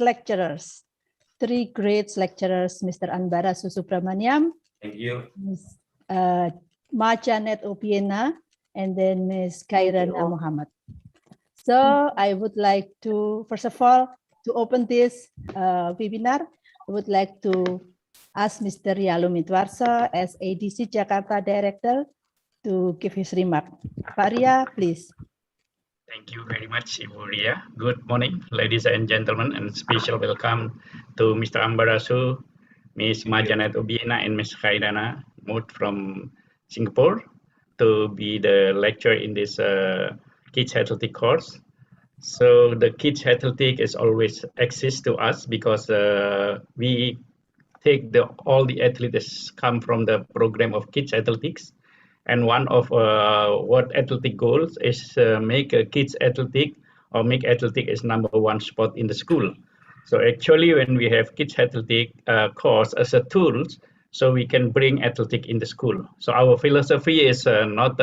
lecturers, three great lecturers, Mr. Anbara Susupramaniam. Thank you. Ms. Ma Janet Obiena, and then Ms. Kairana Muhammad. So I would like to, first of all, to open this webinar, I would like to ask Mr. Yalu Mitwarsa as ADC Jakarta Director to give his remark. Pak Ria, please. Thank you very much, Ibu Ria. Good morning, ladies and gentlemen, and special welcome to Mr. Ambarasu, Ms. Majanet Obiena, and Ms. Khairana, moved from Singapore to be the lecturer in this Kids Athletic course. So the Kids Athletic is always exists to us because we take all the athletes come from the program of Kids Athletics. And one of what athletic goals is make a kids athletic or make athletic is #1 sport in the school. So actually when we have kids athletic course as a tool, so we can bring athletic in the school. So our philosophy is not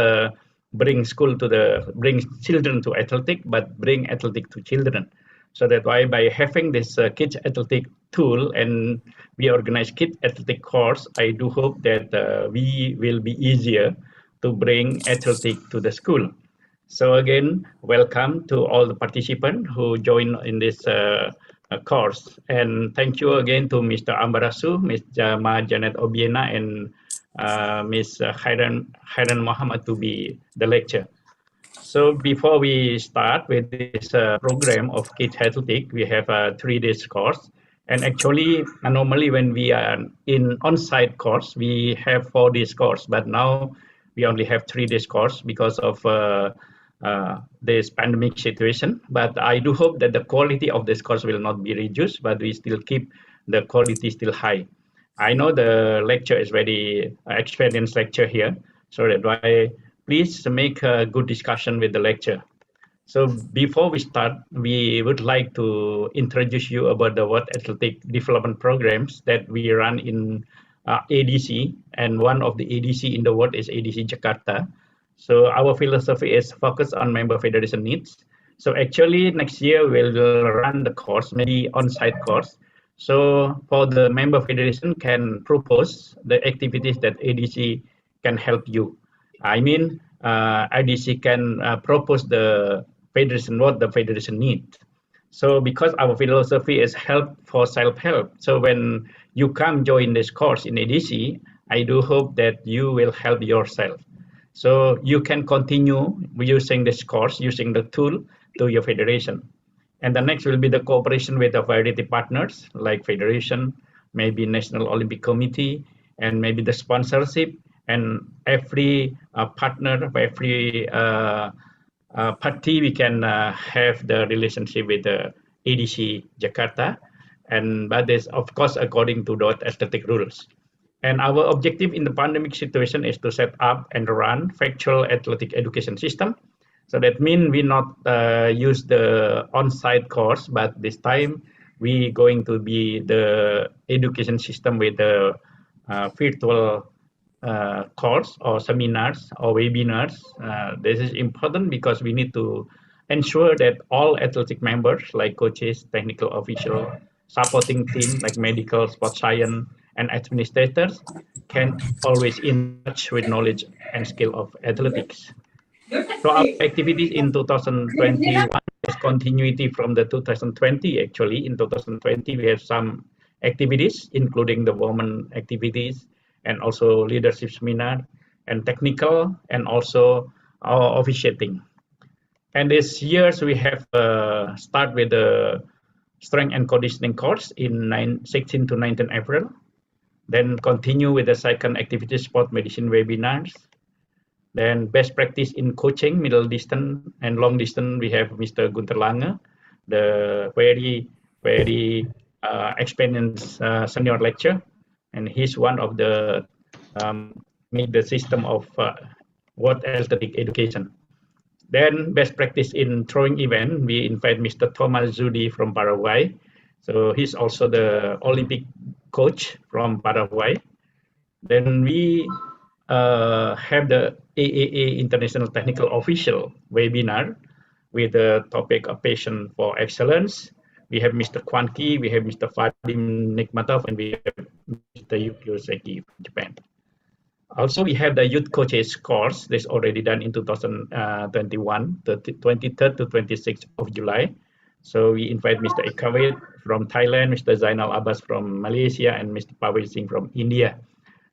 bring children to athletic, but bring athletic to children. So that why by having this kids athletic tool and we organize kids athletic course, I do hope that we will be easier to bring athletic to the school. So again, welcome to all the participants who join in this course. And thank you again to Mr. Ambarasu, Ms. Ma Janet Obiena, and Ms. Khairan Muhammad to be the lecturer. So before we start with this program of Kids Athletic, we have a 3-day course. And actually, normally when we are in on-site course, we have 4-day course, but now we only have 3-day course because of this pandemic situation. But I do hope that the quality of this course will not be reduced, but we still keep the quality still high. I know the lecture is very experienced lecture here, so that's why please make a good discussion with the lecture. So before we start, we would like to introduce you about the what athletic development programs that we run in ADC, and one of the ADC in the world is ADC Jakarta. So our philosophy is focus on member federation needs. So actually next year we'll run the course, maybe on-site course. So for the member federation can propose the activities that ADC can help you. I mean, ADC can propose the federation, what the federation needs. So because our philosophy is help for self-help, so when you come join this course in ADC, I do hope that you will help yourself. So you can continue using this course, using the tool to your federation. And the next will be the cooperation with the variety partners like federation, maybe National Olympic Committee, and maybe the sponsorship, and every partner, every party, we can have the relationship with the ADC Jakarta, and but is of course according to the athletic rules. And our objective in the pandemic situation is to set up and run factual athletic education system. So that means we not use the on-site course, but this time we going to be the education system with the virtual course or seminars or webinars. This is important because we need to ensure that all athletic members like coaches, technical official, supporting team like medical, sports science, and administrators can always in touch with knowledge and skill of athletics. So our activities in 2021 is continuity from the 2020. Actually, in 2020 we have some activities, including the women activities, and also leadership seminar, and technical, and also our officiating. And this year we have start with the strength and conditioning course in 16 to 19 April. Then continue with the second activity sport medicine webinars. Then best practice in coaching, middle distance and long distance. We have Mr. Gunter Lange, the very experienced senior lecturer, and he's one of the make the system of what athletic education. Then best practice in throwing event, we invite Mr. Thomas Zudi from Paraguay. So he's also the Olympic coach from Paraguay. Then we have the AAA International Technical Official webinar with the topic of Passion for Excellence. We have Mr. Kwan Ki, we have Mr. Fadim Nikmatov, and we have Mr. Yukio Seki from Japan. Also, we have the youth coaches course that's already done in 2021, the 23rd to 26th of July. So we invite Mr. Ekawit from Thailand, Mr. Zainal Abbas from Malaysia, and Mr. Pawit Singh from India.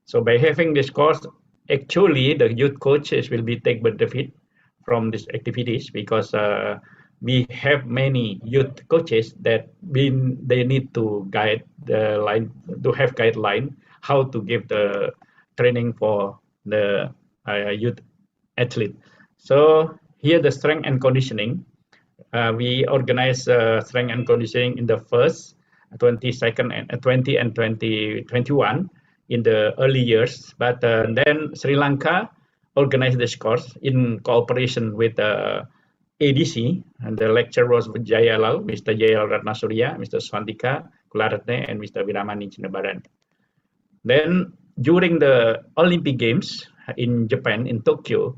So by having this course, actually the youth coaches will be take benefit from these activities because we have many youth coaches that they need to guide the line, to have guideline how to give the training for the youth athlete. So here the strength and conditioning, we organize strength and conditioning in the first, 22nd and 20 and 2021 in the early years, but then Sri Lanka organized this course in cooperation with ADC, and the lecturer was Jayalal, Mr. Jayal Ratnasurya, Mr. Swantika Kularatne, and Mr. Viramani Chinabaran. Then during the Olympic Games in Japan, in Tokyo,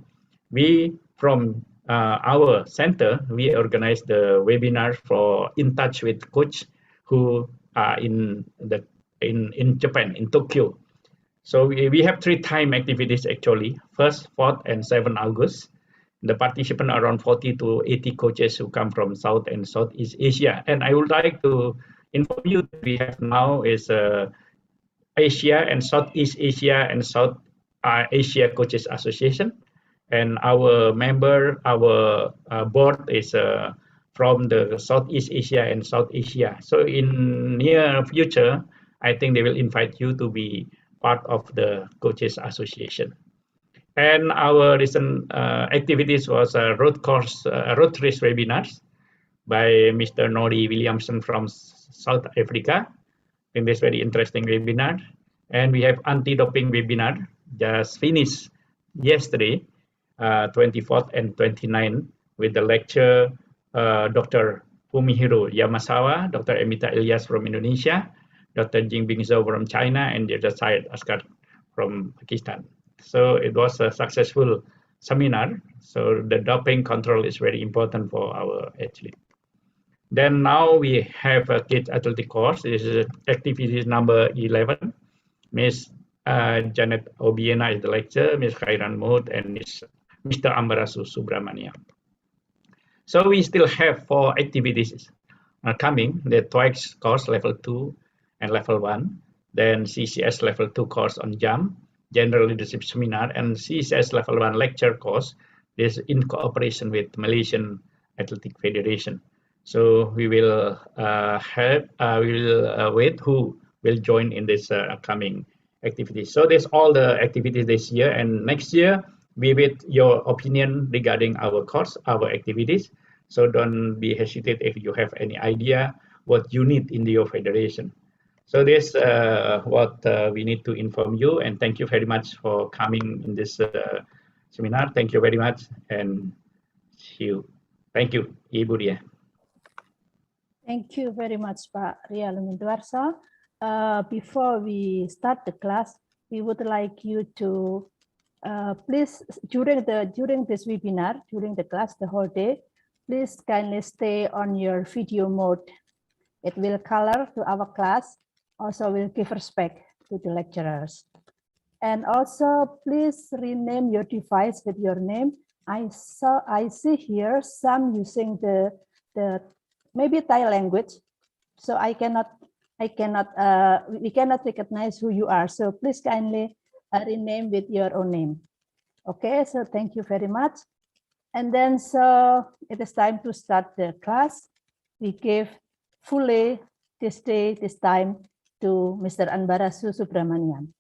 we from our center, we organized the webinar for In Touch with Coach who are in Japan, in Tokyo. So we have 3 time activities actually, 1st, 4th, and 7th August. The participants are around 40 to 80 coaches who come from South and Southeast Asia. And I would like to inform you that we have now is Asia and Southeast Asia and South Asia Coaches Association. And our member, our board is from the Southeast Asia and South Asia. So in near future, I think they will invite you to be part of the Coaches Association. And our recent activities was a road race webinars by Mr. Nori Williamson from South Africa. I think this very interesting webinar. And we have anti-doping webinar just finished yesterday, 24th and 29th, with the lecture Dr. Fumihiro Yamasawa, Dr. Emita Ilyas from Indonesia, Dr. Jingbing Zhou from China, and Dr. Syed Askar from Pakistan. So it was a successful seminar. So the doping control is very important for our athlete. Then now we have a kids athletic course. This is activity number 11. Miss Janet Obiena is the lecturer, Miss Khairan Mood, and Mr. Ambarasu Subramania. So we still have 4 activities coming: the TOEIC course level 2 and level 1, then CCS level 2 course on jump, general leadership seminar, and CCS level 1 lecture course is in cooperation with Malaysian Athletic Federation. So we will wait who will join in this upcoming activities. So there's all the activities this year, and next year we wait your opinion regarding our course, our activities. So don't be hesitant if you have any idea what you need in your federation. So this what we need to inform you, and thank you very much for coming in this seminar. Thank you very much, and see you. Thank you, Ibu Dia. Thank you very much, Pak Rial Mintuarso. Before we start the class, we would like you to please, during this webinar, during the class, the whole day, please kindly stay on your video mode. It will color to our class, also will give respect to the lecturers. And also, please rename your device with your name. I see here some using the maybe Thai language, so we cannot recognize who you are. So please kindly rename with your own name. Okay, so thank you very much. And then so it is time to start the class. We give fully this time to Mr. Anbarasu Subramanian.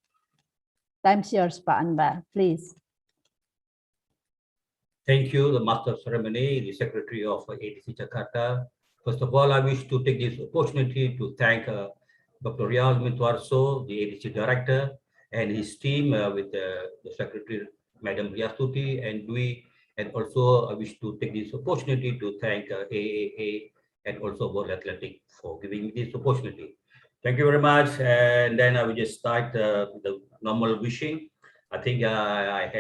Time's yours, Pak Anbar, please. Thank you, the Master of Ceremony, the Secretary of ADC Jakarta. First of all, I wish to take this opportunity to thank Dr. Rial Mintuarso, the ADC Director, and his team with the Secretary, Madam Riastuti and Dwi. And also, I wish to take this opportunity to thank AAA and also World Athletic for giving me this opportunity. Thank you very much. And then I will just start the normal wishing. I think I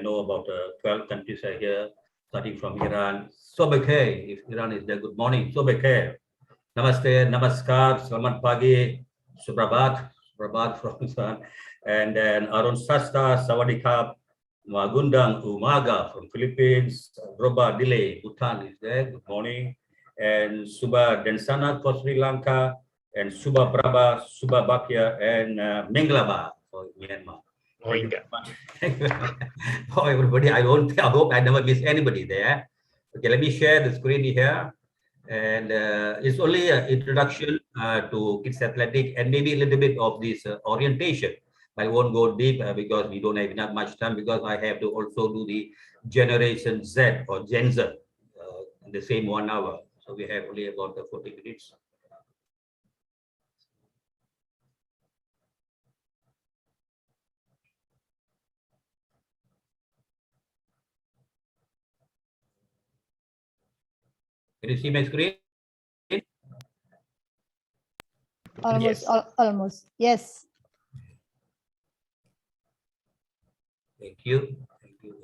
know about 12 countries are here, starting from Iran. Sobekhe, if Iran is there, good morning. Sobekhe. Namaste, namaskar, selamat pagi, suprabhat, suprabhat from and then Arun Sasta, Sawadikap, Magundang Umaga from Philippines, Roba Dile, Bhutan is there, good morning, and Suba Densana for Sri Lanka, and Suba Prabha, Suba Bakya, and Menglaba for Myanmar. Thank you very much. For everybody, I hope I never miss anybody there. Okay, let me share the screen here. And it's only an introduction to kids athletic and maybe a little bit of this orientation. I won't go deep because we don't have enough much time, because I have to also do the Generation Z or Gen Z in the same 1 hour. So we have only about 40 minutes. Can you see my screen? Almost, Yes. almost. Yes. Thank you. Thank you.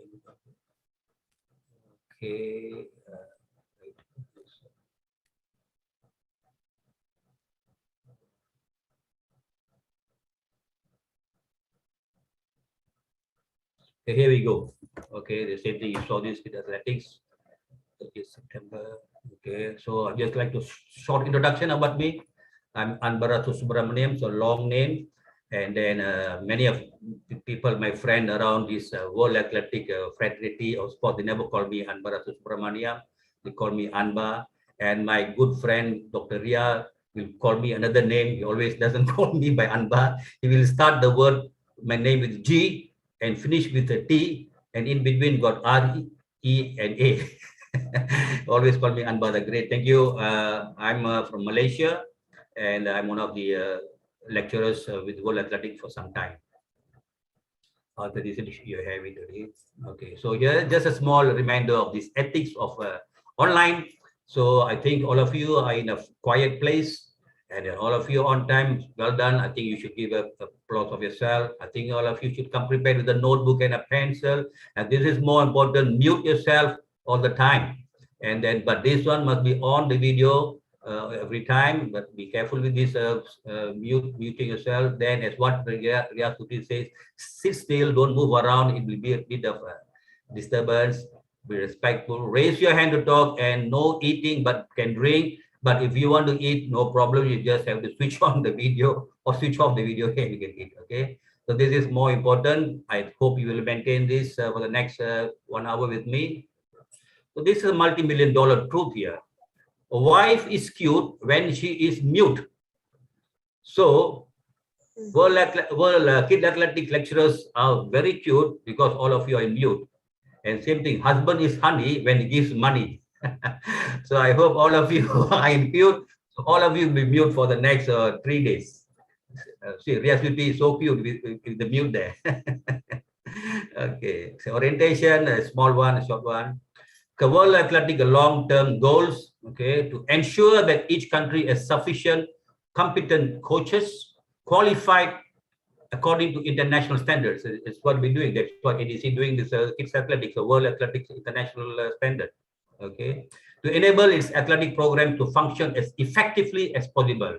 Okay. Okay, here we go. Okay, the same thing you saw this with athletics. 30th September. Okay, so I'd just like to short introduction about me. I'm Anbaratu Subramaniam, so long name. And then many of the people, my friend around this World Athletic Fraternity or sport, they never call me Anbaratu Subramaniam. They call me Anba. And my good friend, Dr. Ria, will call me another name. He always doesn't call me by Anba. He will start the word, my name with G and finish with a T. And in between got R, E, and A. Always call me Anba the Great. Thank you. I'm from Malaysia, and I'm one of the lecturers with World Athletics for some time. This is you have it today. Okay, so here just a small reminder of this ethics of online. So I think all of you are in a quiet place, and all of you on time. Well done. I think you should give a applause of yourself. I think all of you should come prepared with a notebook and a pencil. And this is more important. Mute yourself all the time. And then, but this one must be on the video every time, but be careful with this muting yourself. Then as what Riyaz says, sit still, don't move around. It will be a bit of a disturbance. Be respectful, raise your hand to talk, and no eating, but can drink. But if you want to eat, no problem. You just have to switch on the video or switch off the video and you can eat, okay? So this is more important. I hope you will maintain this for the next 1 hour with me. So this is a multi-million-dollar truth here. A wife is cute when she is mute. So World Kid Athletics lecturers are very cute because all of you are in mute. And same thing, husband is honey when he gives money. So I hope all of you are in mute. So all of you will be mute for the next 3 days. See, reality is so cute with the mute there. Okay, so orientation, a small one, a short one. World Athletic long-term goals, okay, to ensure that each country has sufficient competent coaches qualified according to international standards. It's what we're doing. That's what ADC doing, this kids athletics, the World Athletics International Standard, okay, to enable its athletic program to function as effectively as possible.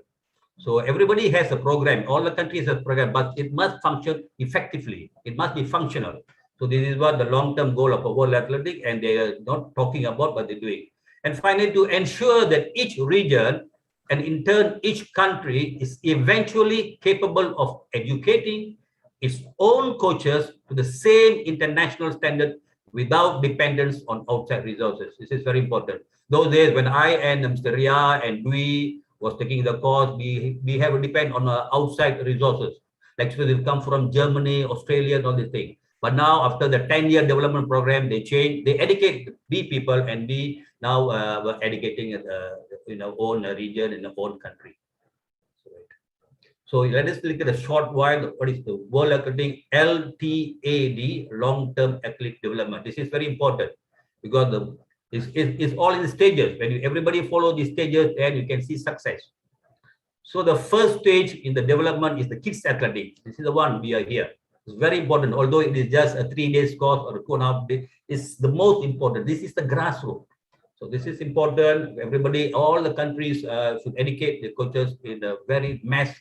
So everybody has a program, all the countries have a program, but it must function effectively. It must be functional. So this is what the long-term goal of a World Athletic, and they are not talking about what they're doing. And finally, to ensure that each region and in turn each country is eventually capable of educating its own coaches to the same international standard without dependence on outside resources. This is very important. Those days when I and Mr. Ria and Dwi was taking the course, we have to depend on outside resources. Lecturers will come from Germany, Australia, and all these things. But now, after the 10-year development program, they change, they educate the people, and we now we're educating in our own region, in our own country. So let us look at a short while. What is the World Athletic LTAD, long-term athlete development? This is very important because it's all in the stages. When everybody follow these stages, then you can see success. So the first stage in the development is the kids athletics. This is the one we are here. It's very important, although it is just a 3 days course or a 2.5 days. It's the most important. This is the grassroots. So this is important. Everybody, all the countries should educate the coaches in a very mass.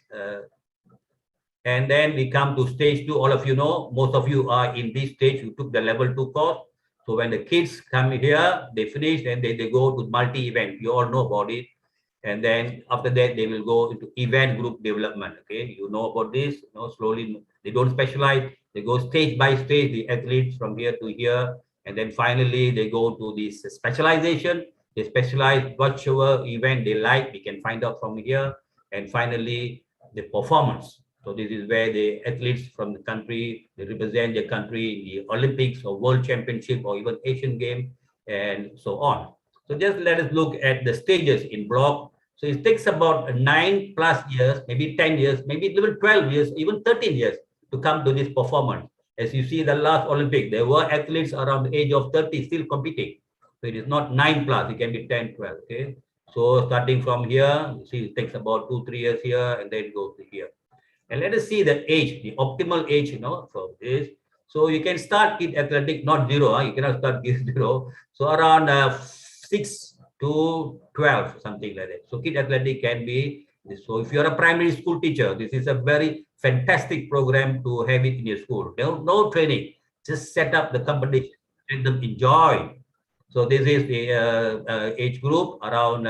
And then we come to stage 2. All of you know, most of you are in this stage. You took the level 2 course. So when the kids come here, they finish and they go to multi-event. You all know about it. And then after that, they will go into event group development. Okay, you know about this. You know, slowly, they don't specialize. They go stage by stage, the athletes from here to here. And then finally, they go to this specialization. They specialize whatever event they like. We can find out from here. And finally, the performance. So this is where the athletes from the country, they represent their country in the Olympics or World Championship or even Asian Games and so on. So just let us look at the stages in block. So it takes about 9+ years, maybe 10 years, maybe even 12 years, even 13 years to come to this performance. As you see the last Olympic, there were athletes around the age of 30 still competing. So it is not 9+, it can be 10, 12, okay? So starting from here, you see it takes about 2-3 years here and then go to here. And let us see the age, the optimal age, you know, for this. So you can start kid athletic, not 0, you cannot start kid 0. So around 6 to 12, something like that. So kid athletic can be this. So if you're a primary school teacher, this is a very fantastic program to have it in your school. No training, just set up the competition, let them enjoy. So this is the age group around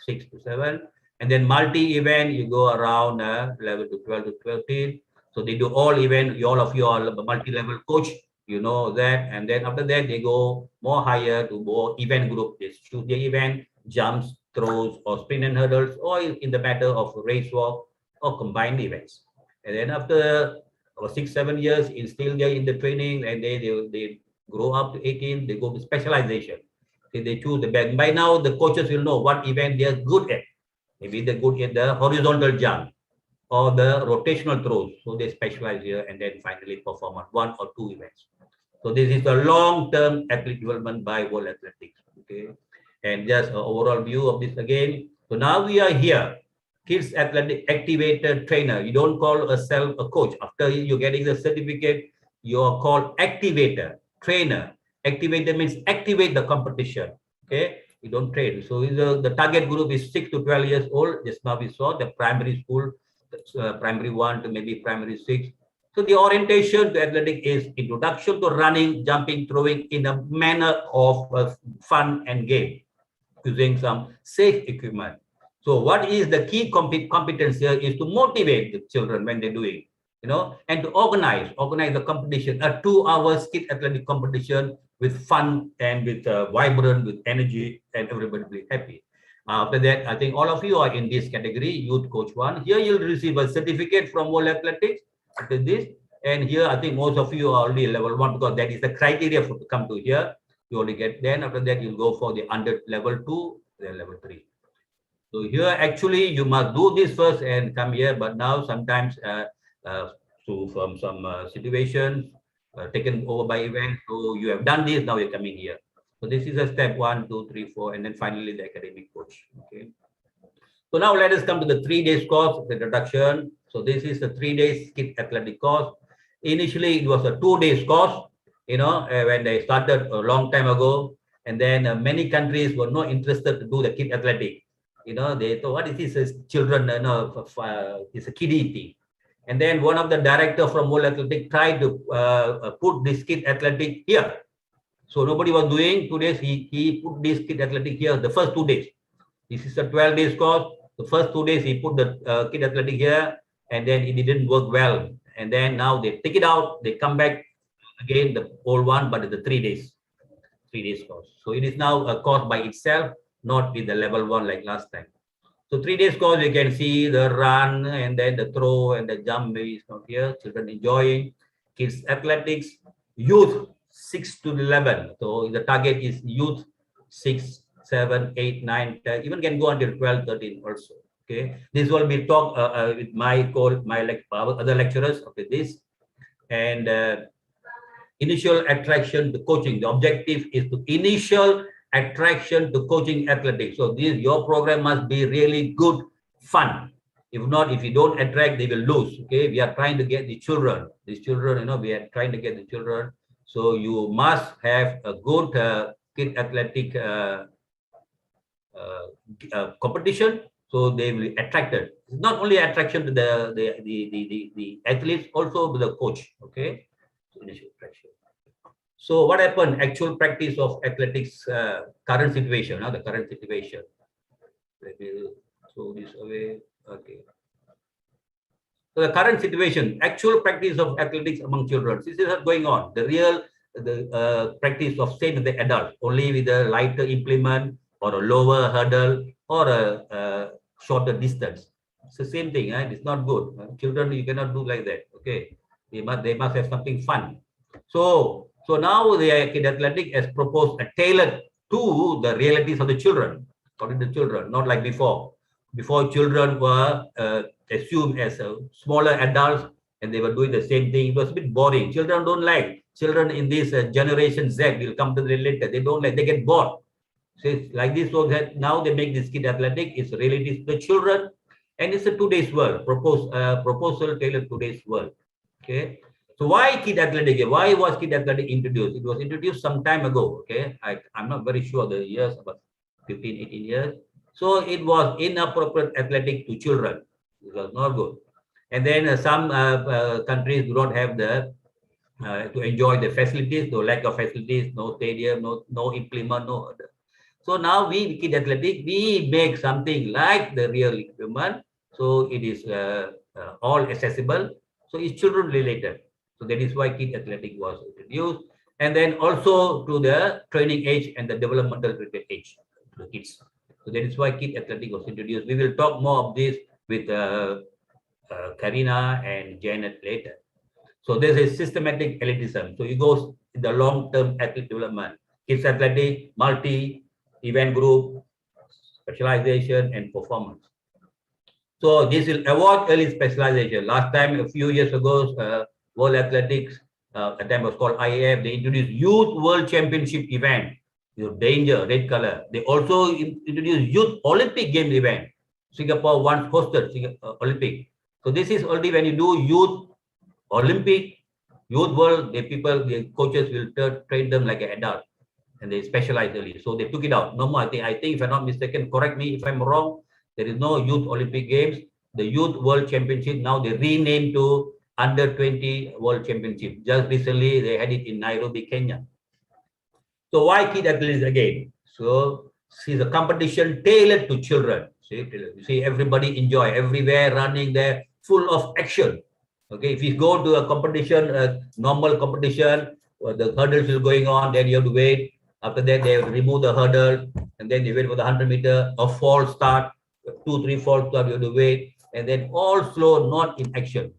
6 to 7. And then multi-event, you go around 11 to 12 to 13. So they do all event. All of you are multi-level coach, you know that. And then after that, they go more higher to more event group. They choose the event, jumps, throws, or sprint and hurdles, or in the matter of race walk or combined events. And then after 6-7 years, still they're in the training, and they grow up to 18. They go to specialization. Okay, they choose the best. By now, the coaches will know what event they are good at. Maybe they're good at the horizontal jump or the rotational throws. So they specialize here and then finally perform on 1 or 2 events. So this is the long-term athlete development by World Athletics. Okay. And just an overall view of this again. So now we are here. Kids athletic activator trainer. You don't call yourself a coach. After you're getting the certificate, you are called activator, trainer. Activator means activate the competition. Okay. You don't train. So the target group is 6 to 12 years old. Just now we saw the primary school, primary 1 to maybe primary 6. So the orientation to athletic is introduction to running, jumping, throwing in a manner of fun and game, using some safe equipment. So what is the key competence here is to motivate the children when they're doing, you know, and to organize the competition, a 2-hour skit athletic competition with fun and with vibrant, with energy, and everybody will be happy. After that, I think all of you are in this category, Youth Coach 1. Here you'll receive a certificate from World Athletics after this. And here, I think most of you are already level 1 because that is the criteria for to come to here. You only get, then after that, you'll go for the under level 2, then level 3. So here, actually, you must do this first and come here. But now, sometimes, from some situations, taken over by events. So you have done this, now you're coming here. So this is a step 1, 2, 3, 4, and then finally the academic coach. Okay. So now let us come to the 3-day course, the introduction. So this is a 3-day skit athletic course. Initially, it was a 2-day course, you know, when they started a long time ago. And then many countries were not interested to do the kid athletic. You know, they thought, what is this? It's children, you know, it's a kiddie thing. And then one of the director from World Athletic tried to put this kid athletic here. So nobody was doing 2 days. He put this kid athletic here the first 2 days. This is a 12-day course. The first 2 days he put the kid athletic here, and then it didn't work well. And then now they take it out. They come back again, the old one, but it's the 3 days. 3 days course. So it is now a course by itself, not with the level 1 like last time. So 3 days course, you can see the run and then the throw and the jump. Maybe it's not here. Children enjoying. Kids athletics. Youth 6 to 11. So the target is youth 6, 7, 8, 9, 10. Even can go until 12, 13 also. Okay. This will be talked with my other lecturers after this. And initial attraction to coaching. The objective is to initial attraction to coaching athletics. So this, your program must be really good, fun. If not, if you don't attract, they will lose. Okay, we are trying to get the children. These children, you know, we are trying to get the children. So you must have a good kid athletic competition, so they will be attracted. It's not only attraction to the athletes, also to the coach. Okay, so initial attraction. So what happened? Actual practice of athletics, current situation. The current situation. Let me throw this away. Okay. So the current situation, actual practice of athletics among children. This is not going on. The real practice of same as the adult, only with a lighter implement or a lower hurdle or a shorter distance. It's the same thing. It's not good. Children, you cannot do like that. Okay, they must have something fun. So now the Kid Athletic has proposed a tailored to the realities of the children, according to the children, not like before. Before, children were assumed as smaller adults and they were doing the same thing. It was a bit boring. Children don't like. Children in this generation Z, will come to the later. They don't like. They get bored. So it's like this. So that now they make this Kid Athletic. It's related to the children, and it's a today's world. Proposal tailored to today's world. Okay. So why Kid Athletic? Why was Kid Athletic introduced? It was introduced some time ago. Okay, I'm not very sure the years, about 15, 18 years. So it was inappropriate athletic to children. It was not good. And then some countries do not have the to enjoy the facilities, no lack of facilities, no stadium, no implement, no other. So now we Kid Athletic, we make something like the real equipment. So it is all accessible. So it's children related. So that is why Kid Athletic was introduced. And then also to the training age and the developmental age, the kids. So that is why Kid Athletic was introduced. We will talk more of this with Karina and Janet later. So there's a systematic elitism. So it goes in the long-term athlete development. Kids Athletic, multi-event group, specialization, and performance. So this will avoid early specialization. Last time, a few years ago, World Athletics, at the time was called IAF, they introduced Youth World Championship event. Danger, red color. They also introduced Youth Olympic Games event. Singapore once hosted Olympic. So this is already when you do Youth Olympic, Youth World, the coaches will train them like an adult and they specialize early. So they took it out. No more. I think if I'm not mistaken, correct me if I'm wrong. There is no Youth Olympic Games. The Youth World Championship, now they renamed to Under 20 World Championship. Just recently, they had it in Nairobi, Kenya. So why Kid Athletes again? So see the competition tailored to children. See everybody enjoy, everywhere running there, full of action. Okay, if you go to a competition, normal competition, the hurdles is going on, then you have to wait. After that, they remove the hurdle, and then you wait for the 100-meter. A fall start, 2, 3 fall start, you have to wait, and then all slow, not in action.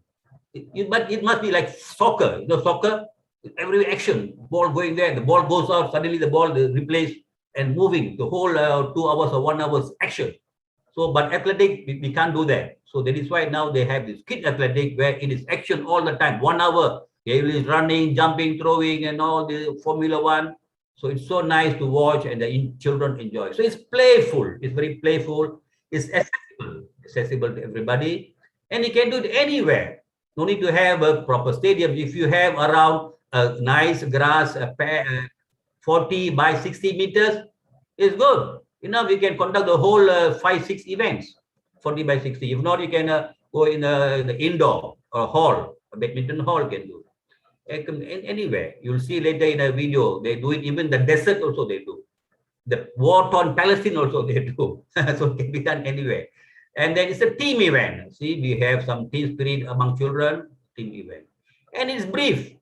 But it must be like soccer. Soccer, every action, ball going there, the ball goes out, suddenly the ball is replaced and moving. The whole 2 hours or 1 hour's action. So, but athletic, we can't do that. So that is why now they have this Kid Athletic where it is action all the time, 1 hour. They will be running, jumping, throwing, and all the Formula One. So it's so nice to watch and the children enjoy. So it's playful. It's very playful. It's accessible to everybody. And you can do it anywhere. No need to have a proper stadium. If you have around a nice grass, 40 by 60 meters, it's good. We can conduct the whole 5-6 events, 40 by 60. If not, you can go in the indoor or hall, a badminton hall can do. Anywhere. You'll see later in a video, they do it, even the desert also they do. The war-torn Palestine also they do. So it can be done anywhere. And then it's a team event. See, we have some team spirit among children, team event. And it's brief,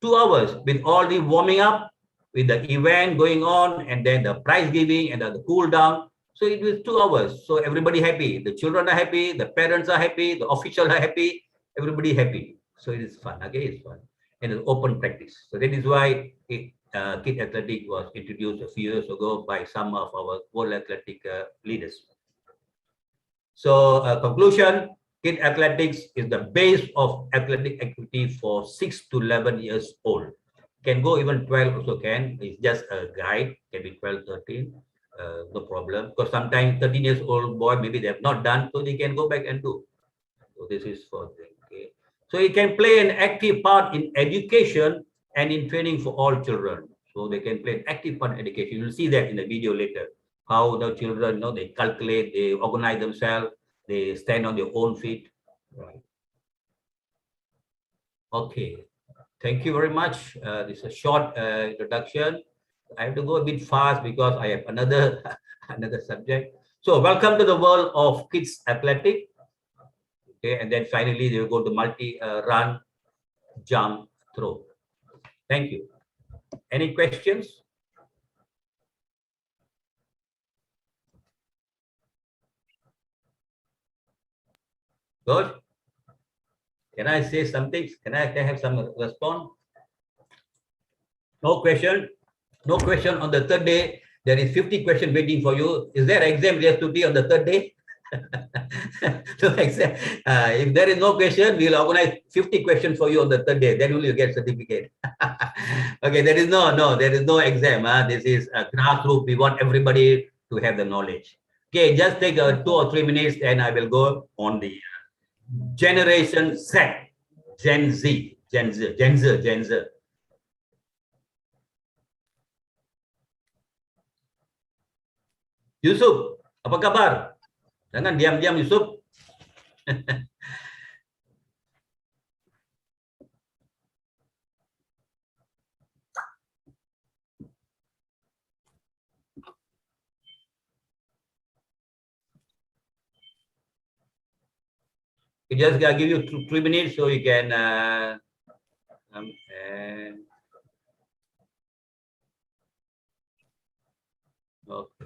2 hours with all the warming up, with the event going on, and then the prize giving and the cool down. So it was 2 hours. So everybody happy. The children are happy, the parents are happy, the officials are happy, everybody happy. So it is fun. Okay, it's fun. And it's open practice. So that is why Kid Athletic was introduced a few years ago by some of our World Athletic leaders. So conclusion, Kid Athletics is the base of athletic activity for 6 to 11 years old. Can go even 12 also can. It's just a guide, can be 12, 13, no problem. Because sometimes 13 years old boy, maybe they have not done, so they can go back and do. So this is for them. Okay. So it can play an active part in education and in training for all children. So they can play an active part in education. You'll see that in the video later. how the children, they calculate, they organize themselves, they stand on their own feet. Right. Okay. Thank you very much. This is a short introduction. I have to go a bit fast because I have another another subject. So welcome to the world of kids athletic. Okay, and then finally they will go to multi run, jump, throw. Thank you. Any questions? Good. Can I say something? Can I have some response? No question. No question on the third day. There is 50 questions waiting for you. Is there exam yesterday on the third day? No exam. If there is no question, we'll organize 50 questions for you on the third day. Then only you get certificate. Okay, there is no exam. This is a grassroots. We want everybody to have the knowledge. Okay, just take 2 or 3 minutes and I will go on the Generation Z, Gen Z, Gen Z, Gen Z, Gen Z. Yusuf, apa kabar? Jangan diam-diam, Yusuf. We just give you 3 minutes so you can okay.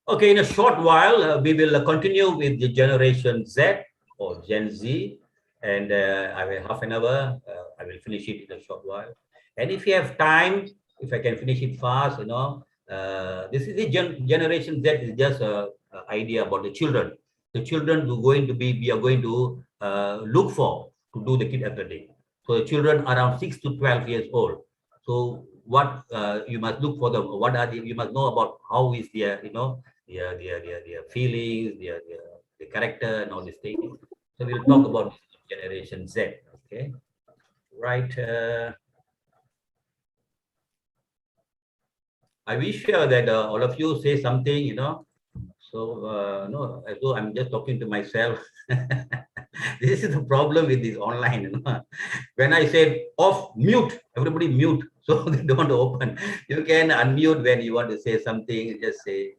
Okay, in a short while, we will continue with the Generation Z or Gen Z, and I will half an hour. I will finish it in a short while. And if you have time, if I can finish it fast, this is the Generation Z is just a idea about the children. The children we are going to look for to do the kid athletic. So the children around 6 to 12 years old. So what you must look for them. What are you must know about how is their their feelings, their character, and all these things. So we'll talk about Generation Z. Okay, right. I wish that all of you say something. So no, as though I'm just talking to myself. This is the problem with this online. When I say off, mute, everybody mute, so they don't open. You can unmute when you want to say something. Just say.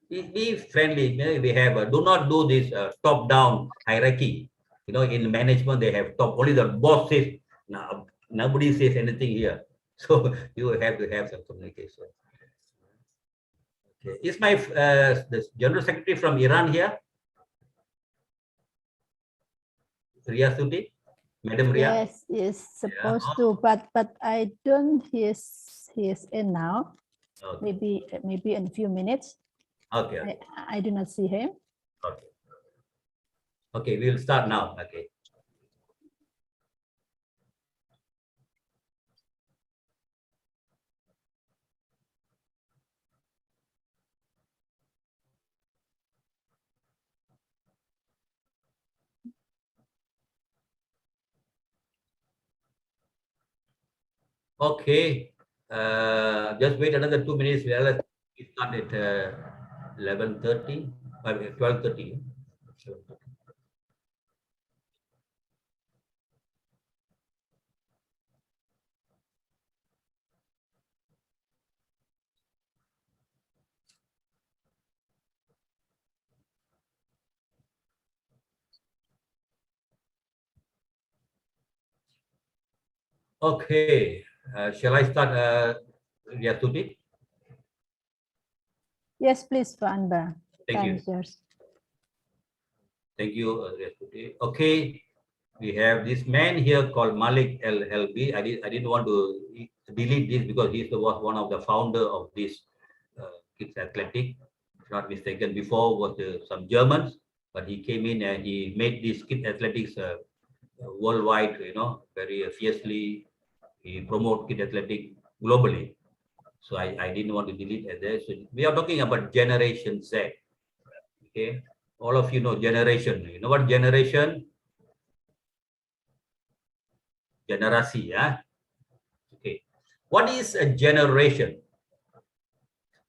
Be friendly. We have do not do this top-down hierarchy. In management they have top. Only the boss says. Now nobody says anything here. So you have to have some communication. Okay. Is my the General Secretary from Iran here? Ria Sudi? Madam Ria? Yes, is supposed to, but I don't he's in now. Okay. Maybe in a few minutes. Okay. I do not see him. Okay. Okay, we will start now. Okay. Okay. Just wait another 2 minutes. We start at 11:30, 12:30. Okay. Shall I start, Yatuti? Yes, please, Pak Anwar. Thank you. Yours. Thank you, Yatuti. Okay. We have this man here called Malik LLB. I didn't want to delete this because he was one of the founder of this kids athletic. If not mistaken, before was some Germans. but he came in and he made this kid athletics worldwide, very fiercely. He promote kid athletic globally. So I didn't want to delete it there. So we are talking about Generation Z. Okay, all of you know generation. You know what generation? Generasi, yeah. Okay, what is a generation?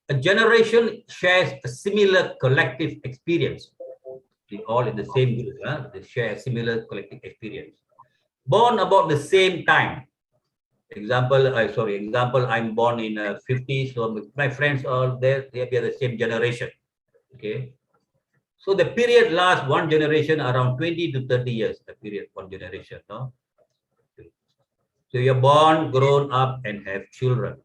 A generation shares a similar collective experience. They all in the same group, they share a similar collective experience. Born about the same time. Example, I'm born in 50s, so my friends are there, they are the same generation. Okay. So the period lasts one generation around 20 to 30 years, the period, one generation. No? So you're born, grown up, and have children.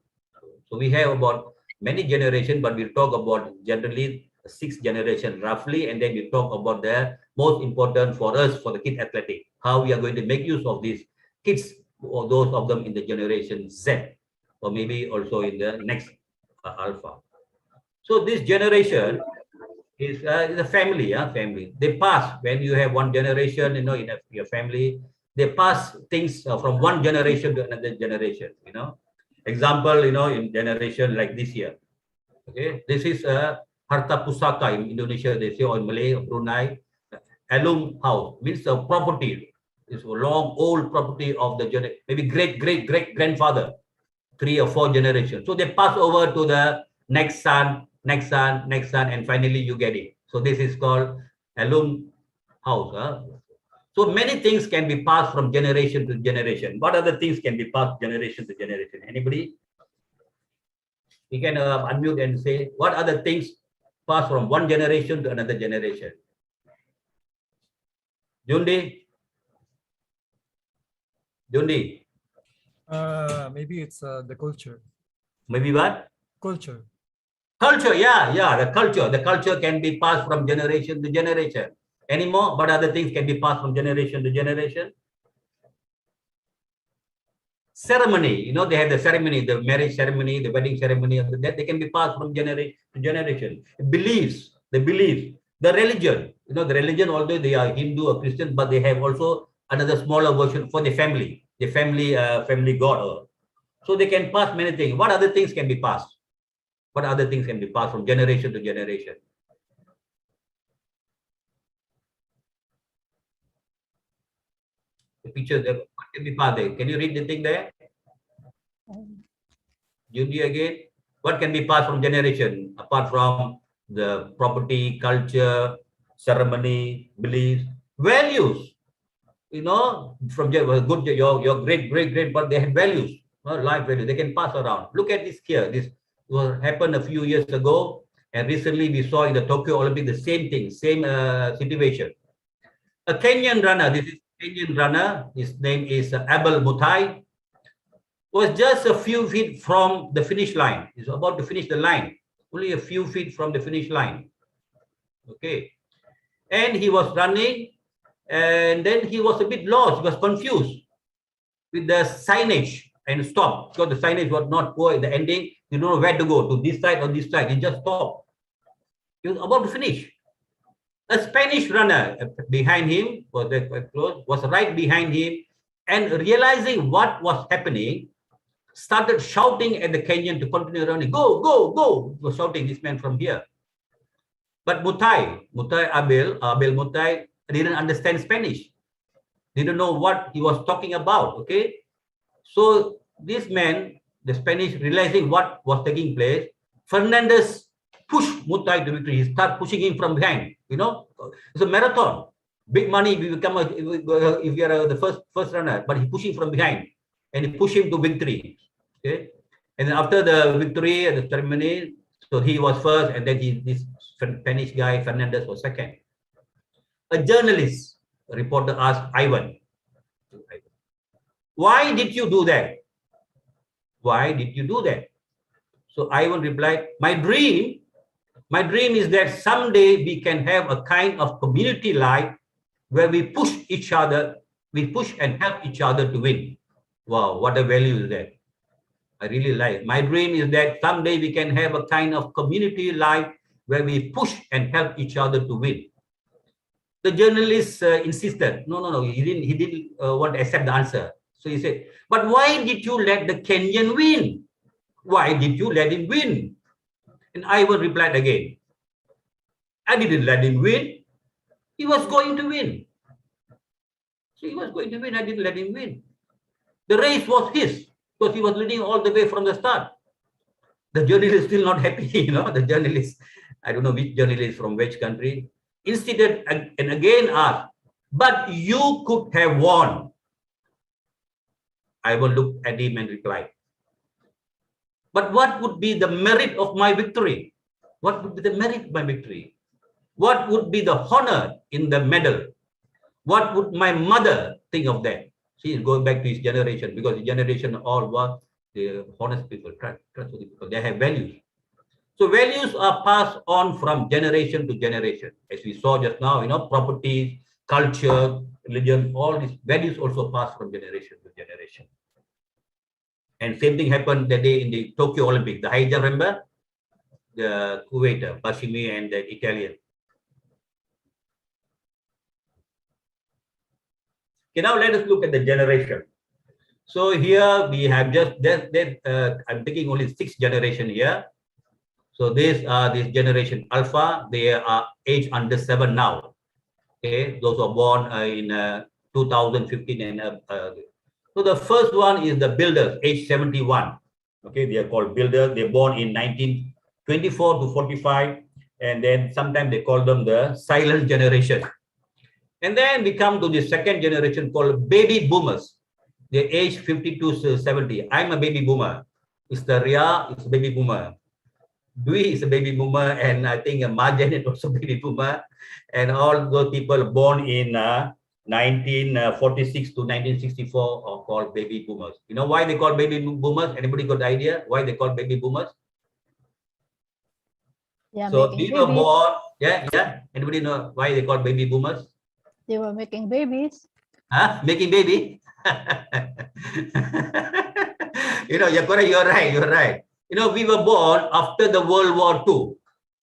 So we have about many generations, but we'll talk about generally 6 generations roughly, and then we talk about the most important for us for the kid athletic, how we are going to make use of these kids, or those of them in the generation Z, or maybe also in the next alpha. So this generation is a family, family. They pass when you have one generation, in your family, they pass things from one generation to another generation, Example, in generation like this year. Okay, this is a harta pusaka in Indonesia, they say, or in Malay, Brunei, alum house, means a property. It's a long old property of the maybe great grandfather, 3 or 4 generations. So they pass over to the next son, and finally you get it. So this is called alum house. So many things can be passed from generation to generation. What other things can be passed generation to generation? Anybody? You can unmute and say, what other things pass from one generation to another generation? Jundi? Maybe it's the culture. Maybe what? Culture. Culture, yeah, the culture. The culture can be passed from generation to generation. Any more? What other things can be passed from generation to generation? Ceremony, they have the ceremony, the marriage ceremony, the wedding ceremony, that they can be passed from generation to generation. Beliefs, the religion, the religion, although they are Hindu or Christian, but they have also another smaller version for the family God. So they can pass many things. What other things can be passed? What other things can be passed from generation to generation? The picture there, what can be passed there? Can you read the thing there? Judy again. What can be passed from generation apart from the property, culture, ceremony, beliefs, values? From your great, but they had values, life values. They can pass around. Look at this here. This happened a few years ago, and recently we saw in the Tokyo Olympic the same thing, same situation. A Kenyan runner. This is Kenyan runner. His name is Abel Mutai. Was just a few feet from the finish line. He's about to finish the line. Only a few feet from the finish line. Okay. And he was running, and then he was a bit lost. He was confused with the signage and stopped because the signage was not poor in the ending. You don't know where to go, to this side or this side. He just stopped. He was about to finish. A Spanish runner behind him, was there quite close, was right behind him, and realizing what was happening, started shouting at the Kenyan to continue running. Go, go, go. He was shouting, this man from here. But Abel Mutai didn't understand Spanish. Didn't know what he was talking about. Okay. So this man, the Spanish, realizing what was taking place, Fernandez pushed Mutai to victory. He started pushing him from behind. It's a marathon. Big money if you become if you are the first runner, but he pushed him from behind and he pushed him to victory. Okay. And then after the victory and the ceremony, so he was first, and then this Spanish guy, Fernandez, was second. A journalist reporter asked Ivan, why did you do that? Why did you do that? So Ivan replied, my dream is that someday we can have a kind of community life where we push each other, we push and help each other to win. Wow, what a value is that. I really like. My dream is that someday we can have a kind of community life where we push and help each other to win. The journalist insisted, no, he didn't want to accept the answer. So he said, but why did you let the Kenyan win? Why did you let him win? And Ivan replied again, I didn't let him win. He was going to win. So he was going to win. I didn't let him win. The race was his because he was leading all the way from the start. The journalist is still not happy, the journalist, I don't know which journalist from which country, insisted and again asked, but you could have won. Ivan looked at him and replied, but what would be the merit of my victory? What would be the merit of my victory? What would be the honor in the medal? What would my mother think of that? She is going back to his generation because his generation all were the honest people, trustworthy people. They have values. So values are passed on from generation to generation. As we saw just now, properties, culture, religion, all these values also pass from generation to generation. And same thing happened that day in the Tokyo Olympics. The high jump, remember? The Kuwaiter, Bashimi and the Italian. Okay, now let us look at the generation. So here we have just, I'm taking only 6 generation here. So these are this generation Alpha. They are age under 7 now. Okay, those are born in 2015 and so the first one is the builders, age 71. Okay, they are called builders. They're born in 1924 to 45, and then sometimes they call them the silent generation. And then we come to the second generation called baby boomers. They age 52 to 70. I'm a baby boomer. Mr. Ria is a baby boomer. Dwi is a baby boomer, and I think Majan is also a baby boomer. And all those people born in 1946 to 1964 are called baby boomers. You know why they call baby boomers? Anybody got the idea why they call baby boomers? Yeah, So these were babies. born, yeah. Anybody know why they call baby boomers? They were making babies. Huh? Making baby? You're correct, you're right. We were born after the World War II.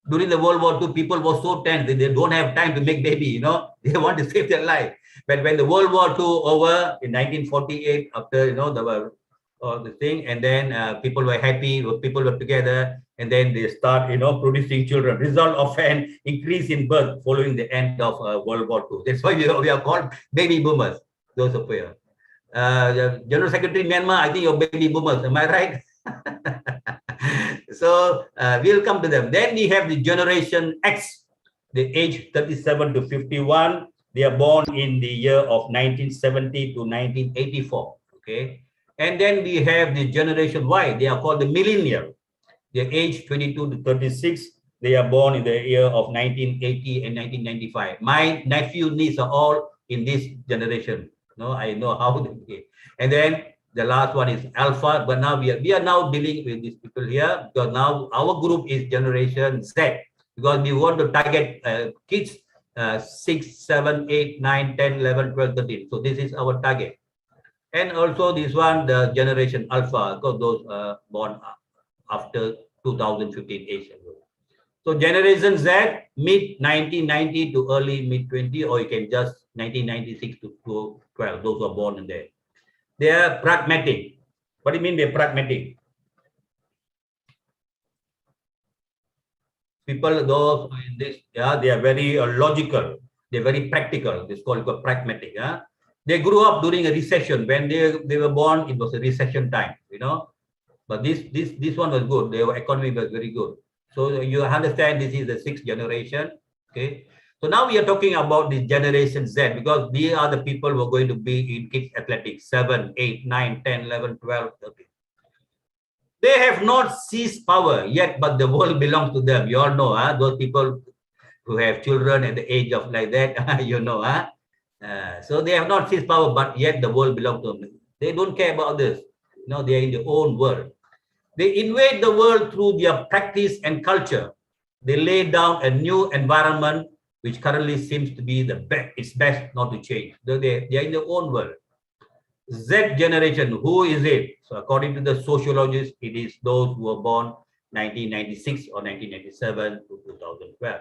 During the World War II, people were so tense that they don't have time to make baby, they want to save their life. But when the World War II over in 1948, after, the thing, and then people were happy, people were together, and then they start, producing children. Result of an increase in birth following the end of World War II. That's why we are called baby boomers. Those of you. General Secretary Myanmar, I think you're baby boomers. Am I right? So we'll come to them. Then we have the generation X, the age 37 to 51. They are born in the year of 1970 to 1984. Okay. And then we have the generation Y. They are called the millennial. Their age 22 to 36. They are born in the year of 1980 and 1995. My nephew, niece are all in this generation. I know how they behave. And then the last one is Alpha, but now we are now dealing with these people here because now our group is generation Z because we want to target kids 6, 7, 8, 9, 10, 11, 12, 13. So this is our target. And also this one, the generation Alpha, because those born after 2015 age. So generation Z, mid 1990 to early mid 20, or you can just 1996 to 12. Those are born in there. They are pragmatic. What do you mean they're pragmatic? People, those in this, they are very logical. They're very practical. This is called pragmatic. They grew up during a recession. When they were born, it was a recession time, But this one was good. Their economy was very good. So you understand this is the 6th generation. Okay. So now we are talking about this generation Z because these are the people who are going to be in kids athletics 7, 8, 9, 10, 11, 12, 13. They have not seized power yet, but the world belongs to them. You all know, those people who have children at the age of like that, so they have not seized power, but yet the world belongs to them. They don't care about this. They are in their own world. They invade the world through their practice and culture. They lay down a new environment which currently seems to be the best. It's best not to change. They are in their own world. Z generation, who is it? So according to the sociologists, it is those who were born 1996 or 1997 to 2012.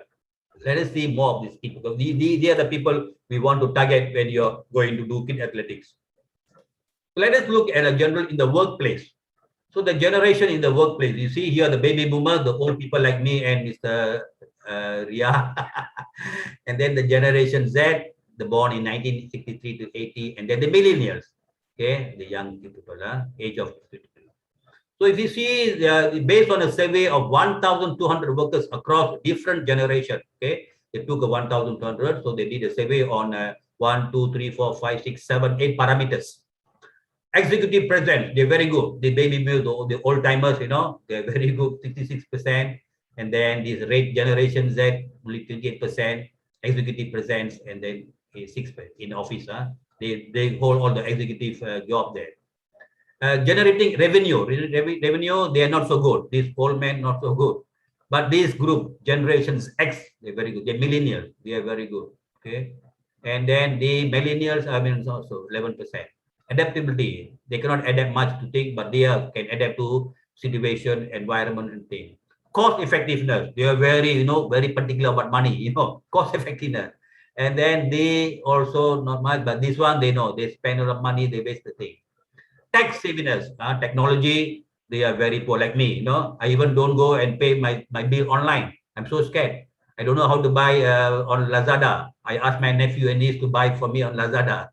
Let us see more of these people, because these are the people we want to target when you're going to do kid athletics. Let us look at a general in the workplace. So the generation in the workplace, you see here the baby boomers, the old people like me and Mr. Ria, and then the generation Z, the born in 1963 to 80, and then the millennials, okay, the young people, age of 50. So if you see, based on a survey of 1,200 workers across different generations, okay, they took a 1,200, so they did a survey on 1, 2, 3, 4, 5, 6, 7, 8 parameters. Executive presence, they're very good. The baby boomers, the old timers, you know, they're very good, 66%. And then this rate generation Z, only 28%. Executive presence, and then 6% in office. They hold all the executive job there. Generating revenue, they are not so good. These old men not so good. But this group, generations X, they're very good. The millennials, they are very good. Okay. And then the millennials, I mean, also 11%. Adaptability, they cannot adapt much to things, but they can adapt to situation, environment, and things. Cost effectiveness, they are very, you know, very particular about money, you know, cost effectiveness. And then they also not much, but this one they know, they spend a lot of money, they waste the thing. Tech savviness, technology, they are very poor like me, you know. I even don't go and pay my bill online. I'm so scared. I don't know how to buy on Lazada. I asked my nephew and niece to buy for me on Lazada.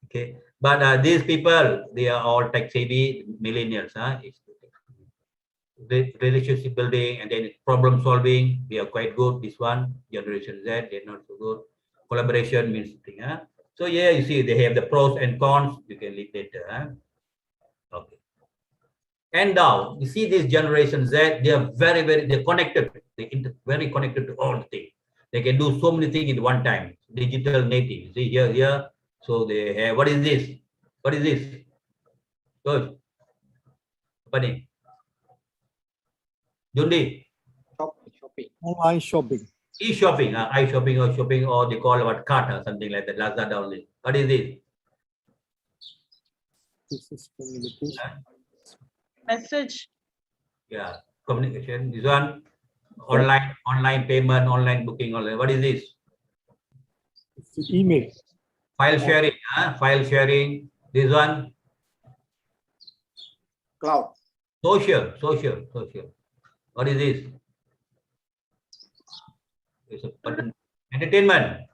Okay. But these people, they are all tech savvy millennials. The relationship building and then problem solving, they are quite good. This one, generation Z, they're not so good. Collaboration means thing. So yeah, you see, they have the pros and cons. You can read later. Okay. And now you see this generation Z, they are they're connected. They're very connected to all the things. They can do so many things in one time. Digital native. See here. So they have, what is this? What is this? Good. Funny. Jundi. Shopping. Online shopping. E-shopping, i-shopping or shopping, or they call what cart or something like that. Lazada only. What is this? This is communication. Message. Yeah, communication. This one, online payment, online booking, online. What is this? It's email. File sharing. File sharing. This one, Cloud. social. What is this? It's a button. Entertainment.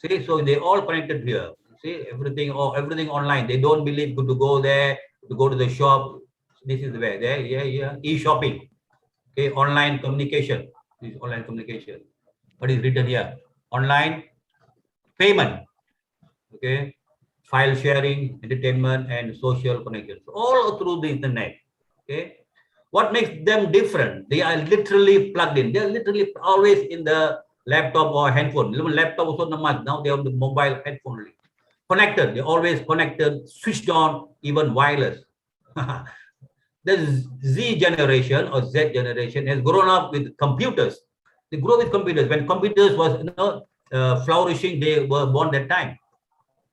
See, so they all connected here. See, everything online. They don't believe to go there, to go to the shop. This is where there. Yeah. E-shopping. Okay, online communication. This is online communication. What is written here? Online payment. Okay, file sharing, entertainment, and social connections. All through the internet. Okay. What makes them different? They are literally plugged in. They are literally always in the laptop or handphone. Even laptop also not much. Now they have the mobile headphone only. Connected. They're always connected, switched on, even wireless. The Z generation or Z generation has grown up with computers. They grow with computers. When computers was flourishing, they were born that time.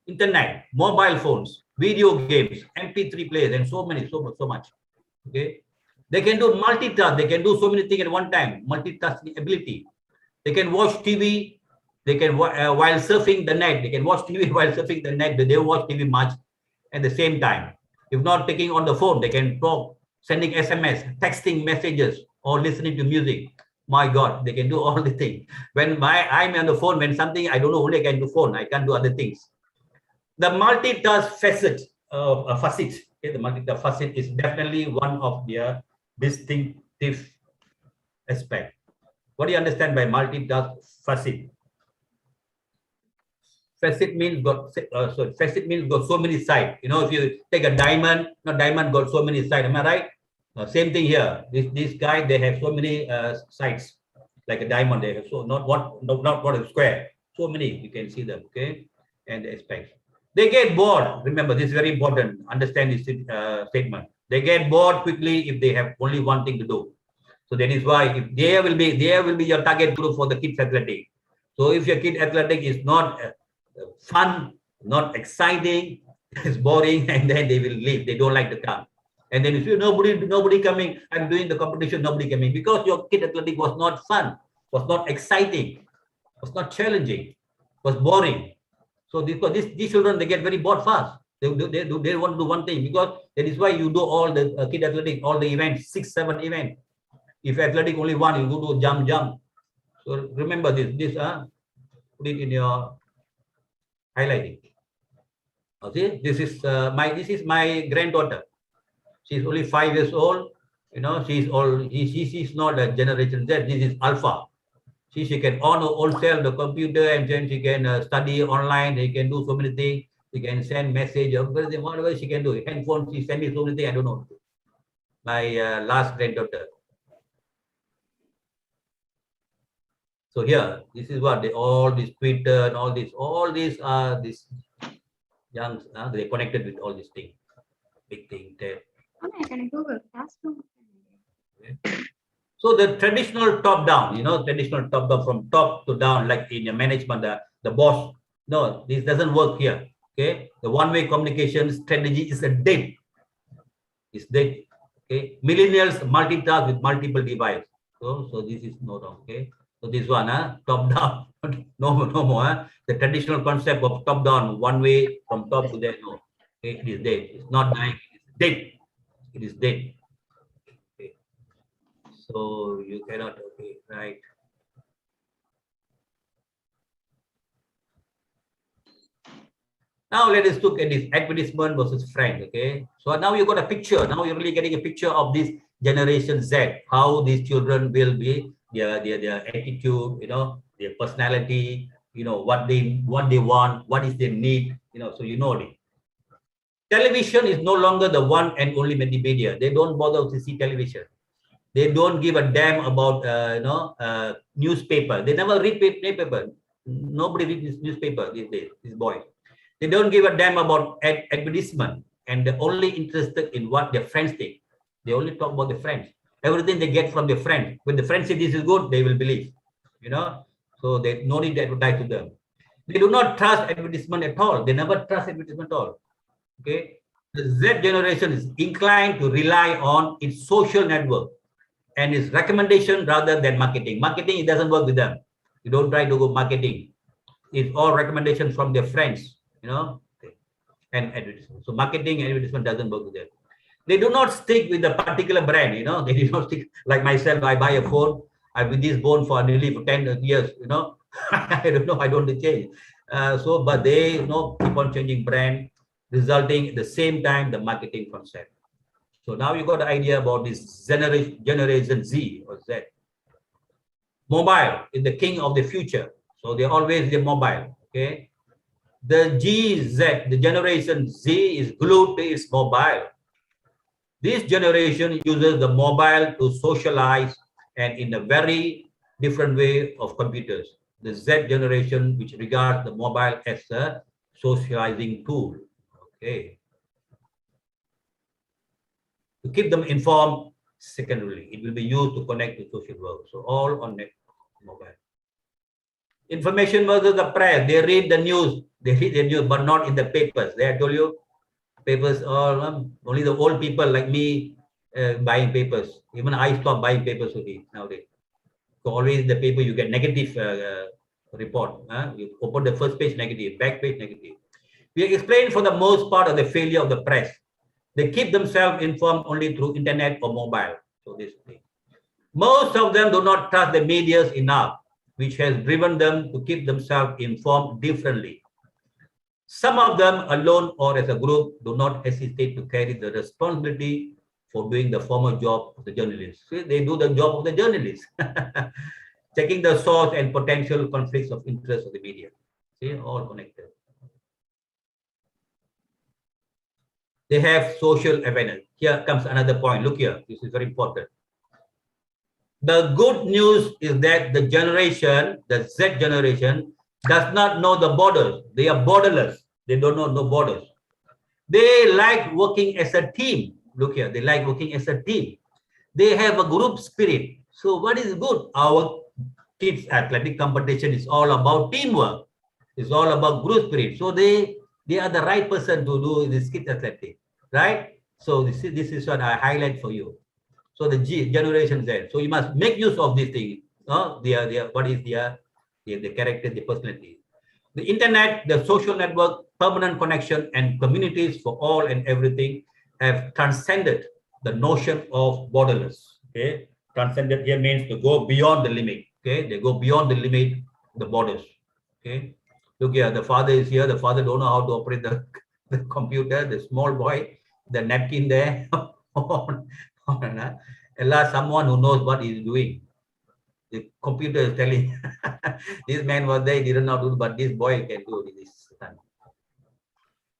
Internet, mobile phones, video games, MP3 players, and so much. Okay. They can do multitask. They can do so many things at one time. Multitasking ability. They can watch TV. They can while surfing the net. They can watch TV while surfing the net. They watch TV much at the same time. If not taking on the phone, they can talk, sending SMS, texting messages, or listening to music. My God, they can do all the things. When I'm on the phone, when something I don't know, only I can do phone. I can't do other things. The multitask facet, okay, the multitask facet is definitely one of their distinctive aspect. What do you understand by multitask facet? Facet means got so many sides. You know, if you take a diamond, diamond got so many sides. Am I right? Same thing here. This guy, they have so many sides, like a diamond. They have so not a square. So many you can see them. Okay, and the aspects. They get bored. Remember, this is very important. Understand this statement. They get bored quickly if they have only one thing to do. So that is why if there will be your target group for the kids athletic. So if your kid athletic is not fun, not exciting, it's boring, and then they will leave. They don't like to come. And then if you nobody coming, I'm doing the competition, nobody coming because your kid athletic was not fun. was not exciting, was not challenging, was boring. So these children, they get very bored fast. They want to do one thing, because that is why you do all the kid athletic, all the events, 6, 7 events. If athletic only one, you go to jump. So remember this, put it in your highlighting. Okay, this is my granddaughter. She's only 5 years old. You know, she's not a Generation Z. This is Alpha. She can on herself the computer, and then she can study online. She can do so many things. She can send message, whatever she can do. Handphone, she send me so many things. I don't know. My last granddaughter. So here, this is what all this Twitter and all these are this young. They connected with all these things, big thing there. So the traditional top down, traditional top down, from top to down, like in your management, the boss. No, this doesn't work here. Okay, the one-way communication strategy is dead. It's dead. Okay, millennials multitask with multiple devices. So this is not wrong. Okay, so this one, top down, no more. The traditional concept of top down, one way from top to there, no. Okay, it is dead. It's not dying. It's dead. It is dead. Okay. So you cannot. Okay, right. Now let us look at this advertisement versus friend. Okay, so now you got a picture. Now you're really getting a picture of this Generation Z. How these children will be, their attitude, their personality, what they want, what is their need, so it. Television is no longer the one and only media. They don't bother to see television. They don't give a damn about newspaper. They never read paper. Nobody reads newspaper these days. These boys. They don't give a damn about advertisement, and they're only interested in what their friends think. They only talk about their friends. Everything they get from their friends. When the friends say this is good, they will believe. So they no need to advertise to them. They do not trust advertisement at all. They never trust advertisement at all. Okay, the Z generation is inclined to rely on its social network and its recommendation rather than marketing. Marketing, it doesn't work with them. You don't try to go marketing. It's all recommendations from their friends. And advertisement. So marketing and advertisement doesn't work with them. They do not stick with a particular brand. They do not stick. Like myself, I buy a phone. I've been this phone for nearly 10 years. I don't know. I don't change. But they keep on changing brand, resulting at the same time the marketing concept. So now you got the idea about this generation Z or Z. Mobile is the king of the future. So they're always the mobile. Okay. The GZ, the Generation Z, is glued to its mobile. This generation uses the mobile to socialize, and in a very different way of computers. The Z generation, which regards the mobile as a socializing tool. Okay. To keep them informed, secondarily, it will be used to connect to social world. So all on mobile. Information versus the press. They read the news. But not in the papers. I told you, papers are only the old people like me buying papers. Even I stopped buying papers nowadays. So always the paper you get negative report. You open the first page negative, back page negative. We explain for the most part of the failure of the press. They keep themselves informed only through internet or mobile. So this thing. Most of them do not trust the media enough, which has driven them to keep themselves informed differently. Some of them alone or as a group do not hesitate to carry the responsibility for doing the former job of the journalist. See, they do the job of the journalist, checking the source and potential conflicts of interest of the media. See, all connected. They have social awareness. Here comes another point. Look here, this is very important. The good news is that the generation, the Z generation, does not know the borders. They are borderless. They don't know no borders. They like working as a team. Look here, they like working as a team. They have a group spirit. So what is good? Our kids' athletic competition is all about teamwork. It's all about group spirit. So they are the right person to do this kids' athletic, right? So this is what I highlight for you. So the Generation Z. So you must make use of this thing. what is the character, the personality. The internet, the social network, permanent connection, and communities for all and everything have transcended the notion of borderless. Okay, transcended here means to go beyond the limit. Okay, they go beyond the limit, the borders. Okay, look here, the father is here. The father don't know how to operate the computer. The small boy, the napkin there. Someone who knows what he's doing. The computer is telling this man was there, he didn't know how to do, but this boy can do this.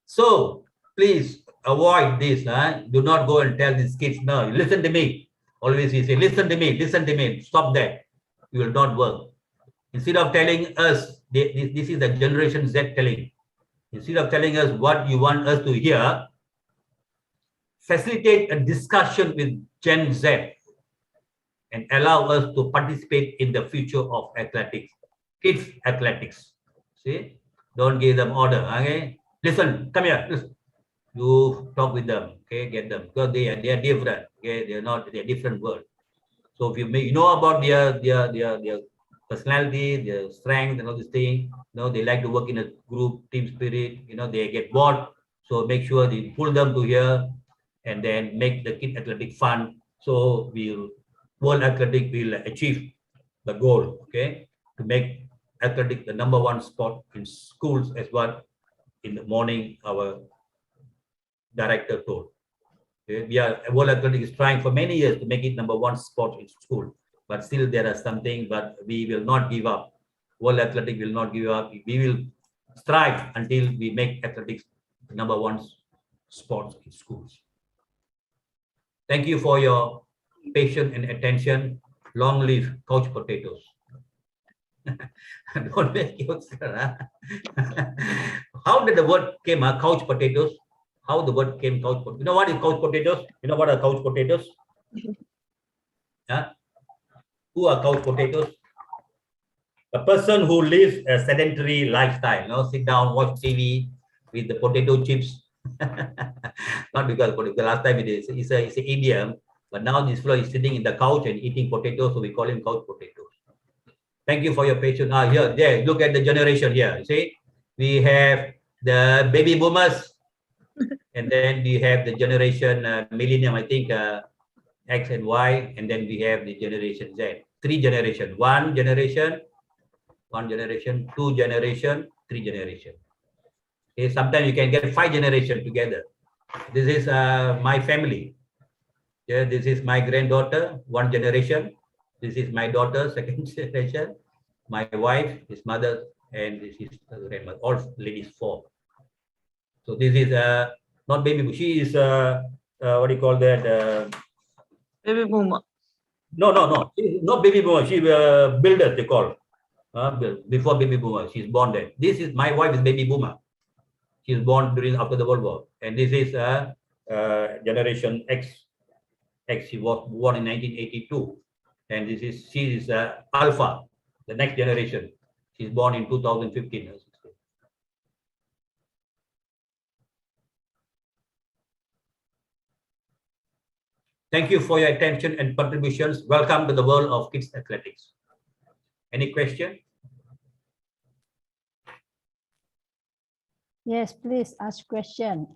So please avoid this. Do not go and tell these kids, no, listen to me. Always we say, listen to me, stop that. You will not work. Instead of telling us, this is the generation Z telling. Instead of telling us what you want us to hear, facilitate a discussion with Gen Z and allow us to participate in the future of athletics, kids athletics. See, don't give them order. Okay, listen, come here. Listen. You talk with them. Okay, get them because they are different. Okay, they're different world. So if you know about their personality, their strength, and all this thing. They like to work in a group, team spirit. They get bored. So make sure they pull them to here, and then make the kid athletic fun. So World Athletic will achieve the goal, okay, to make athletic the #1 sport in schools, as what in the morning our director told. Okay? World Athletic is trying for many years to make it #1 sport in school, but still there are something, but we will not give up. World Athletic will not give up. We will strive until we make athletics #1 sport in schools. Thank you for your patience and attention. Long live couch potatoes. Don't make jokes. How did the word came? Couch potatoes. How the word came? Couch potatoes. You know what is couch potatoes? You know what are couch potatoes? Who are couch potatoes? A person who lives a sedentary lifestyle. Sit down, watch TV with the potato chips. Not because last time it's an idiom. But now this fellow is sitting in the couch and eating potatoes, so we call him couch potatoes. Thank you for your patience. There, look at the generation here. You see, we have the baby boomers, and then we have the generation millennium, I think, X and Y, and then we have the generation Z. 3 generations. One generation, two generation, 3 generation. Okay, sometimes you can get 5 generations together. This is my family. Yeah, this is my granddaughter, 1 generation. This is my daughter, 2nd generation. My wife, his mother, and this is grandmother. All ladies 4. So this is not baby boomer. She is what do you call that? Baby boomer. No. She's not baby boomer. She builder, they call. Before baby boomer, she's born there. This is my wife is baby boomer. She's born after the World War, and this is generation X. She was born in 1982, and she is Alpha, the next generation. She's born in 2015. Thank you for your attention and contributions. Welcome to the world of kids athletics. Any question? Yes, please ask question.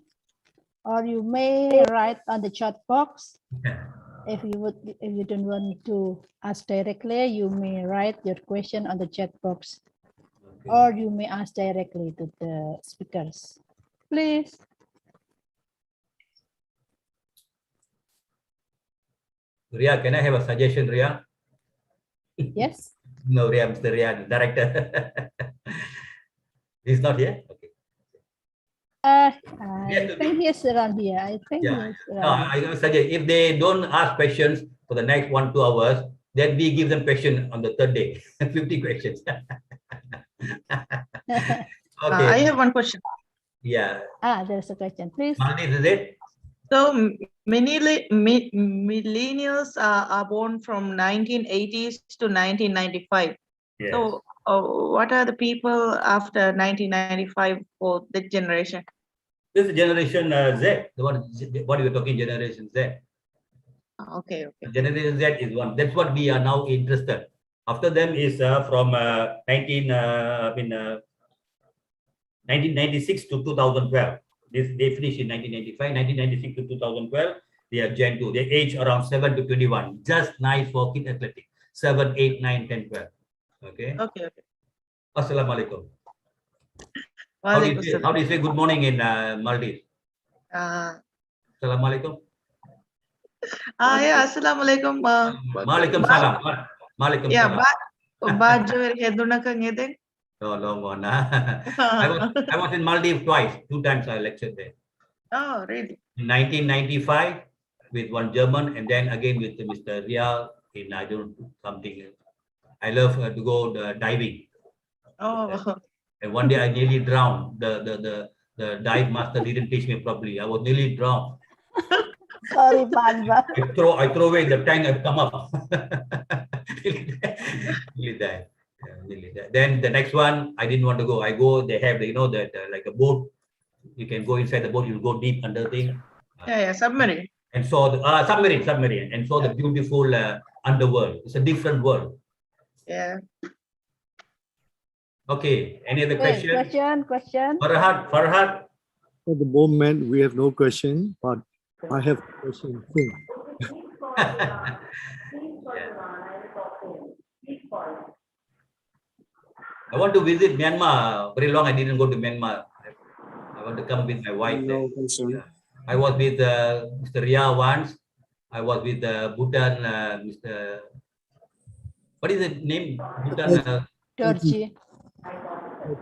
Or you may write on the chat box. If you don't want to ask directly, you may write your question on the chat box. Okay. Or you may ask directly to the speakers. Please. Ria, can I have a suggestion, Ria? Yes. No, Ria, Mr. Ria, the director. He's not here? Okay. I Yes, think he's around here. I think Yeah. he's No, around here. I suggest if they don't ask questions for the next 1-2 hours, then we give them question on the 3rd day. 50 questions. Okay. I have one question. Yeah. There's a question. Please. Maldives, is it? So millennials are born from 1980s to 1995. Yes. So what are the people after 1995 for that generation? This is generation Z. The one what you were talking, generation Z. Okay. Generation Z is one. That's what we are now interested. After them is from 1996 to 2012. They finished in 1995, 1996 to 2012. They are Gen 2. They age around 7 to 21. Just nice for kid athletic. 7, 8, 9, 10, 12. Okay. Okay. Assalamualaikum. How do you say good morning in Maldives? Assalamualaikum. Yeah, Assalamualaikum. Maalaikum salam. Maalaikum Yeah, salam. Bajo Hedunaka Ngedeng. No, long one. I was in Maldives twice. 2 times I lectured there. Oh, really? In 1995 with one German, and then again with Mr. Ria in I don't know something. I love to go diving. Oh. And one day I nearly drowned. The dive master didn't teach me properly. I was nearly drowned. Sorry, Panba. I throw away the tank and come up. Nearly died. Yeah, nearly died. Then the next one, I didn't want to go. I go. They have that like a boat. You can go inside the boat. You go deep under thing. Yeah, submarine. And saw the submarine, and saw the beautiful underworld. It's a different world. Yeah. Okay. Any other question? Question. Farhad. For the moment, we have no question, but I have a question soon. I want to visit Myanmar. Very long I didn't go to Myanmar. I want to come with my wife. No concern. Yeah. I was with Mr. Ria once. I was with Bhutan, Mr. What is the name? Bhutan. Dorji.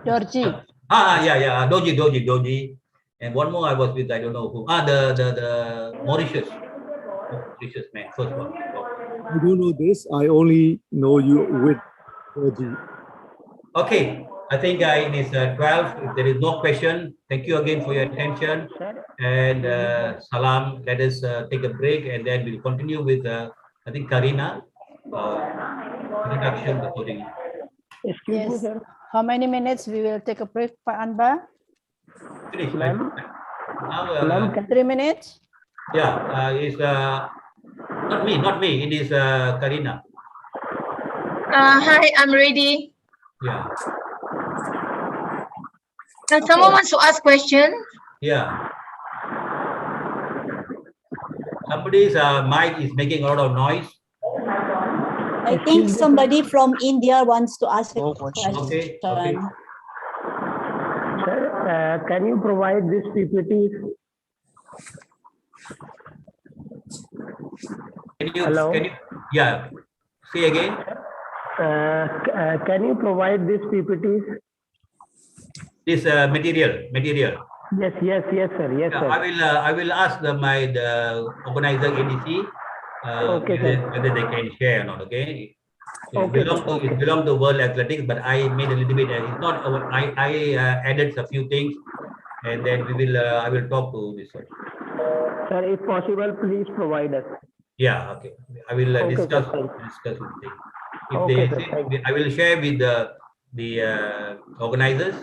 Yeah. Doji. And one more I was with, I don't know who. The Mauritius. Mauritius man, first one. I don't know this. I only know you with Georgie. Okay, I think it is 12. If there is no question, thank you again for your attention. And salam. Let us take a break, and then we'll continue with, I think, Karina. Introduction. Excuse me, sir. How many minutes we will take a break, Pak Anba? Finish. 3 minutes? Yeah, it's not me. It is Karina. Hi, I'm ready. Yeah. Someone wants to ask question. Yeah. Somebody's mic is making a lot of noise. I think somebody from India wants to ask a question. Okay. Sir, can you provide this PPT? Hello? Can you, yeah, say again. Can you provide this PPT? This material. Yes, sir. Yes, sir. I will ask the organizer ADC whether they can share or not. Okay. It belongs to World Athletics, but I made a little bit. It's not. I added a few things, and then I will talk to this one. Sir, if possible, please provide us. Yeah. Okay. I will discuss with them. If I will share with the organizers.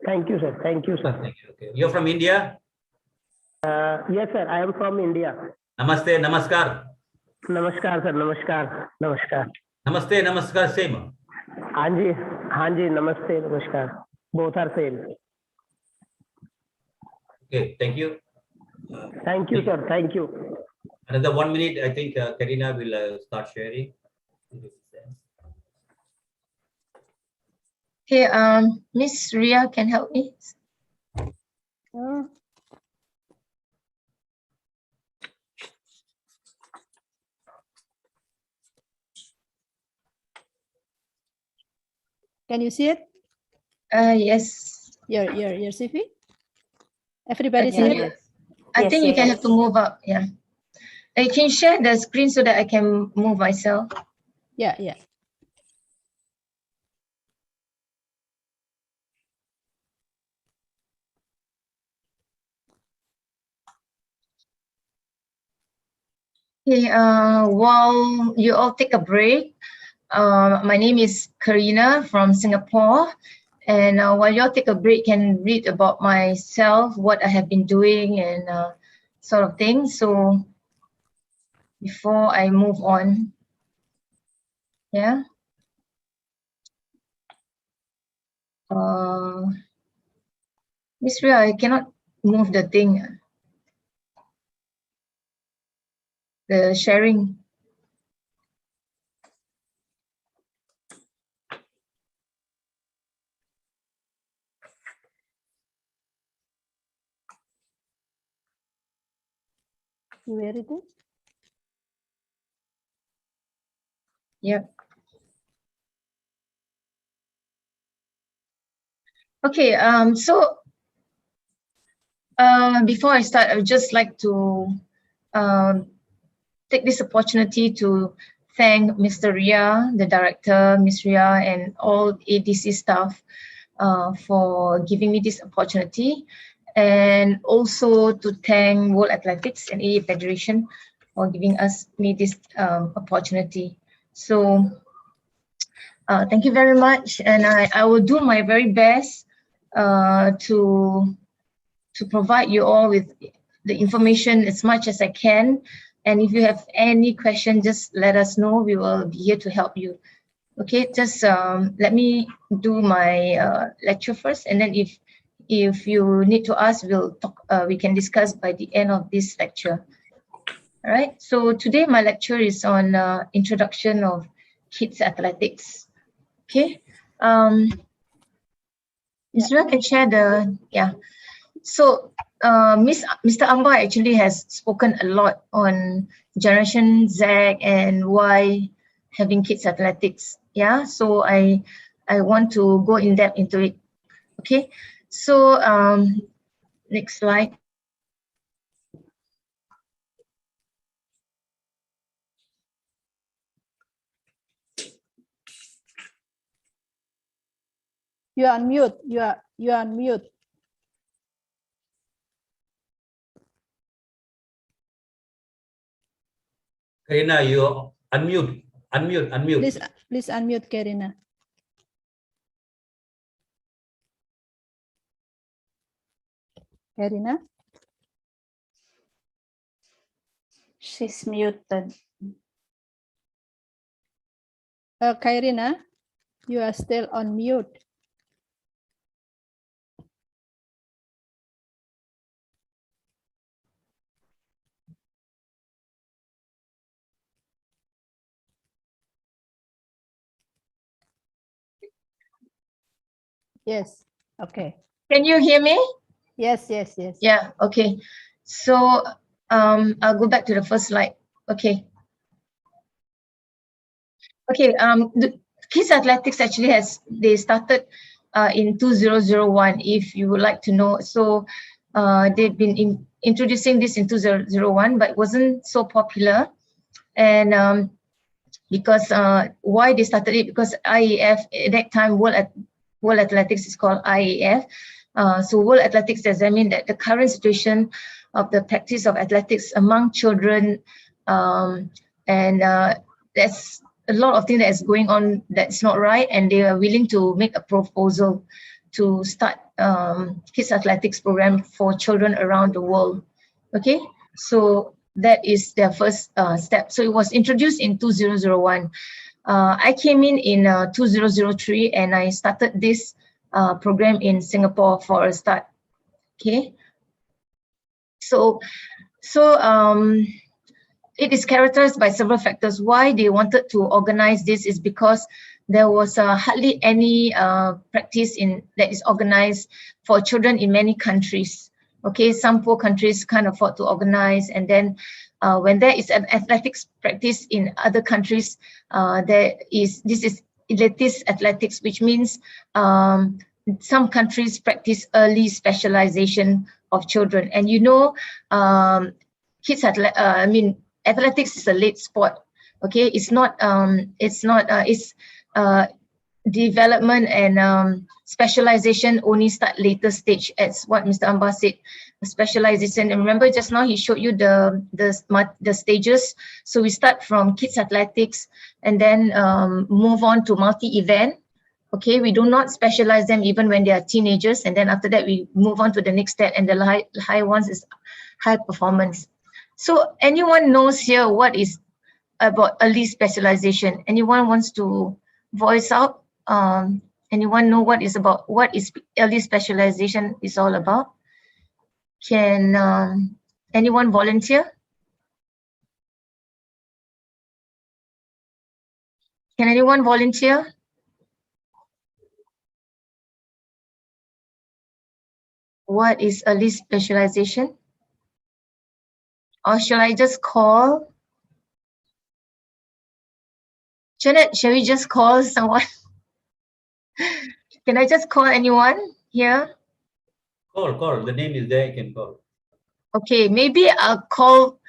Thank you, sir. Thank you, sir. Thank you. Okay. You're from India? Yes, sir. I am from India. Namaste. Namaskar. Namaskar, sir. Namaskar. Namaskar. Same. Hanji. Namaste. Namaskar. Both are same. Okay. Thank you. Thank you, sir. Thank you. Another 1 minute. I think Karina will start sharing. Okay, Miss Ria can help me. Can you see it? Yes. Your CV? Everybody see it? I think you can have to move up. Yeah. I can share the screen so that I can move myself. Yeah. Okay, while you all take a break, my name is Karina from Singapore. And while you all take a break, can read about myself, what I have been doing and sort of thing. So before I move on, Yeah. Miss Ria, I cannot move the thing. The sharing. Where it is? Yep. Okay, so before I start, I would just like to take this opportunity to thank Mr. Ria, the director, Ms. Ria, and all ADC staff for giving me this opportunity, and also to thank World Athletics and AA Federation for giving me this opportunity. So thank you very much, and I will do my very best to provide you all with the information as much as I can. And if you have any question, just let us know. We will be here to help you. Okay, just let me do my lecture first, and then if you need to ask, we'll talk. We can discuss by the end of this lecture. All right. So today my lecture is on introduction of kids athletics. Okay. Ms. Ria can share the So Mr. Amba actually has spoken a lot on Generation Z and why having kids athletics. Yeah, so I want to go in depth into it. Okay, so next slide. You are on mute. You are on mute. Karina, you unmute. Please unmute, Karina. Karina? She's muted. Karina, you are still on mute. Yes. Okay. Can you hear me? Yes, yes, yes. Yeah, okay. So I'll go back to the first slide. Okay. Okay, the kids athletics actually they started in 2001, if you would like to know. So they've been introducing this in 2001, but it wasn't so popular. And because why they started it, because IAF at that time, World Athletics is called IAF. So World Athletics examined that the current situation of the practice of athletics among children, and there's a lot of things that is going on that's not right, and they are willing to make a proposal to start kids athletics program for children around the world. Okay, so that is their first step. So it was introduced in 2001. I came in 2003, and I started this program in Singapore for a start. Okay, so it is characterized by several factors. Why they wanted to organize this is because there was hardly any practice that is organized for children in many countries. Okay, some poor countries can't afford to organize, and then when there is an athletics practice in other countries, this is elitist athletics, which means some countries practice early specialization of children. And you know, athletics is a late sport. Okay, it's development and specialization only start later stage, as what Mr. Amba said. Specialization, and remember just now he showed you the stages. So we start from kids athletics and then move on to multi-event. Okay, we do not specialize them even when they are teenagers, and then after that we move on to the next step, and the high ones is high performance. So anyone knows here what is about early specialization? Anyone wants to voice out? Anyone know what is early specialization is all about? Can anyone volunteer? Can anyone volunteer? What is early specialization? Or shall I just call? Janet, shall we just call someone? Can I just call anyone here? Call. The name is there, you can call. Okay, maybe I'll call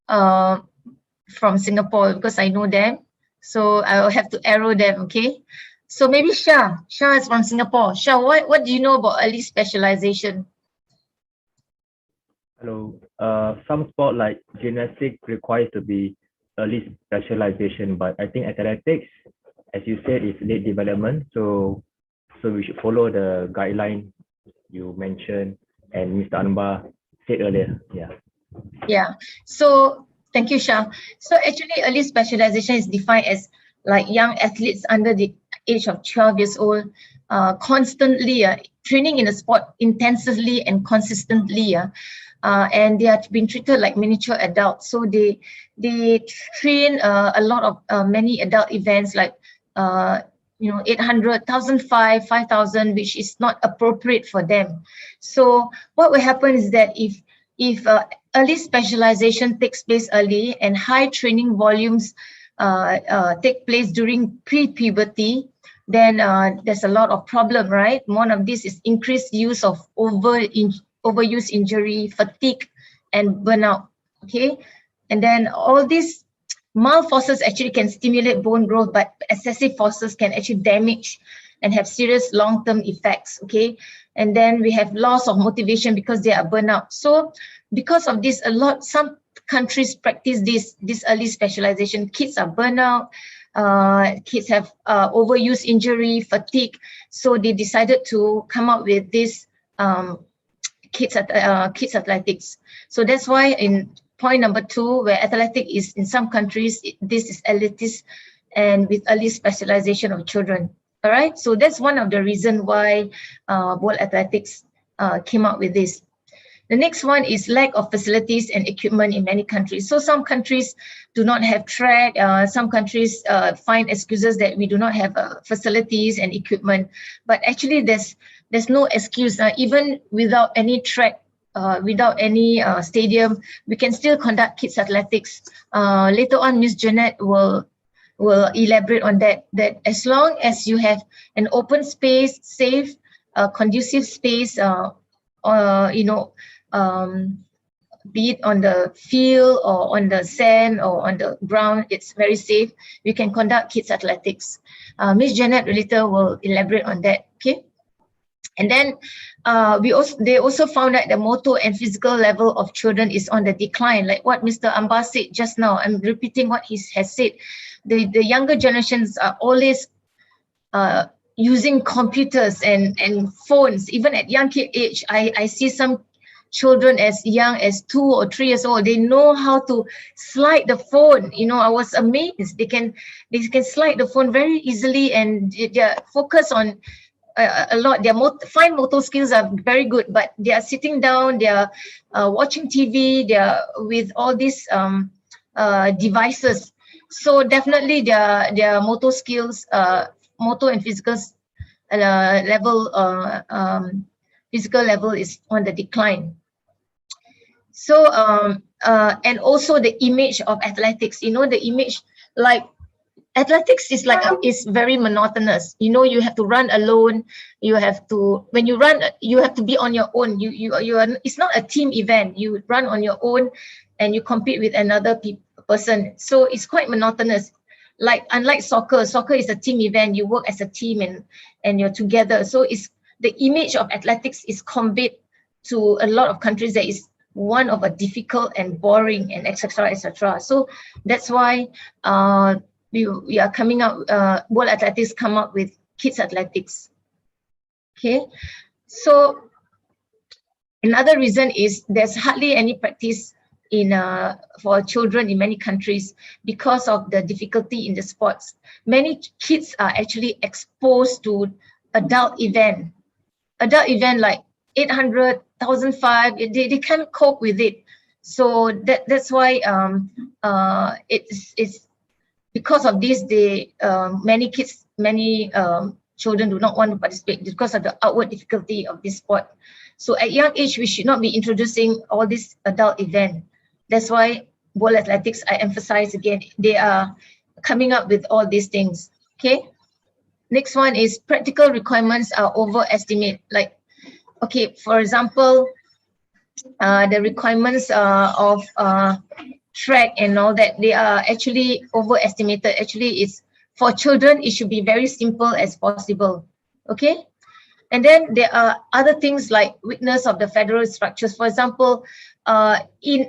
from Singapore because I know them. So I'll have to arrow them, okay? So maybe Shah. Shah is from Singapore. Shah, what do you know about early specialization? Hello. Some sport like gymnastics requires to be early specialization, but I think athletics, as you said, is late development. So we should follow the guideline you mentioned and Mr. Anbar said earlier. Yeah. Yeah. So thank you, Shah. So actually, early specialization is defined as like young athletes under the age of 12 years old, constantly training in a sport intensively and consistently. And they are being treated like miniature adults. So they train a lot of many adult events like 800, 1,005, 5,000, which is not appropriate for them. So what will happen is that if early specialization takes place early and high training volumes take place during pre-puberty, then there's a lot of problem, right? One of these is increased use of overuse injury, fatigue, and burnout, okay? And then all these mild forces actually can stimulate bone growth, but excessive forces can actually damage and have serious long-term effects, okay? And then we have loss of motivation because they are burnout. So because of this, some countries practice this early specialization. Kids are burnout, kids have overuse injury, fatigue. So they decided to come up with this kids athletics. So that's why in point number 2, where athletic is in some countries, this is elitist and with early specialization of children. All right, so that's one of the reasons why World Athletics came up with this. The next one is lack of facilities and equipment in many countries. So some countries do not have track. Some countries find excuses that we do not have facilities and equipment. But actually, there's no excuse. Even without any track, without any stadium, we can still conduct kids athletics. Later on, Ms. Jeanette will elaborate on that. That as long as you have an open space, safe, conducive space, be it on the field or on the sand or on the ground, it's very safe. We can conduct kids athletics. Ms. Janet later will elaborate on that. Okay. And then they also found that the motor and physical level of children is on the decline, like what Mr. Ambar said just now. I'm repeating what he has said. The younger generations are always using computers and phones. Even at young age, I see some children as young as 2 or 3 years old. They know how to slide the phone. I was amazed. They can slide the phone very easily, and they're focused on a lot. Their fine motor skills are very good, but they are sitting down, they are watching TV, they are with all these devices. So definitely their motor skills, motor and physical physical level is on the decline. So and also the image of athletics, the image, like athletics is like is very monotonous. You have to run alone. When you run, you have to be on your own. You are, it's not a team event. You run on your own and you compete with another person. So it's quite monotonous. Unlike soccer is a team event. You work as a team and you're together. So it's the image of athletics is conveyed to a lot of countries that is one of a difficult and boring and etc. etc. So that's why we are coming out. World Athletics come up with kids athletics. Okay, so another reason is there's hardly any practice for children in many countries because of the difficulty in the sports. Many kids are actually exposed to adult event like 800, 1,005. They can't cope with it. So that's why it's because of this, many children do not want to participate because of the outward difficulty of this sport. So at young age, we should not be introducing all this adult event. That's why World Athletics, I emphasize again, they are coming up with all these things. Okay. Next one is practical requirements are overestimated. Like, okay, for example, the requirements of track and all that, they are actually overestimated. Actually, it's for children, it should be very simple as possible. Okay. And then there are other things like weakness of the federal structures. For example, in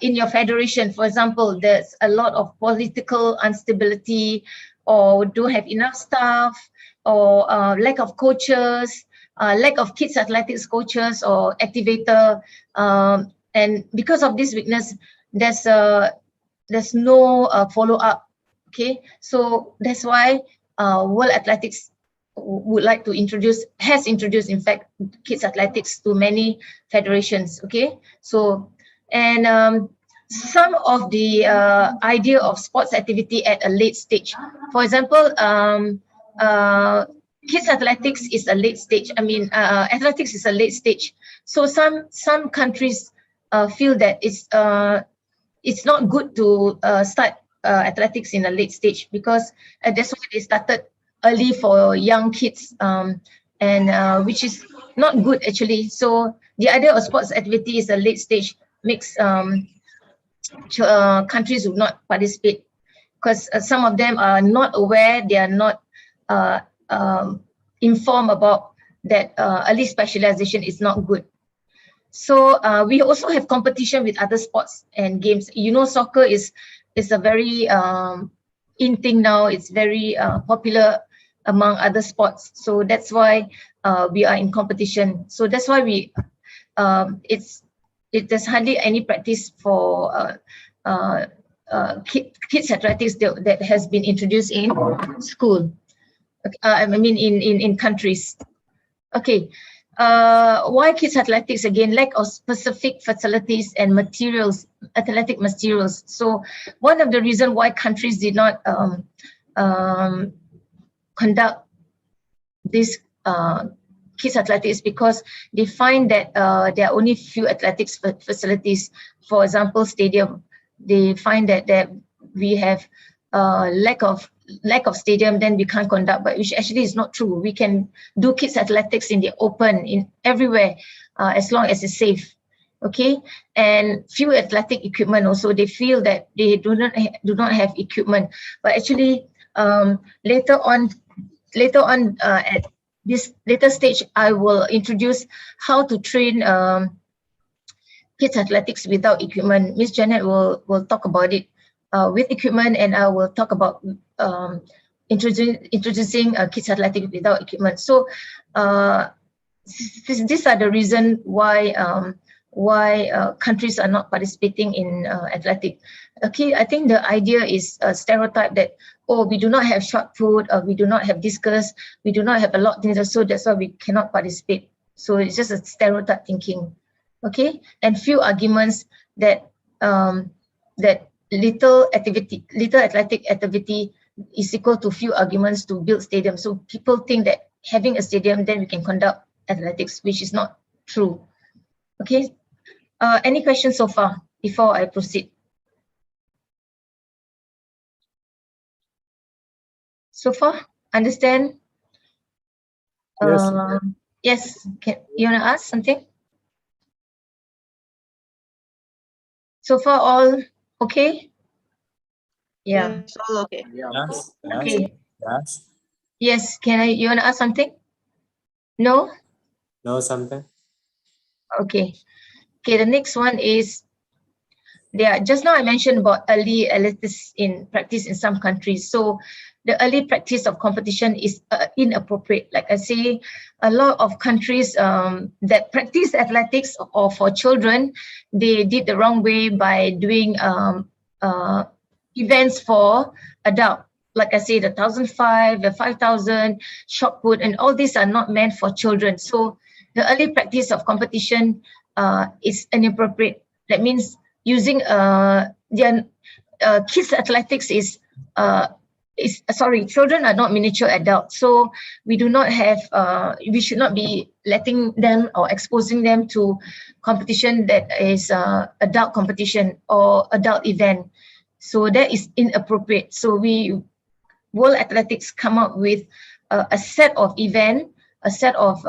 your federation, for example, there's a lot of political instability, or don't have enough staff, or lack of coaches, lack of kids athletics coaches or activator. And because of this weakness, there's no follow-up. Okay, so that's why World Athletics would like to has introduced in fact kids athletics to many federations. Okay, so and some of the idea of sports activity at a late stage, for example, kids athletics is a late stage. I mean, athletics is a late stage. So some countries feel that it's not good to start athletics in a late stage, because that's why they started early for young kids, and which is not good actually. So the idea of sports activity is a late stage makes countries will not participate, because some of them are not aware, they are not informed about that early specialization is not good. So we also have competition with other sports and games. You know, soccer is a very in thing now. It's very popular among other sports. So that's why we are in competition. So that's why there's hardly any practice for kids athletics that has been introduced in school. I mean in countries. Okay. Why kids athletics? Again, lack of specific facilities and materials, athletic materials. So one of the reasons why countries did not conduct this kids athletics, because they find that there are only few athletics facilities. For example, stadium. They find that we have lack of stadium, then we can't conduct, but which actually is not true. We can do kids athletics in the open, in everywhere, as long as it's safe. Okay, and few athletic equipment also. They feel that they do not have equipment, but actually later on at this later stage, I will introduce how to train kids athletics without equipment. Miss Janet will talk about it with equipment, and I will talk about introducing kids athletics without equipment. So these are the reason why countries are not participating in athletic. Okay, I think the idea is a stereotype that, oh, we do not have shot put, we do not have discus, we do not have a lot of things, so that's why we cannot participate. So it's just a stereotype thinking. Okay, and few arguments that that little athletic activity is equal to few arguments to build stadium. So people think that having a stadium, then we can conduct athletics, which is not true. Okay, any questions so far before I proceed? So far, understand? Yes. Yes, you want to ask something? So far, all okay? Yeah. It's all okay. Yes. Okay. Yes. Yes, you want to ask something? No? Know something? Okay. Okay, the next one is just now I mentioned about early athletics in practice in some countries. So the early practice of competition is inappropriate. Like I say, a lot of countries that practice athletics or for children, they did the wrong way by doing events for adult. Like I say, the 1,005, the 5,000, shot put, and all these are not meant for children. So the early practice of competition is inappropriate. That means using kids athletics is sorry, children are not miniature adults, so we do not have we should not be letting them or exposing them to competition that is adult competition or adult event. So that is inappropriate. So World Athletics come up with a set of event, a set of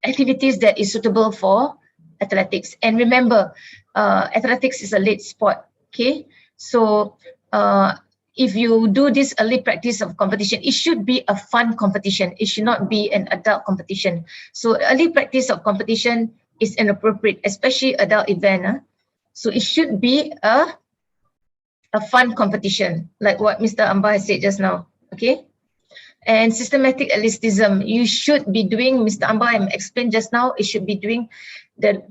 activities that is suitable for athletics. And remember, athletics is a late sport. Okay, so if you do this early practice of competition, it should be a fun competition. It should not be an adult competition. So early practice of competition is inappropriate, especially adult event. So it should be a fun competition, like what Mr. Amba said just now. Okay. And systematic athleticism, you should be doing, Mr. Amba explained just now, it should be doing the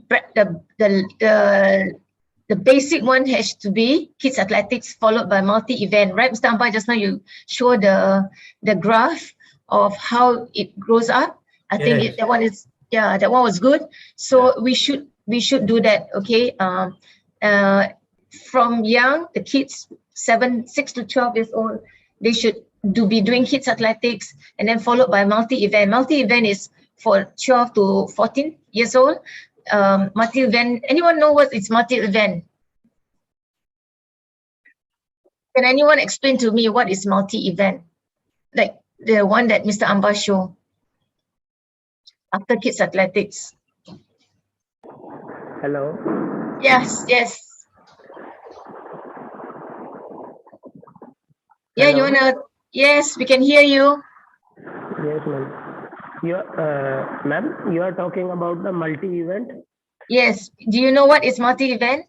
basic one has to be kids athletics followed by multi-event, right? Mr. Amba, just now you show the graph of how it grows up. I think that one is, that one was good. So we should do that. Okay. From young, the kids 6 to 12 years old, they should be doing kids athletics, and then followed by multi-event. Multi-event is for 12 to 14 years old. Multi-event, anyone know what is multi-event? Can anyone explain to me what is multi-event? Like the one that Mr. Amba showed after kids athletics. Hello. Yes. Yeah, Hello? you wanna? Yes, we can hear you. Yes, ma'am. Ma'am, you are talking about the multi-event? Yes. Do you know what is multi-event?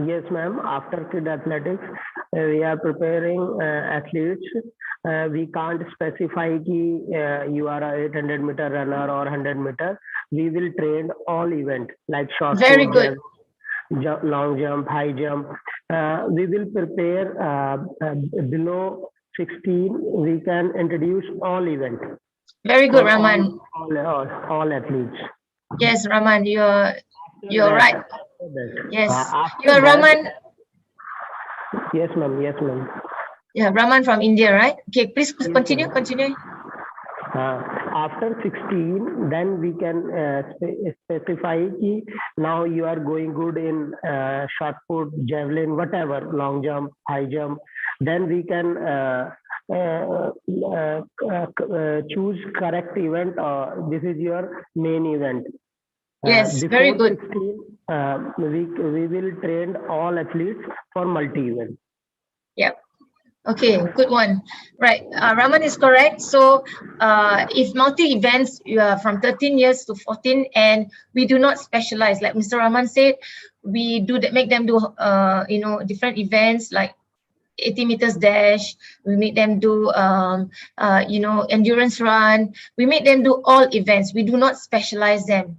Yes, ma'am. After kid athletics, we are preparing athletes. We can't specify ki, you are a 800-meter runner or 100-meter. We will train all event like short Very put, good. long jump, high jump. We will prepare below 16. We can introduce all event. Very good, for Raman. all athletes. Yes, Raman, you're right. Yes, After you're that- Raman. Yes, ma'am. Yes, ma'am. Yeah, Raman from India, right? Okay, please continue. After 16, then we can specify ki now you are going good in shot put, javelin, whatever, long jump, high jump. Then we can choose correct event. This is your main event. Yes, very before good. 16, we will train all athletes for multi-event. Yep. Okay, good one. Right, Raman is correct. So if multi-events, you are from 13 years to 14, and we do not specialize, like Mr. Raman said, we do that, make them do different events like 80 meters dash. We make them do endurance run. We make them do all events. We do not specialize them.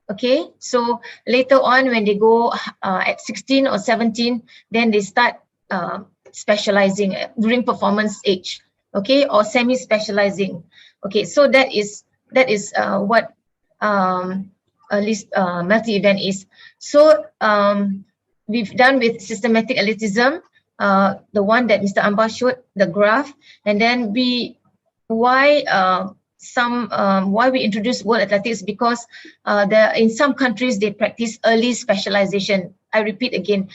Okay, so later on when they go at 16 or 17, then they start specializing during performance age, okay, or semi-specializing. Okay, so that is what at least multi-event is. So we've done with systematic athleticism, the one that Mr. Amba showed, the graph, and then why we introduced World Athletics, because in some countries they practice early specialization. I repeat again,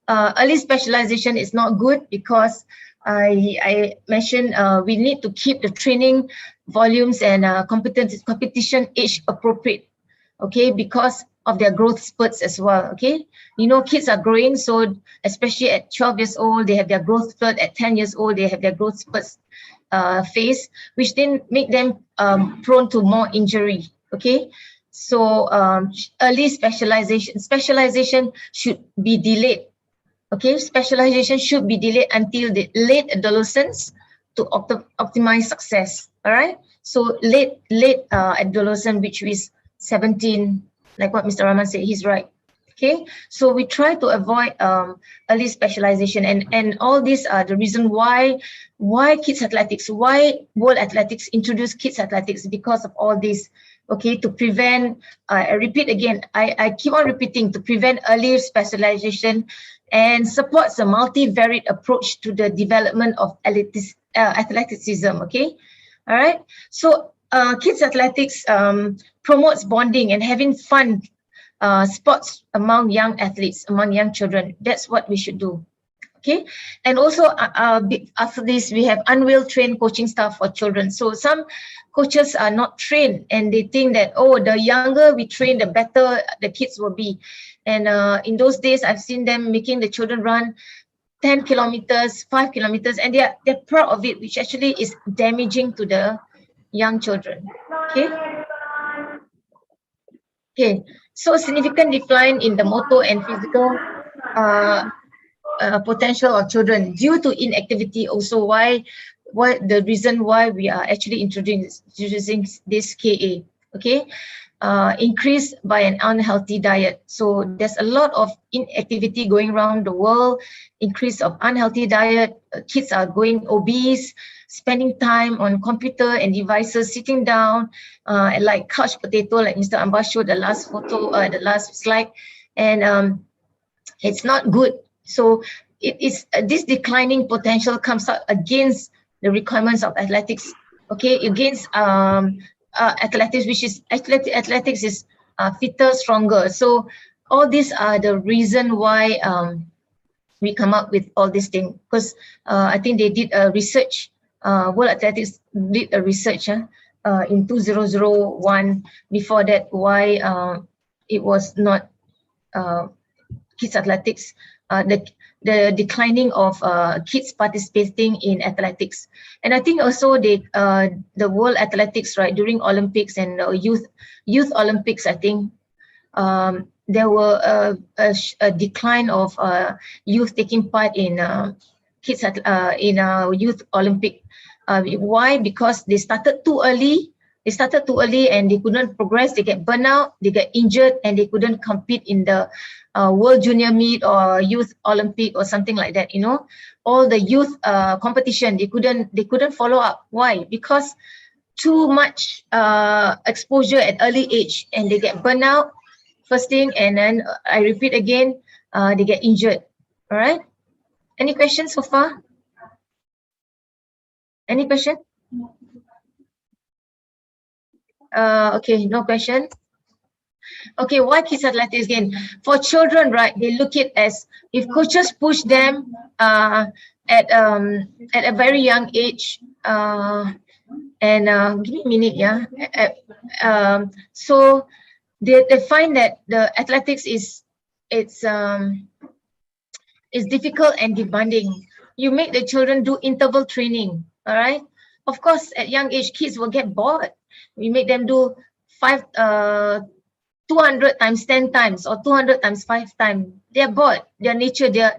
early specialization is not good because I mentioned we need to keep the training volumes and competition age appropriate, okay, because of their growth spurts as well. Okay, kids are growing, so especially at 12 years old they have their growth spurt. At 10 years old they have their growth spurts phase, which then make them prone to more injury. Okay, So early specialization should be delayed. Okay, specialization should be delayed until the late adolescence to optimize success. All right. So late adolescent, which is 17, like what Mr. Rahman said, he's right. Okay, so we try to avoid early specialization, and all these are the reason why kids athletics, why World Athletics introduced kids athletics, because of all this. Okay, to prevent, I repeat again, I keep on repeating, to prevent early specialization and supports a multivariate approach to the development of athleticism. Okay, all right. So kids athletics promotes bonding and having fun sports among young athletes, among young children. That's what we should do. Okay, and also after this, we have unwell trained coaching staff for children. So some coaches are not trained, and they think that, oh, the younger we train, the better the kids will be. And in those days, I've seen them making the children run 10 kilometers, 5 kilometers, and they're proud of it, which actually is damaging to the young children. Okay. Okay, so significant decline in the motor and physical potential of children due to inactivity. Also, why the reason why we are actually introducing this KA. Okay, increased by an unhealthy diet. So there's a lot of inactivity going around the world. Increase of unhealthy diet. Kids are going obese, spending time on computer and devices, sitting down, like couch potato, like Mr. Ambar showed the last photo, the last slide, and it's not good. So it is this declining potential comes up against the requirements of athletics. Okay, against athletics, which is athletics is fitter, stronger. So all these are the reason why we come up with all these things, because I think they did a research. World Athletics did a research in 2001. Before that, why it was not kids athletics, the declining of kids participating in athletics. And I think also the World Athletics, right, during Olympics and youth Olympics, I think there were a decline of youth taking part in kids in youth Olympic. Why? Because they started too early. And they couldn't progress. They get burnout, they get injured, and they couldn't compete in the World Junior Meet or Youth Olympic or something like that. You know, all the youth competition, they couldn't follow up. Why? Because too much exposure at early age, and they get burnout first thing, and then I repeat again, they get injured. All right. Any questions so far? Any question? Okay, no question. Okay, why kids athletics again? For children, right, they look it as if coaches push them at a very young age, and give me a minute, yeah. So they find that the athletics is difficult and demanding. You make the children do interval training, all right? Of course, at young age, kids will get bored. We make them do 200 times 10 times or 200 times 5 times. They're bored. Their nature, their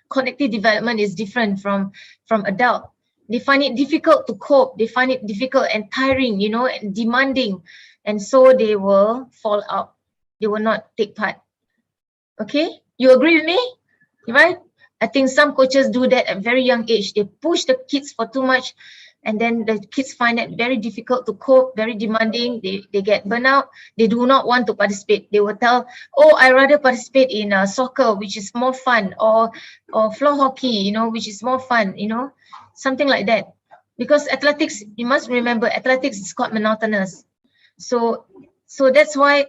cognitive development is different from adult. They find it difficult to cope. They find it difficult and tiring, you know, and demanding. And so they will fall out. They will not take part. Okay, you agree with me? Right? I think some coaches do that at very young age. They push the kids for too much, and then the kids find it very difficult to cope, very demanding. They get burnout. They do not want to participate. They will tell, oh, I rather participate in soccer, which is more fun, or floor hockey, you know, which is more fun, you know, something like that. Because athletics, you must remember, athletics is quite monotonous. So that's why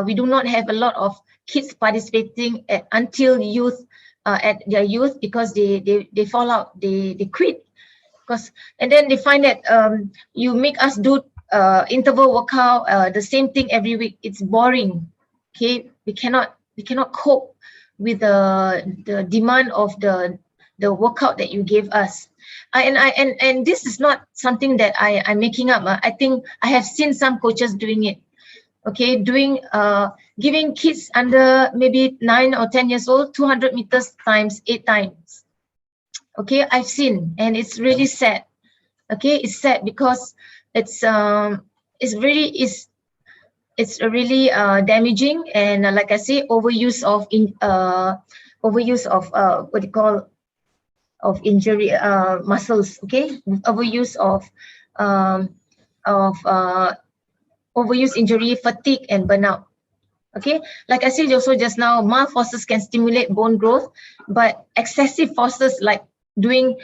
we do not have a lot of kids participating until youth, at their youth, because they fall out, they quit. And then they find that you make us do interval workout, the same thing every week. It's boring. Okay, we cannot cope with the demand of the workout that you gave us. And this is not something that I'm making up. I think I have seen some coaches doing it. okay, doing giving kids under maybe 9 or 10 years old 200 meters times 8 times. Okay, I've seen, and it's really sad. Okay, it's sad because it's really damaging, and like I say, overuse of what do you call, of injury muscles. Okay, overuse of overuse injury, fatigue, and burnout. Okay, like I said also just now, mild forces can stimulate bone growth, but excessive forces like doing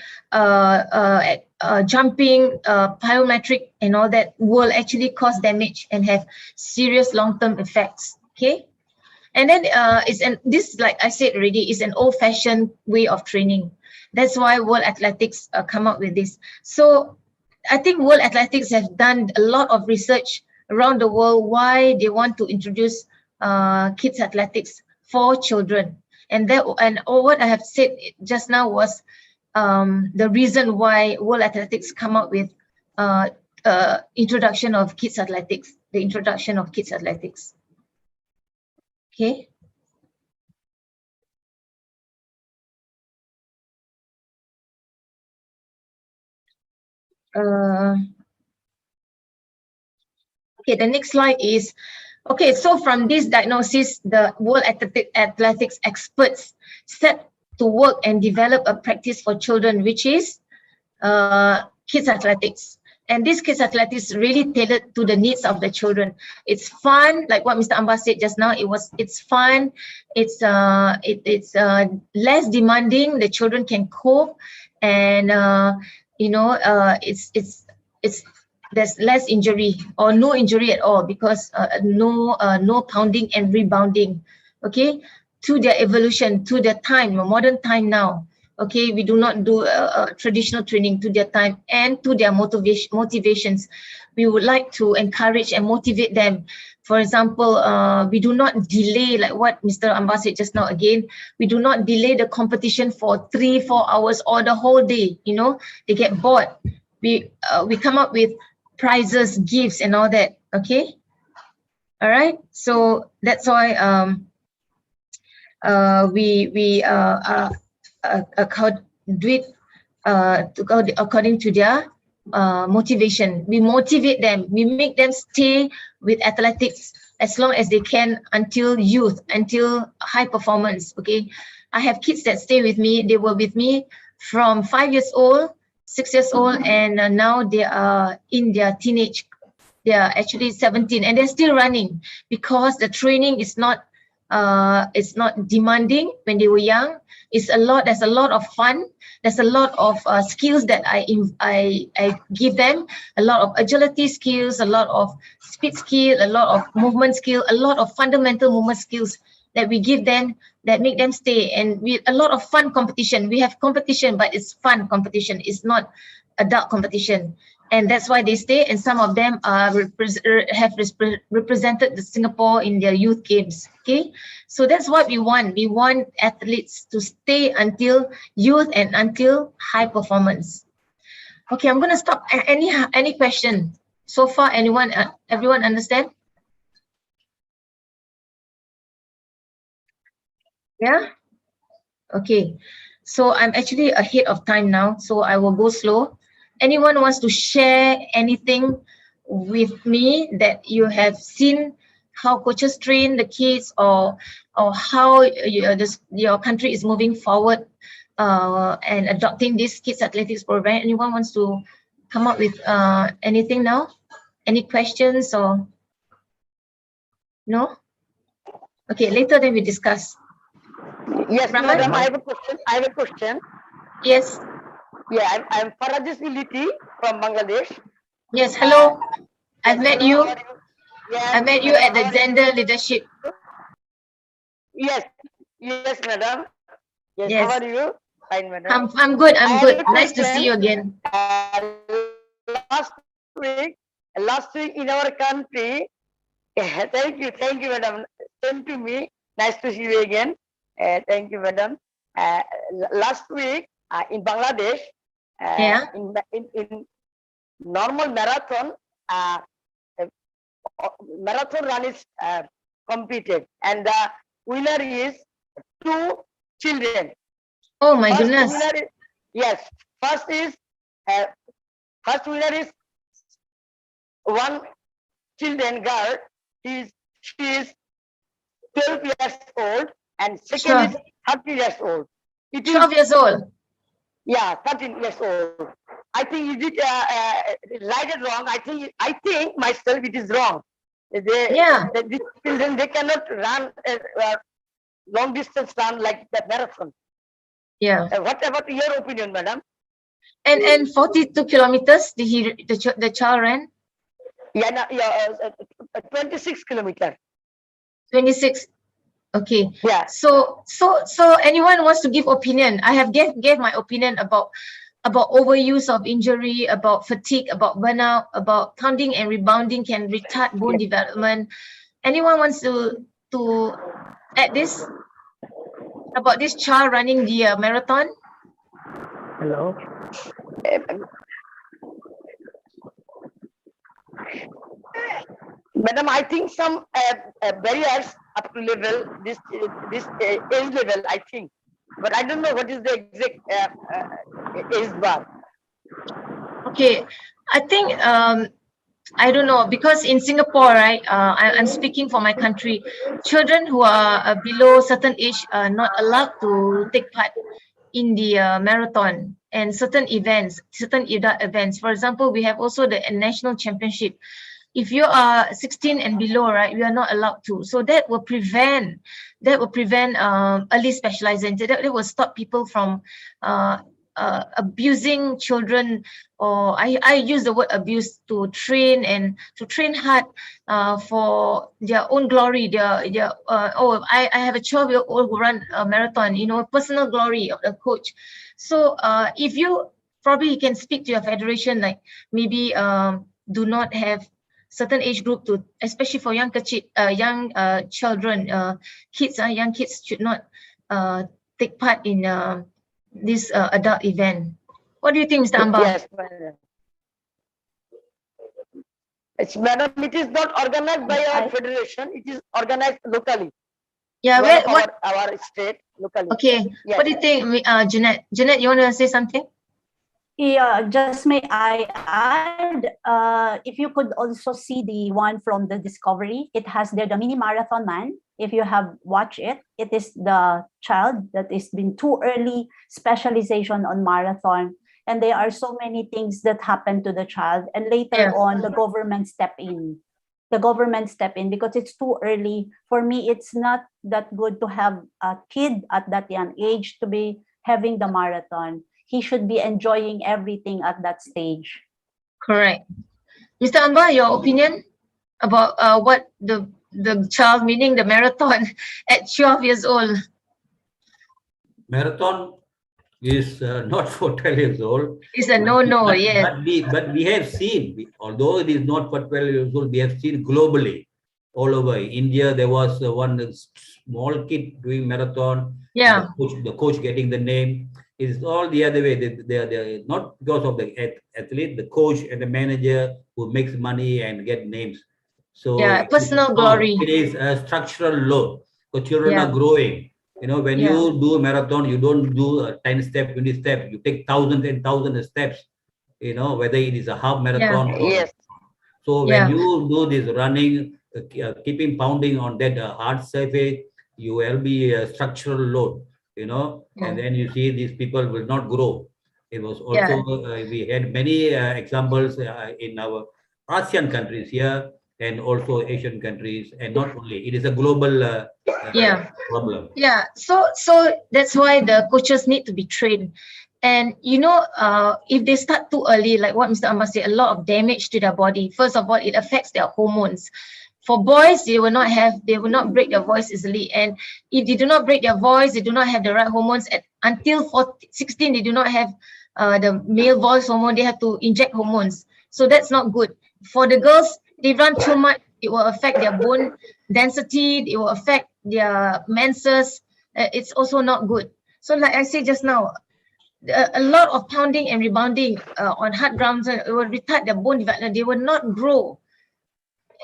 jumping, plyometric, and all that will actually cause damage and have serious long-term effects. Okay, and then this, like I said already, is an old-fashioned way of training. That's why World Athletics come up with this. So I think World Athletics have done a lot of research around the world why they want to introduce kids athletics for children, and what I have said just now was the reason why World Athletics come up with introduction of kids athletics, the introduction of kids athletics. Okay. Okay, the next slide is, okay, so from this diagnosis, the World Athletics experts set to work and develop a practice for children, which is kids athletics. And this kids athletics really tailored to the needs of the children. It's fun, like what Mr. Amba said just now. It's fun. It's less demanding. The children can cope, and there's less injury or no injury at all, because no pounding and rebounding. Okay, to their evolution, to their time, modern time now. Okay, we do not do traditional training, to their time and to their motivations. We would like to encourage and motivate them. For example, we do not delay, like what Mr. Amba said just now again, we do not delay the competition for 3-4 hours or the whole day. They get bored. We come up with prizes, gifts, and all that. Okay, all right. So that's why we do it according to their motivation. We motivate them. We make them stay with athletics as long as they can until youth, until high performance. Okay, I have kids that stay with me. They were with me from 5 years old, 6 years old, and now they are in their teenage. They are actually 17, and they're still running because the training is not demanding when they were young. There's a lot of fun. There's a lot of skills that I give them, a lot of agility skills, a lot of speed skill, a lot of movement skill, a lot of fundamental movement skills that we give them that make them stay. And with a lot of fun competition. We have competition, but it's fun competition. It's not adult competition. And that's why they stay. And some of them have represented the Singapore in their youth games. Okay, so that's what we want. We want athletes to stay until youth and until high performance. Okay, I'm going to stop. Any question so far? Everyone understand? Yeah. Okay. So I'm actually ahead of time now, so I will go slow. Anyone wants to share anything with me that you have seen, how coaches train the kids, or how your country is moving forward and adopting this kids athletics program? Anyone wants to come up with anything now? Any questions or no? Okay, later then we discuss. Yes, Rahman? madam, I have a question. Yes. Yeah, I'm Farajis Iliti from Bangladesh. Yes, hello. I've met you. Yes, I met you at the gender leadership. Yes, madam. Yes, Yes. how are you? Fine, madam. I'm good. I'm I good. have a Nice to see you question. again. Last week in our country, thank you, madam. Same to me. Nice to see you again. Thank you, madam. Last week in Bangladesh, Yeah. in normal marathon, marathon run is completed, and the winner is 2 children. Oh my First goodness. winner is, yes, first winner is one children girl. She is 12 years old, and second is 30 years old. It is 12 years old. Yeah, 13 years old. I think is it right or wrong? I think myself it is wrong. These children, they cannot run long distance run like that marathon. Yeah. What about your opinion, madam? And 42 kilometers the child ran? Yeah, 26 kilometers. 26. Okay. Yeah. So anyone wants to give opinion? I have gave my opinion about overuse of injury, about fatigue, about burnout, about pounding and rebounding can retard bone development. Anyone wants to add this about this child running the marathon? Hello. Madam, I think some barriers up to level this age level, I think, but I don't know what is the exact age bar. Okay, I think I don't know, because in Singapore, right, I'm speaking for my country, children who are below certain age are not allowed to take part in the marathon and certain events. For example, we have also the national championship. If you are 16 and below, right, we are not allowed to. So that will prevent early specialization. That will stop people from abusing children, or I use the word abuse, to train hard for their own glory. I have a 12-year-old who run a marathon, personal glory of the coach. So if you probably can speak to your federation, like maybe do not have certain age group to, especially for young children, young kids should not take part in this adult event. What do you think, Mr. Amba? Yes, madam. Madam, it is not organized by our federation. It is organized locally. Yeah, our state locally. Okay. Yes. What do you think, Jeanette? Jeanette, you want to say something? Yeah, just may I add, if you could also see the one from the Discovery, it has there the mini marathon man. If you have watched it, it is the child that has been too early specialization on marathon. And there are so many things that happen to the child. And later on, the government step in. The government step in because it's too early. For me, it's not that good to have a kid at that young age to be having the marathon. He should be enjoying everything at that stage. Correct. Mr. Amba, your opinion about what the child, meaning the marathon, at 12 years old? Marathon is not for 12 years old. It's a no-no, yes. But we have seen, although it is not for 12 years old, we have seen globally, all over India, there was one small kid doing marathon. Yeah. The coach getting the name. It's all the other way. They're not because of the athlete, the coach and the manager who makes money and get names. So yeah, personal glory. It is a structural load. Because children are growing. When you do a marathon, you don't do 10 steps, 20 steps. You take thousands and thousands of steps. Whether it is a half marathon. Or so when you do this running, keeping pounding on that hard surface, you will be a structural load. And then you see these people will not grow. It was also, we had many examples in our ASEAN countries here and also Asian countries, and not only, it is a global problem. Yeah, so that's why the coaches need to be trained. And if they start too early, like what Mr. Amba said, a lot of damage to their body. First of all, it affects their hormones. For boys, they will not break their voice easily. And if they do not break their voice, they do not have the right hormones. Until 16, they do not have the male voice hormone. They have to inject hormones. So that's not good. For the girls, they run too much. It will affect their bone density. It will affect their menses. It's also not good. So like I said just now, a lot of pounding and rebounding on hard grounds will retard their bone development. They will not grow.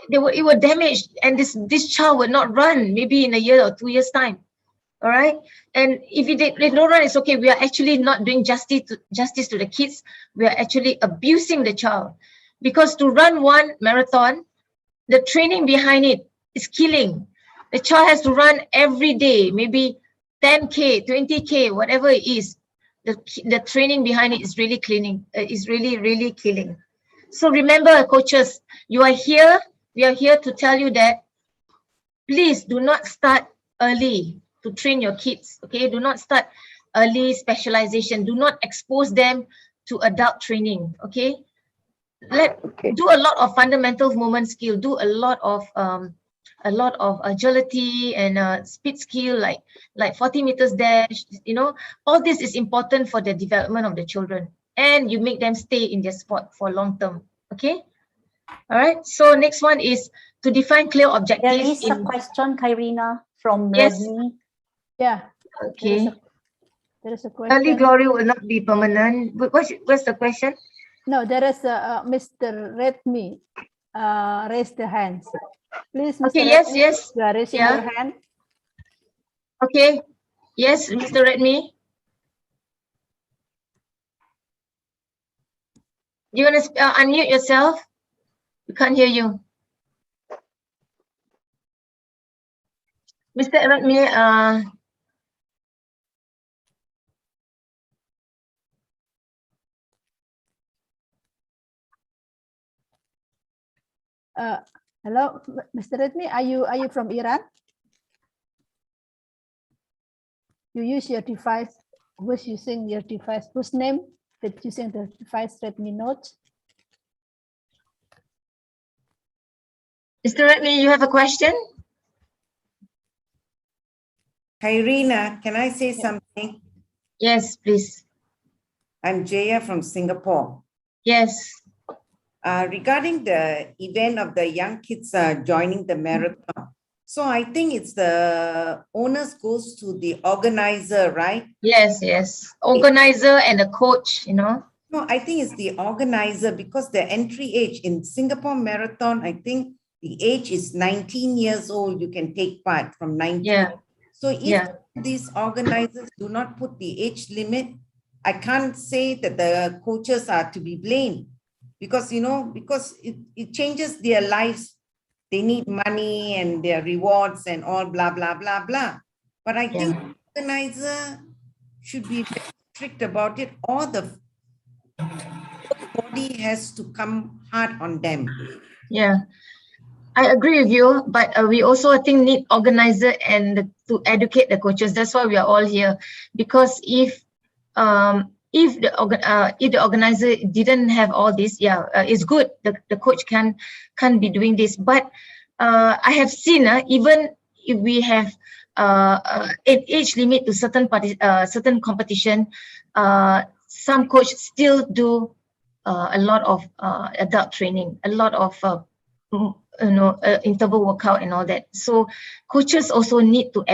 it will damage, and this child will not run maybe in a year or 2 years time. All right, and if they don't run, it's okay. We are actually not doing justice to the kids. We are actually abusing the child, because to run one marathon, the training behind it is killing. The child has to run every day, maybe 10K, 20K, whatever it is. The training behind it is really really killing. So remember, coaches, you are here. We are here to tell you that please do not start early to train your kids. Okay, do not start early specialization. Do not expose them to adult training. Okay, do a lot of fundamental movement skill. Do a lot of agility and speed skill, like 40 meters dash. All this is important for the development of the children, and you make them stay in their sport for long term. Okay. All right. So next one is to define clear objectives. There is a question, Kyrina, from Yes. Redmi. Yeah. Okay. There is a Early question. glory will not be permanent. What's the question? No, there is Mr. Redmi raised the hands. Please, Mr. Okay. Yes. Redmi, Yes. you are raising Yeah. your hand. Okay. Yes, Mr. Redmi. Do you want to unmute yourself? We can't hear you. Mr. Redmi, Hello, Mr. Redmi, are you from Iran? You use your device. Who's using your device? Whose name that using the device Redmi Note? Mr. Redmi, you have a question? Irina, can I say something? Yes, please. I'm Jaya from Singapore. Yes. Regarding the event of the young kids joining the marathon, so I think it's the onus goes to the organizer, right? Yes, yes. Organizer and the coach, No, I think it's the organizer, because the entry age in Singapore Marathon, I think the age is 19 years old. You can take part from 19. Yeah. So if these organizers do not put the age limit, I can't say that the coaches are to be blamed, because it changes their lives. They need money and their rewards and all blah, blah, blah, blah. But I think the organizer should be very strict about it, or the body has to come hard on them. Yeah, I agree with you, but we also, I think, need organizer and to educate the coaches. That's why we are all here, because if the organizer didn't have all this, it's good. The coach can be doing this, but I have seen even if we have an age limit to certain competition, some coaches still do a lot of adult training, a lot of interval workout and all that. So coaches also need to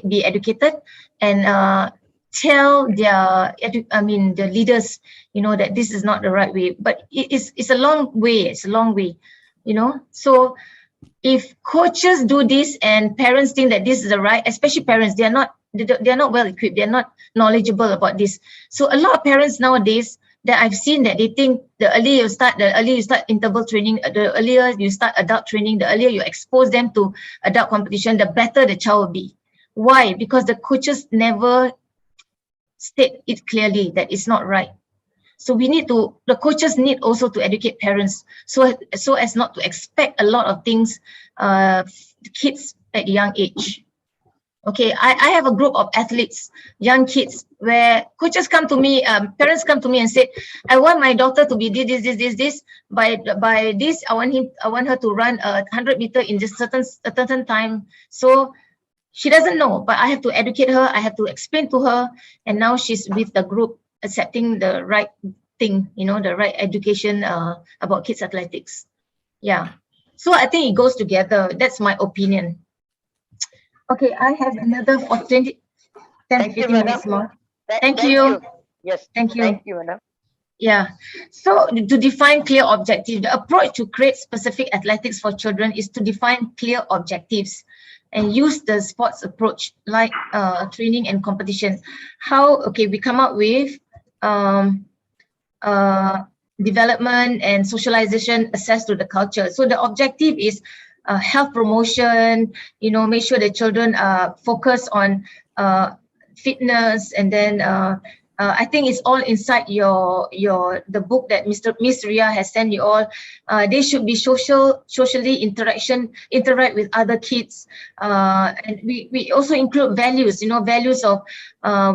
be educated and tell the leaders, that this is not the right way. But it's a long way. It's a long way, So if coaches do this and parents think that this is the right, especially parents, they are not well equipped. They're not knowledgeable about this. So a lot of parents nowadays that I've seen, that they think the earlier you start interval training, the earlier you start adult training, the earlier you expose them to adult competition, the better the child will be. Why? Because the coaches never state it clearly that it's not right. So the coaches need also to educate parents so as not to expect a lot of things, kids at a young age. Okay, I have a group of athletes, young kids, where coaches come to me, parents come to me and say, I want my daughter to be this. By this, I want her to run 100 meter in this certain time. So she doesn't know, but I have to educate her. I have to explain to her, and now she's with the group, accepting the right thing, the right education about kids athletics. Yeah, so I think it goes together. That's my opinion. Okay, I have another for 10 15 minutes more. Thank you. Yes. Thank you. Thank you, madam. Yeah. So to define clear objectives, the approach to create specific athletics for children is to define clear objectives and use the sports approach like training and competition. How, okay, we come up with development and socialization access to the culture. So the objective is health promotion, you know, make sure the children focus on fitness, and then I think it's all inside the book that Miss Ria has sent you all. They should be socially interact with other kids, and we also include values, you know, values of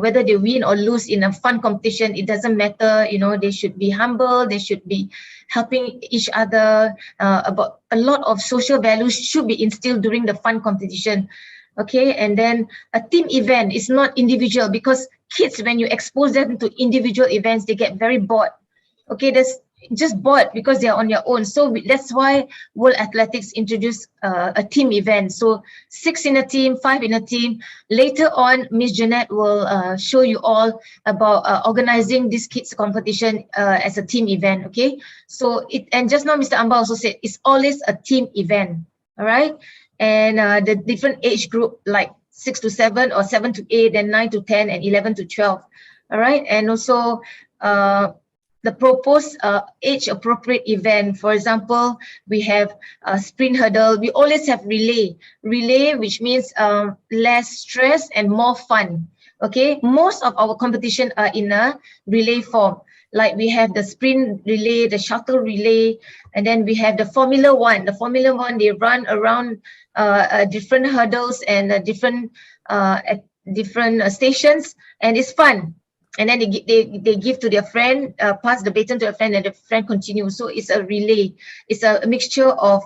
whether they win or lose in a fun competition, it doesn't matter, you know, they should be humble, they should be helping each other. About a lot of social values should be instilled during the fun competition. Okay, and then a team event is not individual, because kids, when you expose them to individual events, they get very bored. Okay, that's just bored because they're on their own. So that's why World Athletics introduced a team event. So 6 in a team, 5 in a team. Later on, Miss Jeanette will show you all about organizing this kids competition as a team event. Okay, so and just now Mr. Amba also said it's always a team event. All right, and the different age group like 6 to 7 or 7 to 8, then 9 to 10 and 11 to 12. All right, and also the proposed age appropriate event. For example, we have sprint hurdle. We always have relay, which means less stress and more fun. Okay, most of our competition are in a relay form. Like we have the sprint relay, the shuttle relay, and then we have the Formula One. The Formula One, they run around different hurdles and different stations, and it's fun. And then they give to their friend, pass the baton to a friend, and the friend continues. So it's a relay. It's a mixture of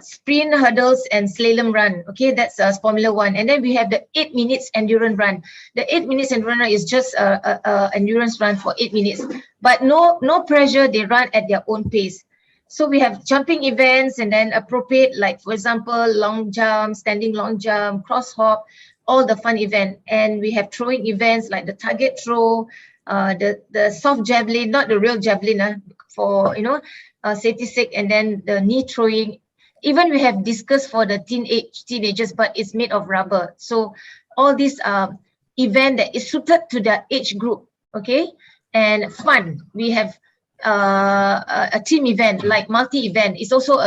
sprint hurdles and slalom run. Okay, that's Formula One. And then we have the 8 minutes endurance run. The 8 minutes endurance run is just a endurance run for 8 minutes, but no pressure. They run at their own pace. So we have jumping events, and then appropriate, like for example, long jump, standing long jump, cross hop, all the fun event. And we have throwing events like the target throw, the soft javelin, not the real javelin, for, you know, safety sake, and then the knee throwing. Even we have discus for the teenagers, but it's made of rubber. So all these event that is suited to the age group. Okay, and fun. We have a team event like multi-event. It's also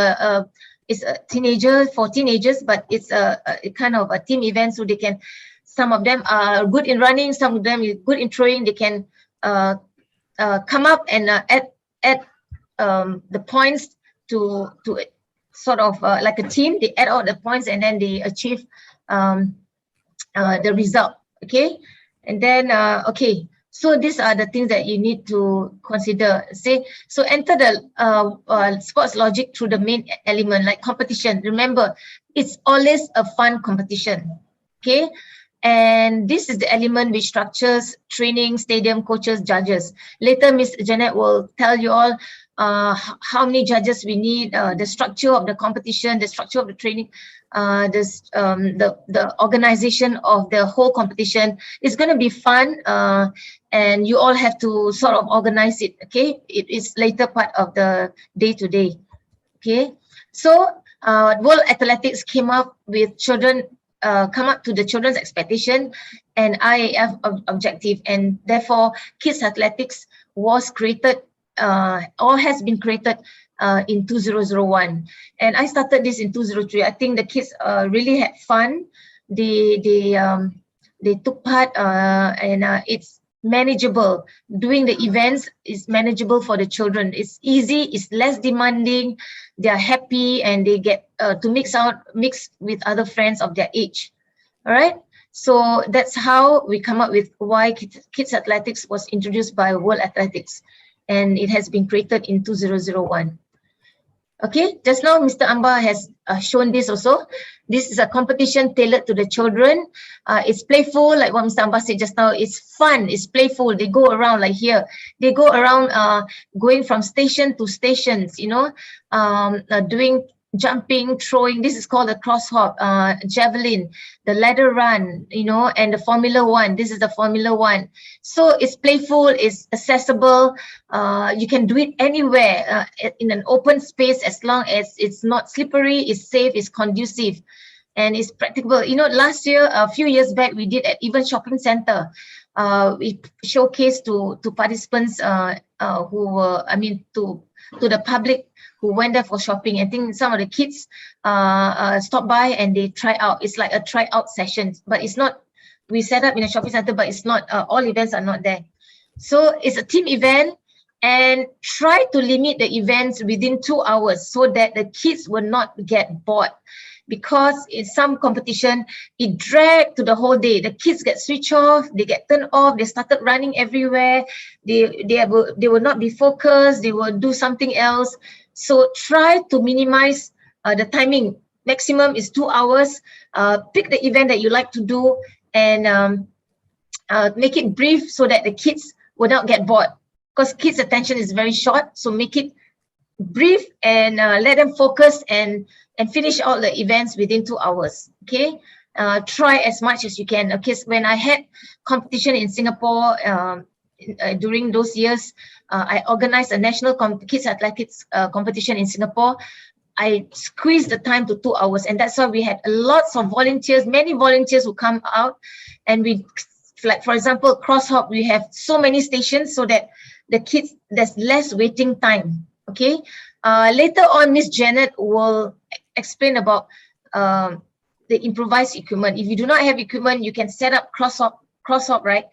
it's a for teenagers, but it's a kind of a team event, so they can, some of them are good in running, some of them are good in throwing. They can come up and add the points to sort of like a team. They add all the points and then they achieve the result. Okay, and then okay, so these are the things that you need to consider. So enter the sports logic through the main element like competition. Remember, it's always a fun competition. Okay, and this is the element which structures training, stadium, coaches, judges. Later, Miss Janet will tell you all how many judges we need, the structure of the competition, the structure of the training, the organization of the whole competition. It's going to be fun, and you all have to sort of organize it. Okay, it is later part of the day-to-day. Okay, so World Athletics came up with come up to the children's expectation and IAF objective, and therefore Kids Athletics was created or has been created in 2001, and I started this in 2003. I think the kids really had fun. They took part, and it's manageable. Doing the events is manageable for the children. It's easy, it's less demanding. They are happy, and they get to mix with other friends of their age. All right, so that's how we come up with why Kids Athletics was introduced by World Athletics, and it has been created in 2001. Okay, just now Mr. Amba has shown this also. This is a competition tailored to the children. It's playful, like what Mr. Amba said just now. It's fun, it's playful. They go around like here. They go around going from station to stations, you know, doing jumping, throwing. This is called the cross hop, javelin, the ladder run, you know, and the Formula One. This is the Formula One. So it's playful, it's accessible. You can do it anywhere in an open space as long as it's not slippery, it's safe, it's conducive, and it's practicable. You know, last year, a few years back, we did at even shopping center. We showcased to participants who were, I mean, to the public who went there for shopping. I think some of the kids stopped by and they try out. It's like a tryout session, but it's not, we set up in a shopping center, but it's not, all events are not there. So it's a team event, and try to limit the events within 2 hours so that the kids will not get bored. Because in some competition, it dragged to the whole day. The kids get switched off, they get turned off, they started running everywhere. They will not be focused, they will do something else. So try to minimize the timing. Maximum is 2 hours. Pick the event that you like to do, and make it brief so that the kids will not get bored. Because kids' attention is very short, so make it brief and let them focus and finish all the events within 2 hours. Okay, try as much as you can. Okay, so when I had competition in Singapore during those years, I organized a national kids athletics competition in Singapore. I squeezed the time to 2 hours, and that's why we had lots of volunteers, many volunteers who come out, and we, like for example, cross hop, we have so many stations so that the kids, there's less waiting time. Okay, later on, Miss Janet will explain about the improvised equipment. If you do not have equipment, you can set up cross hop, right,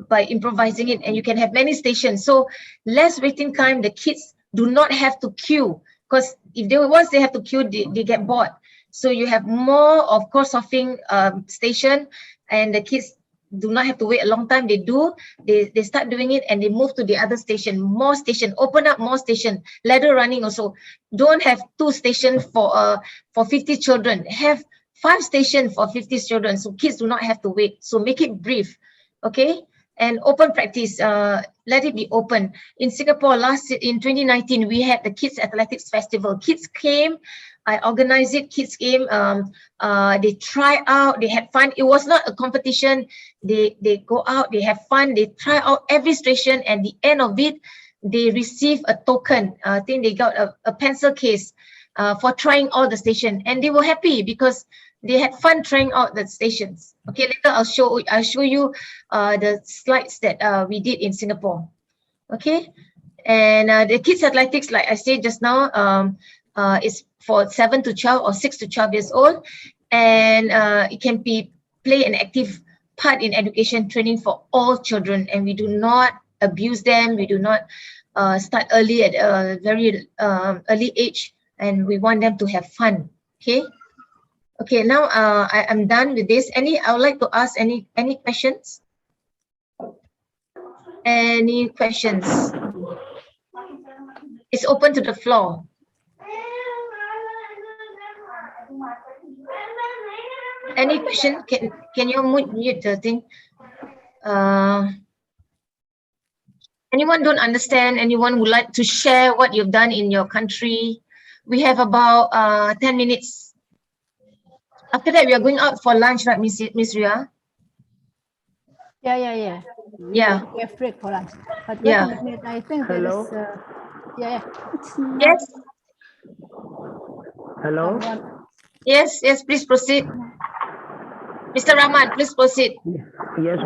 by improvising it, and you can have many stations. So less waiting time. The kids do not have to queue, because if once they have to queue, they get bored. So you have more of cross hopping station, and the kids do not have to wait a long time. They start doing it and they move to the other station. More station, open up more station. Ladder running also. Don't have 2 stations for 50 children. Have 5 stations for 50 children, so kids do not have to wait. So make it brief, okay? And open practice. Let it be open. In Singapore, in 2019, we had the Kids Athletics Festival. Kids came. I organized it. Kids came. They try out. They had fun. It was not a competition. They go out. They have fun. They try out every station. And the end of it, they receive a token. I think they got a pencil case for trying all the station, and they were happy because they had fun trying out the stations. Okay, later I'll show you the slides that we did in Singapore. Okay, and the kids athletics, like I said just now, is for 7 to 12 or 6 to 12 years old, and it can play an active part in education training for all children, and we do not abuse them. We do not start early at a very early age, and we want them to have fun. Okay. Okay, now I'm done with this. I would like to ask any questions? Any questions? It's open to the floor. Any question? Can you mute the thing? Anyone don't understand? Anyone would like to share what you've done in your country? We have about 10 minutes. After that, we are going out for lunch, right, Miss Ria? Yeah. Yeah. We have break for lunch. But Yeah. wait a minute, I think there Hello? is. Yeah. It's not Yes. Hello? Yes. Please proceed. Mr. Rahman, please proceed. Yes,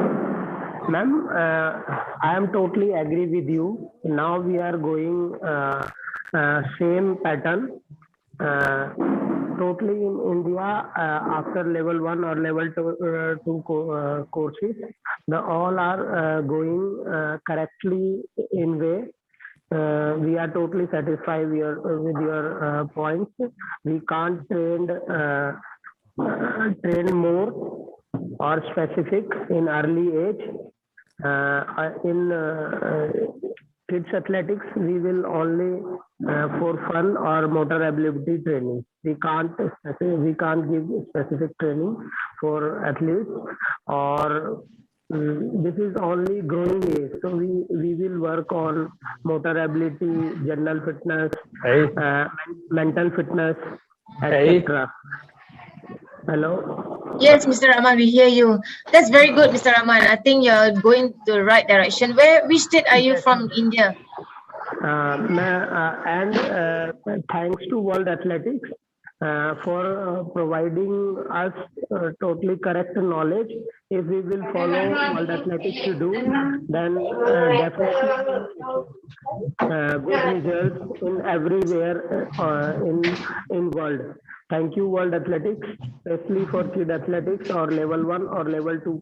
ma'am. I am totally agree with you. Now we are going same pattern. Totally in India, after level 1 or level 2 courses, all are going correctly in way. We are totally satisfied with your points. We can't train more or specific in early age. In kids athletics, we will only for fun or motor ability training. We can't give specific training for athletes, or this is only growing age. So we will work on motor ability, general fitness, mental fitness, etc. Hello. Yes, Mr. Rahman, we hear you. That's very good, Mr. Rahman. I think you're going the right direction. Which state are you from, India? Thanks to World Athletics for providing us totally correct knowledge. If we will follow World Athletics to do, then definitely good results in everywhere in world. Thank you, World Athletics, especially for kid athletics or level 1 or level 2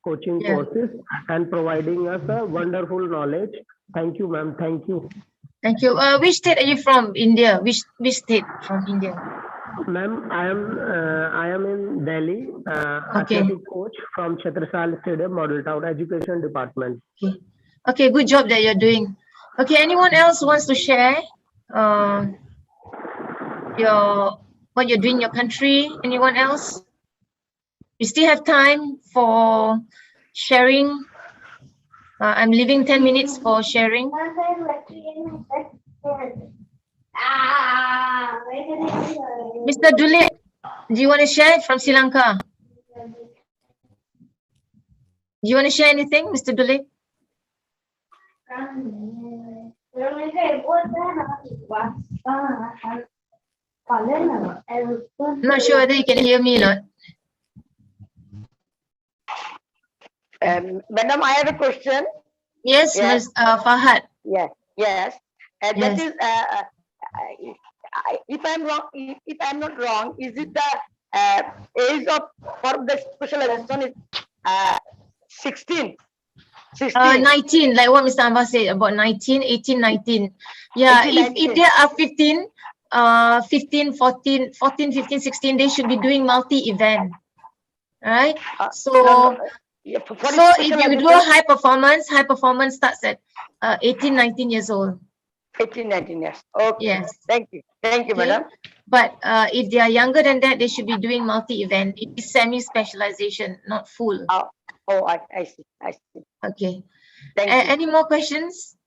coaching courses and providing us a wonderful knowledge. Thank you, ma'am. Thank you. Thank you. Which state are you from, India? Which state from India? Ma'am, I am in Delhi, athletic coach from Chhatrasal Stadium, Model Town Education Department. Okay, good job that you're doing. Okay, anyone else wants to share what you're doing in your country? Anyone else? We still have time for sharing. I'm leaving 10 minutes for sharing. Mr. Dule, do you want to share from Sri Lanka? Do you want to share anything, Mr. Dule? I'm not sure whether you can hear me or not. Madam, I have a question. Yes, Ms. Fahad. Yes. That is, if I'm not wrong, is it the age for the specialization is 16? 19, like what Mr. Amba said, about 19, 18, 19. Yeah, 18, if they are 15, 15, 14, 15, 16, they should be doing multi-event, right? So if you do high performance starts at 18, 19 years old. 18, 19 years. Okay. Yes. Thank you, madam. But if they are younger than that, they should be doing multi-event. It is semi-specialization, not full. Oh, I see. Okay. Thank you. Any more questions?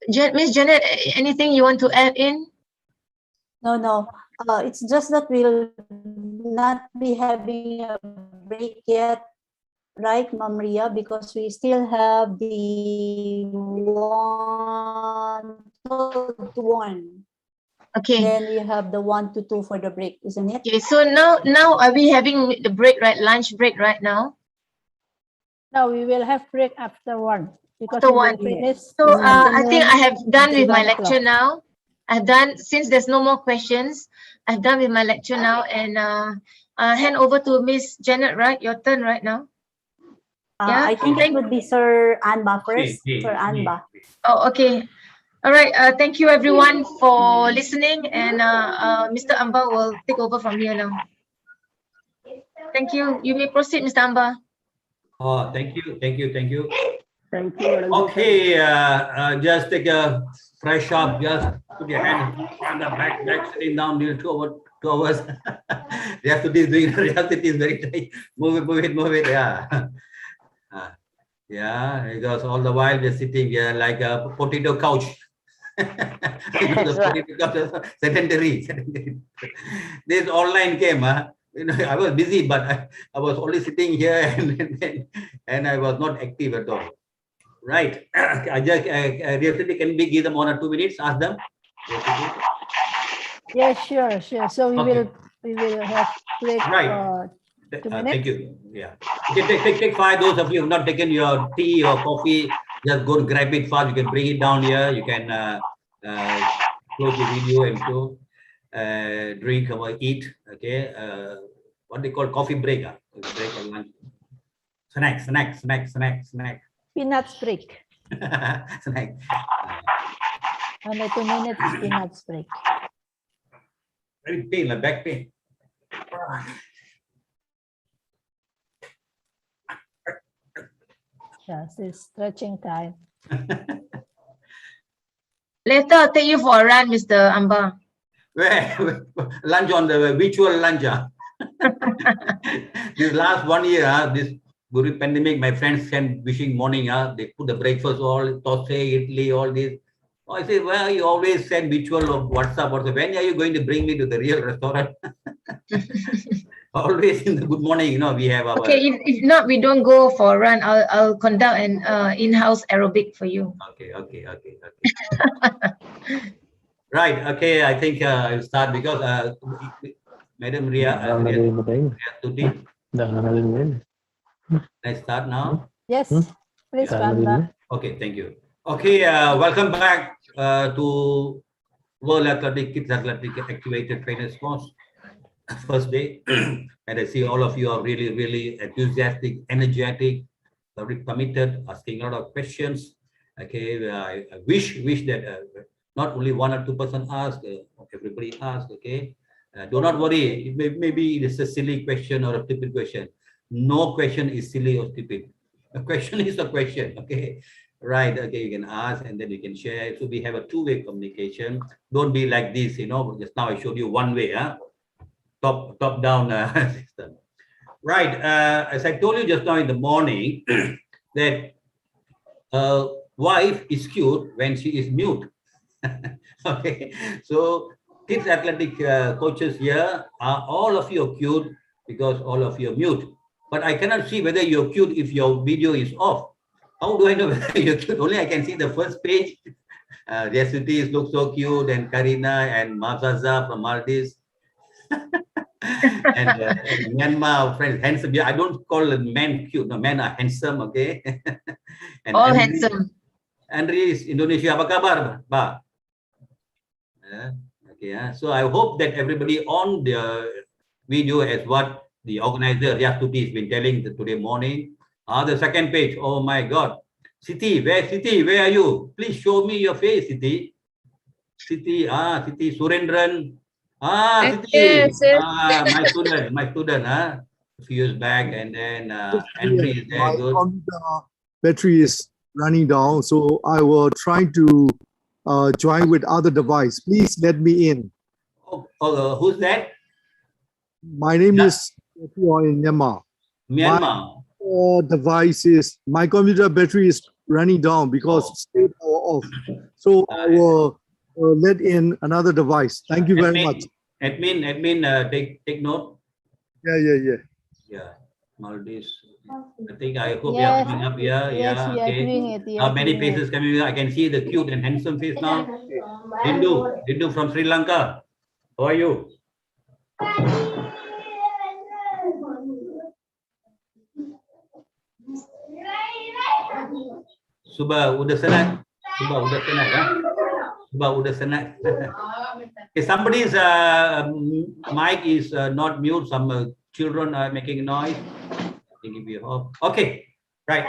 Miss Janet, anything you want to add in? No. It's just that we'll not be having a break yet, right, Ma'am Ria? Because we still have the 1 to 1. Okay. Then we have the 1 to 2 for the break, isn't it? Okay. So now are we having the break, right? Lunch break right now? No, we will have break after 1 because After we will 1. finish. So I think I have done with my 1 o'clock. lecture now. I've done, since there's no more questions, I've done with my lecture now, and hand over to Miss Janet, right? Your turn right now. I think it would be Sir Anba first. Sir Anba. Oh, okay. All right. Thank you everyone for listening, and Mr. Amba will take over from here now. Thank you. You may proceed, Mr. Amba. Oh, thank you. Thank you, madam. Okay, just take a fresh up. Just put your hand on the back, sitting down near 2 hours. Yesterday doing reality is very tight. Move it. Yeah, because all the while we're sitting here like a potato couch. Sedentary. This online came, I was busy, but I was only sitting here and I was not active at all. Right. I just really can we give them 1 or 2 minutes? Ask them. Yeah, sure. So we will have break right. for 2 minutes. Thank you. Yeah. Okay, take 5. Those of you who have not taken your tea or coffee, just go and grab it fast. You can bring it down here. You can close the video and go drink or eat. Okay. What they call coffee break. Break or lunch. Snack. Peanuts break. Snack. Only 2 minutes peanuts break. Very pain, like back pain. Yes, it's stretching time. Later, I'll take you for a run, Mr. Amba. Where? Lunch on the virtual lunch. This last 1 year, this during pandemic, my friends send wishing morning. They put the breakfast all, tosse, idli, all this. I say, well, you always send visual of WhatsApp. When are you going to bring me to the real restaurant? Always in the good morning, we have our. Okay, if not, we don't go for a run. I'll conduct an in-house aerobic for you. Okay. Right. Okay. I think I'll start because Madam Ria Tuti. Let's start now. Yes, please, Panda. Okay. Thank you. Okay. Welcome back to World Athletic Kids Athletic Activated Trainers course. First day, and I see all of you are really, really enthusiastic, energetic, very committed, asking a lot of questions. Okay, I wish that not only 1 or 2% ask, everybody ask. Okay, do not worry. Maybe it is a silly question or a stupid question. No question is silly or stupid. A question is a question. Okay, right? Okay, you can ask and then you can share. So we have a two-way communication. Don't be like this. Just now I showed you one way. Top down system. Right. As I told you just now in the morning, that wife is cute when she is mute. Okay. So kids athletic coaches here are all of you are cute because all of you are mute. But I cannot see whether you're cute if your video is off. How do I know whether you're cute? Only I can see the first page. Jessities look so cute, and Karina and Mazaza from Maldives. And Myanmar friends, handsome. Yeah, I don't call men cute. No, men are handsome. Okay. And all handsome. Andri is Indonesia. Apa kabar, Ba? Okay. So I hope that everybody on the video as what the organizer Yastuti has been telling today morning. The second page. Oh my God, Siti, where are you? Please show me your face, Siti. Siti, Surendran. Yes, yes. My student, a few years back, and then Andrew is there. Good. My battery is running down, so I will try to join with other device. Please let me in. Who's that? My name is in Myanmar. Myanmar. My device is, my computer battery is running down because state power off. So I will let in another device. Thank you very much. Admin, take note. Yeah. Maldives. I hope you are coming up here. Yes, we are okay. doing it. How many faces coming? I can see the cute and handsome face now. Hindu from Sri Lanka. How are you? Suba udah senang. Okay, somebody's mic is not mute. Some children are making noise. Give you hope. Okay, right.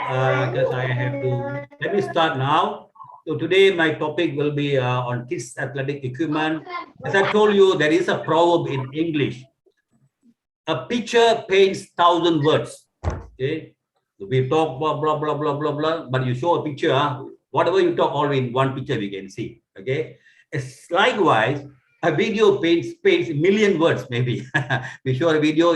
Because I have to. Let me start now. So today my topic will be on kids athletic equipment. As I told you, there is a proverb in English. A picture paints 1,000 words. Okay, so we talk blah blah blah blah blah blah, but you show a picture. Whatever you talk, all in one picture we can see. Okay. It's likewise, a video paints a million words. Maybe we show a video.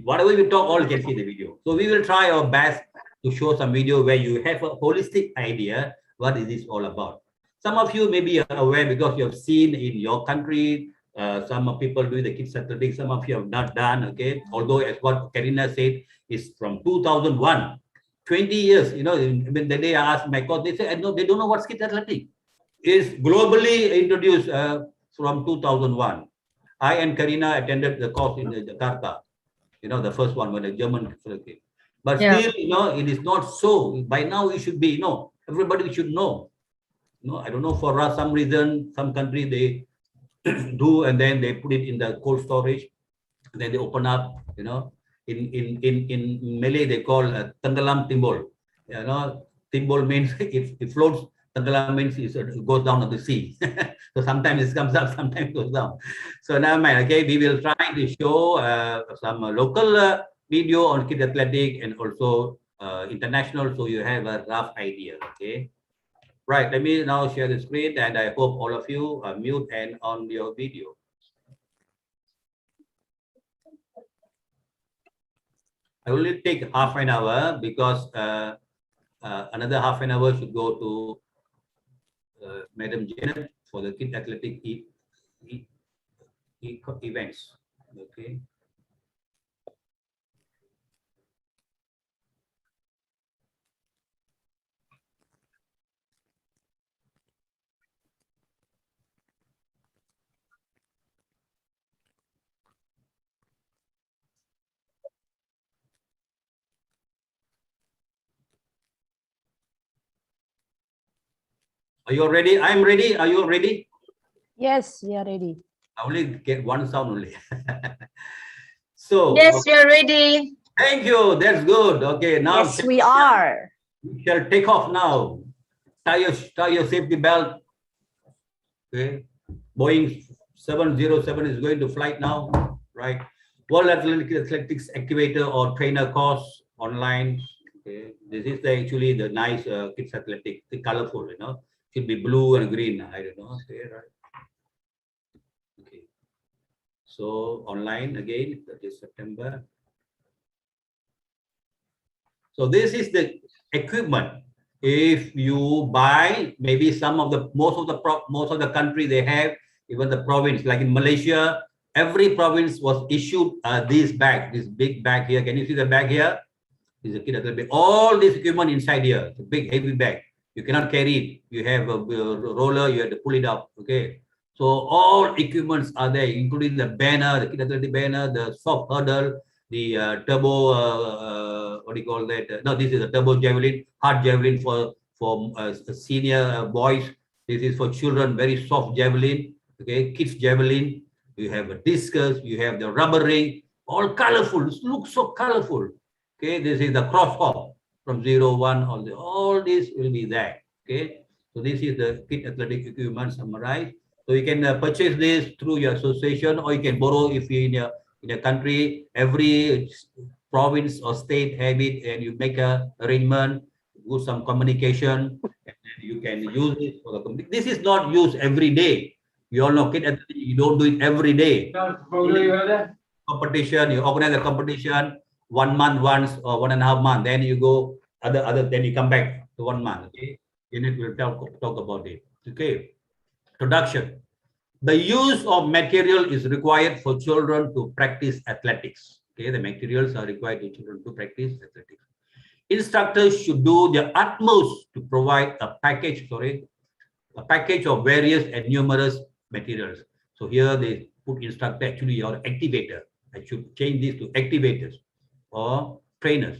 Whatever you talk, all you can see the video. So we will try our best to show some video where you have a holistic idea what is this all about. Some of you may be aware because you have seen in your country. Some people do the kids athletics. Some of you have not done. Okay. Although as what Karina said is from 2001. 20 years, when the day I asked my coach, they said, no, they don't know what's kids athletic. It's globally introduced from 2001. I and Karina attended the course in Jakarta, the first one when the German, but still, it is not so. By now, it should be, everybody should know. I don't know, for us, some reason, some country they do, and then they put it in the cold storage, and then they open up, In Malay, they call tenggelam timbul. Timbul means it floats. Tenggelam means it goes down to the sea. So sometimes it comes up, sometimes it goes down. So now, okay, we will try to show some local video on kids athletic and also international, so you have a rough idea. Okay. Right. Let me now share the screen, and I hope all of you are mute and on your video. I only take half an hour because another half an hour should go to Madam Janet for the kid athletic events. Okay. Are you all ready? I'm ready. Are you all ready? Yes, we are ready. I only get one sound only. So Yes, we are ready. thank you. That's good. Okay, now Yes, we are. we shall take off now. Tie your safety belt. Okay. Boeing 707 is going to flight now, right? World Athletics Activator or Trainer course online. Okay. This is actually the nice kids athletic, the colorful, you know. Should be blue and green. I don't know. Okay, right. Okay. So online again, that is September. So this is the equipment. If you buy, maybe most of the country they have, even the province, like in Malaysia, every province was issued this bag, this big bag here. Can you see the bag here? This is a kid athletic. All this equipment inside here, it's a big heavy bag. You cannot carry it. You have a roller, you have to pull it up. Okay. So all equipments are there, including the banner, the kid athletic banner, the soft hurdle, the turbo, what do you call that? No, this is a turbo javelin, hard javelin for senior boys. This is for children, very soft javelin. Okay, kids javelin. You have a discus, you have the rubber ring, all colorful. It looks so colorful. Okay, this is the cross hop from 0, 1, all this will be there. Okay, so this is the kid athletic equipment summarized. So you can purchase this through your association, or you can borrow if you're in a country. Every province or state have it, and you make a arrangement, do some communication, and then you can use it for the community. This is not used every day. You all know kid athletic, you don't do it every day. Competition, you organize a competition 1 month once or 1.5 months, then you go then you come back to 1 month. Okay, Unit will talk about it. Okay, production. The use of material is required for children to practice athletics. Okay, the materials are required for children to practice athletics. Instructors should do their utmost to provide a package of various and numerous materials. So here they put instructor, actually your activator. I should change this to activators or trainers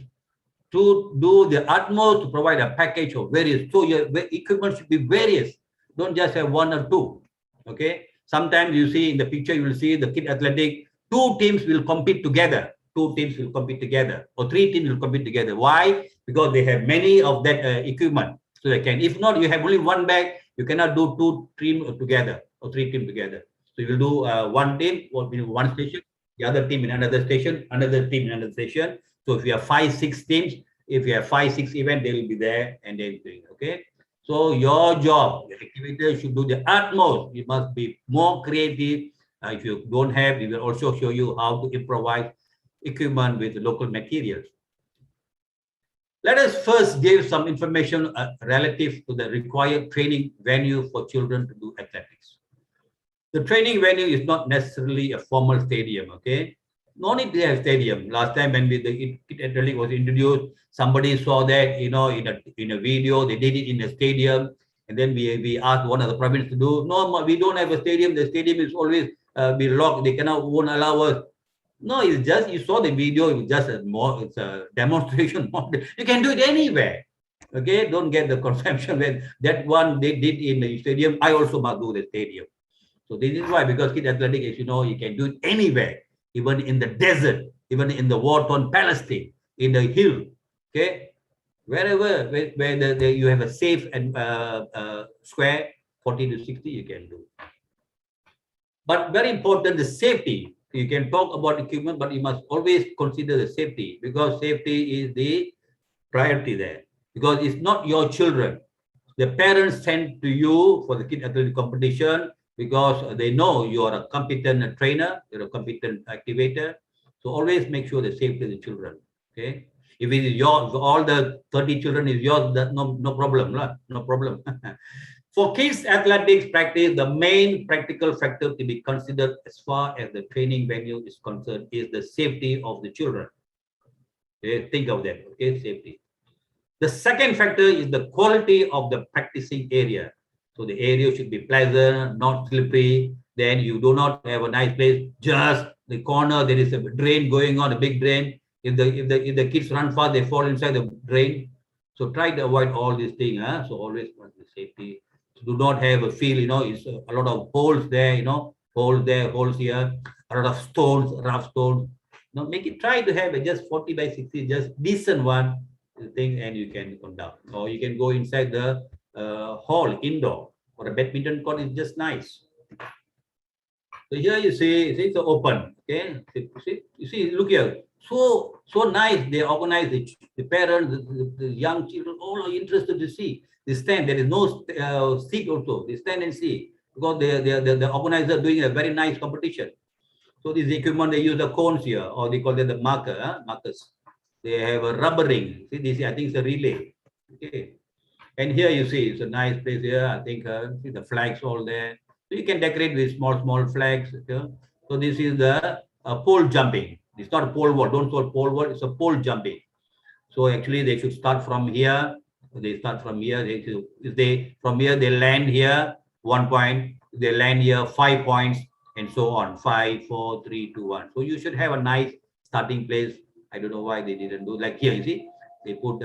to do the utmost to provide a package of various. So your equipment should be various. Don't just have 1 or 2. Okay. Sometimes you see in the picture, you will see the kid athletic, 2 teams will compete together. 2 teams will compete together, or 3 teams will compete together. Why? Because they have many of that equipment. So they can. If not, you have only 1 bag. You cannot do 2 teams together or 3 teams together. So you will do 1 team or in 1 station, the other team in another station, another team in another station. So if you have 5, 6 teams, if you have 5, 6 events, they will be there and they're doing. Okay. So your job, the activator should do the utmost. You must be more creative. If you don't have, we will also show you how to improvise equipment with local materials. Let us first give some information relative to the required training venue for children to do athletics. The training venue is not necessarily a formal stadium. Okay. No need to have stadium. Last time when the kid athletic was introduced, somebody saw that, you know, in a video, they did it in a stadium, and then we asked one of the province to do. No, we don't have a stadium. The stadium is always be locked. They won't allow us. No, it's just you saw the video. It's just it's a demonstration. You can do it anywhere. Okay, don't get the conception when that one they did in the stadium. I also must do the stadium. So this is why, because kid athletic, as you know, you can do it anywhere. Even in the desert, even in the war-torn Palestine, in the hill, okay, wherever where you have a safe and square 40 to 60, you can do. But very important, the safety. You can talk about equipment, but you must always consider the safety, because safety is the priority there. Because it's not your children. The parents send to you for the kid athletic competition, because they know you are a competent trainer, you're a competent activator. So always make sure the safety of the children. Okay. If it is yours, all the 30 children is yours, that no problem, no problem. For kids athletics practice, the main practical factor to be considered as far as the training venue is concerned is the safety of the children. Okay, think of that. Okay, safety. The second factor is the quality of the practicing area. So the area should be pleasant, not slippery. Then you do not have a nice place. Just the corner, there is a drain going on, a big drain. If the kids run fast, they fall inside the drain. So try to avoid all these things. So always want the safety. So do not have a feel, it's a lot of holes there, holes there, holes here, a lot of stones, rough stones. Make it, try to have a just 40 by 60, just decent one thing, and you can come down. Or you can go inside the hall, indoor, or a badminton court is just nice. So here you see, it's open. Okay, you see, look here. So nice. They organize the parents, the young children, all are interested to see. They stand. There is no seat also. They stand and see because the organizer doing a very nice competition. So this equipment, they use the cones here, or they call it the markers. They have a rubber ring. See this? I think it's a relay. Okay. And here you see it's a nice place here. I think see the flags all there. So you can decorate with small flags. Okay? So this is the pole jumping. It's not a pole vault. Don't call pole vault. It's a pole jumping. So actually they should start from here. They start from here. From here they land here 1 point. They land here 5 points, and so on. 5, 4, 3, 2, 1. So you should have a nice starting place. I don't know why they didn't do like here. You see, they put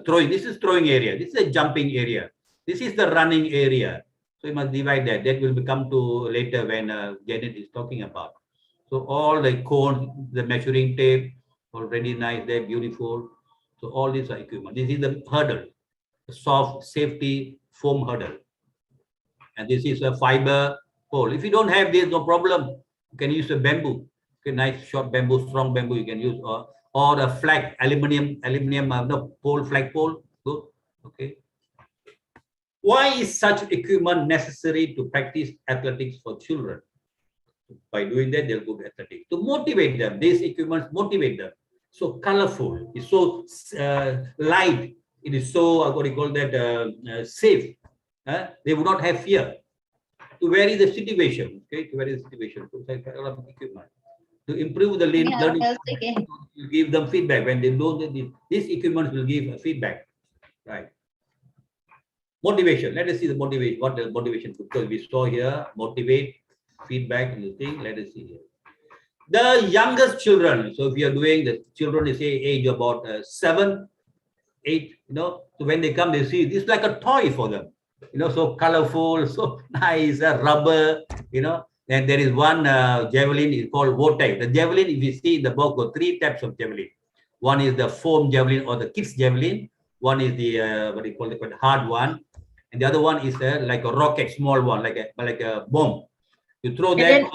throwing. This is throwing area. This is a jumping area. This is the running area. So you must divide that. That will come to later when Janet is talking about. So all the cones, the measuring tape, already nice there, beautiful. So all these are equipment. This is the hurdle, the soft safety foam hurdle. And this is a fiber pole. If you don't have this, no problem. You can use a bamboo. Okay, nice short bamboo, strong bamboo you can use, or a flag, aluminium, pole, flag pole. Good. Okay. Why is such equipment necessary to practice athletics for children? By doing that, they'll go to athletics. To motivate them, these equipments motivate them. So colorful, it's so light, it is so, what do you call that, safe. They would not have fear. To vary the situation, okay, to vary the situation, equipment. To improve the learning, you give them feedback. When they know that this equipment will give feedback, right? Motivation. Let us see the motivation. What the motivation? Because we saw here, motivate, feedback, and the thing. Let us see here. The youngest children. So if you are doing the children, is say age about 7, 8. So when they come, they see this like a toy for them. So colorful, so nice, rubber. And there is one javelin is called vortex. The javelin, if you see the book, got 3 types of javelin. One is the foam javelin or the kids javelin. One is the what do you call it, hard one, and the other one is like a rocket, small one, like a bomb. You throw that.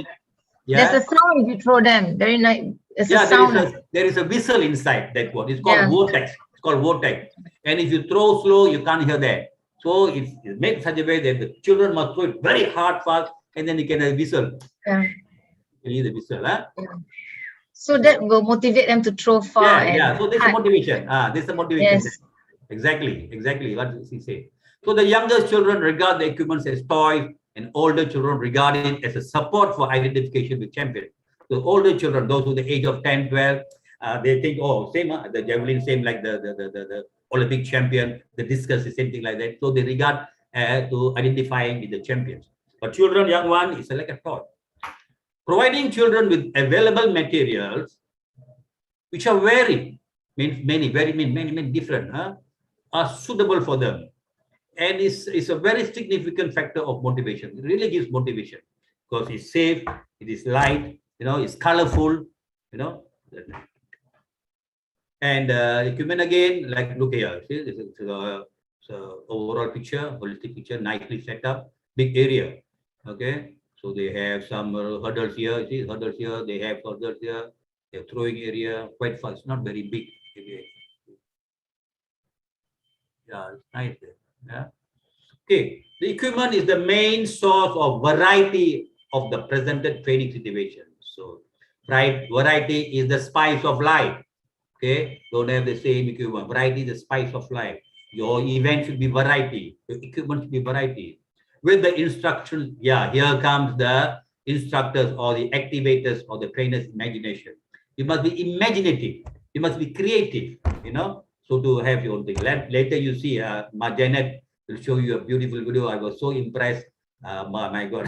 Yeah. There's a sound if you throw them. Very nice. It's a sound. There is a whistle inside that one. It's called vortex. It's called vortex. And if you throw slow, you can't hear that. So it's made such a way that the children must throw it very hard, fast, and then you can whistle. Yeah. You need the whistle, huh? Yeah. So that will motivate them to throw far. Yeah. So this is motivation. This is the motivation. Yes. Exactly what he said. So the youngest children regard the equipment as toys, and older children regard it as a support for identification with champions. So older children, those who the age of 10, 12, they think, oh, same, the javelin, same like the Olympic champion, the discus is same thing like that. So they regard to identifying with the champions. But children, young one, is like a toy. Providing children with available materials, which are many different, are suitable for them. And it's a very significant factor of motivation. It really gives motivation because it's safe, it is light, it's colorful, And equipment again, like look here, see, this is overall picture, holistic picture, nicely set up, big area. Okay, so they have some hurdles here, you see hurdles here, they have hurdles here, they have throwing area, quite fast, not very big. Yeah, it's nice there. Yeah. Okay, the equipment is the main source of variety of the presented training situation. So, right, variety is the spice of life. Okay, don't have the same equipment. Variety is the spice of life. Your event should be variety. Your equipment should be variety. With the instructions, yeah, here comes the instructors or the activators or the trainers' imagination. You must be imaginative. You must be creative, you know, so to have your own thing. Later you see, Janet will show you a beautiful video. I was so impressed. My God,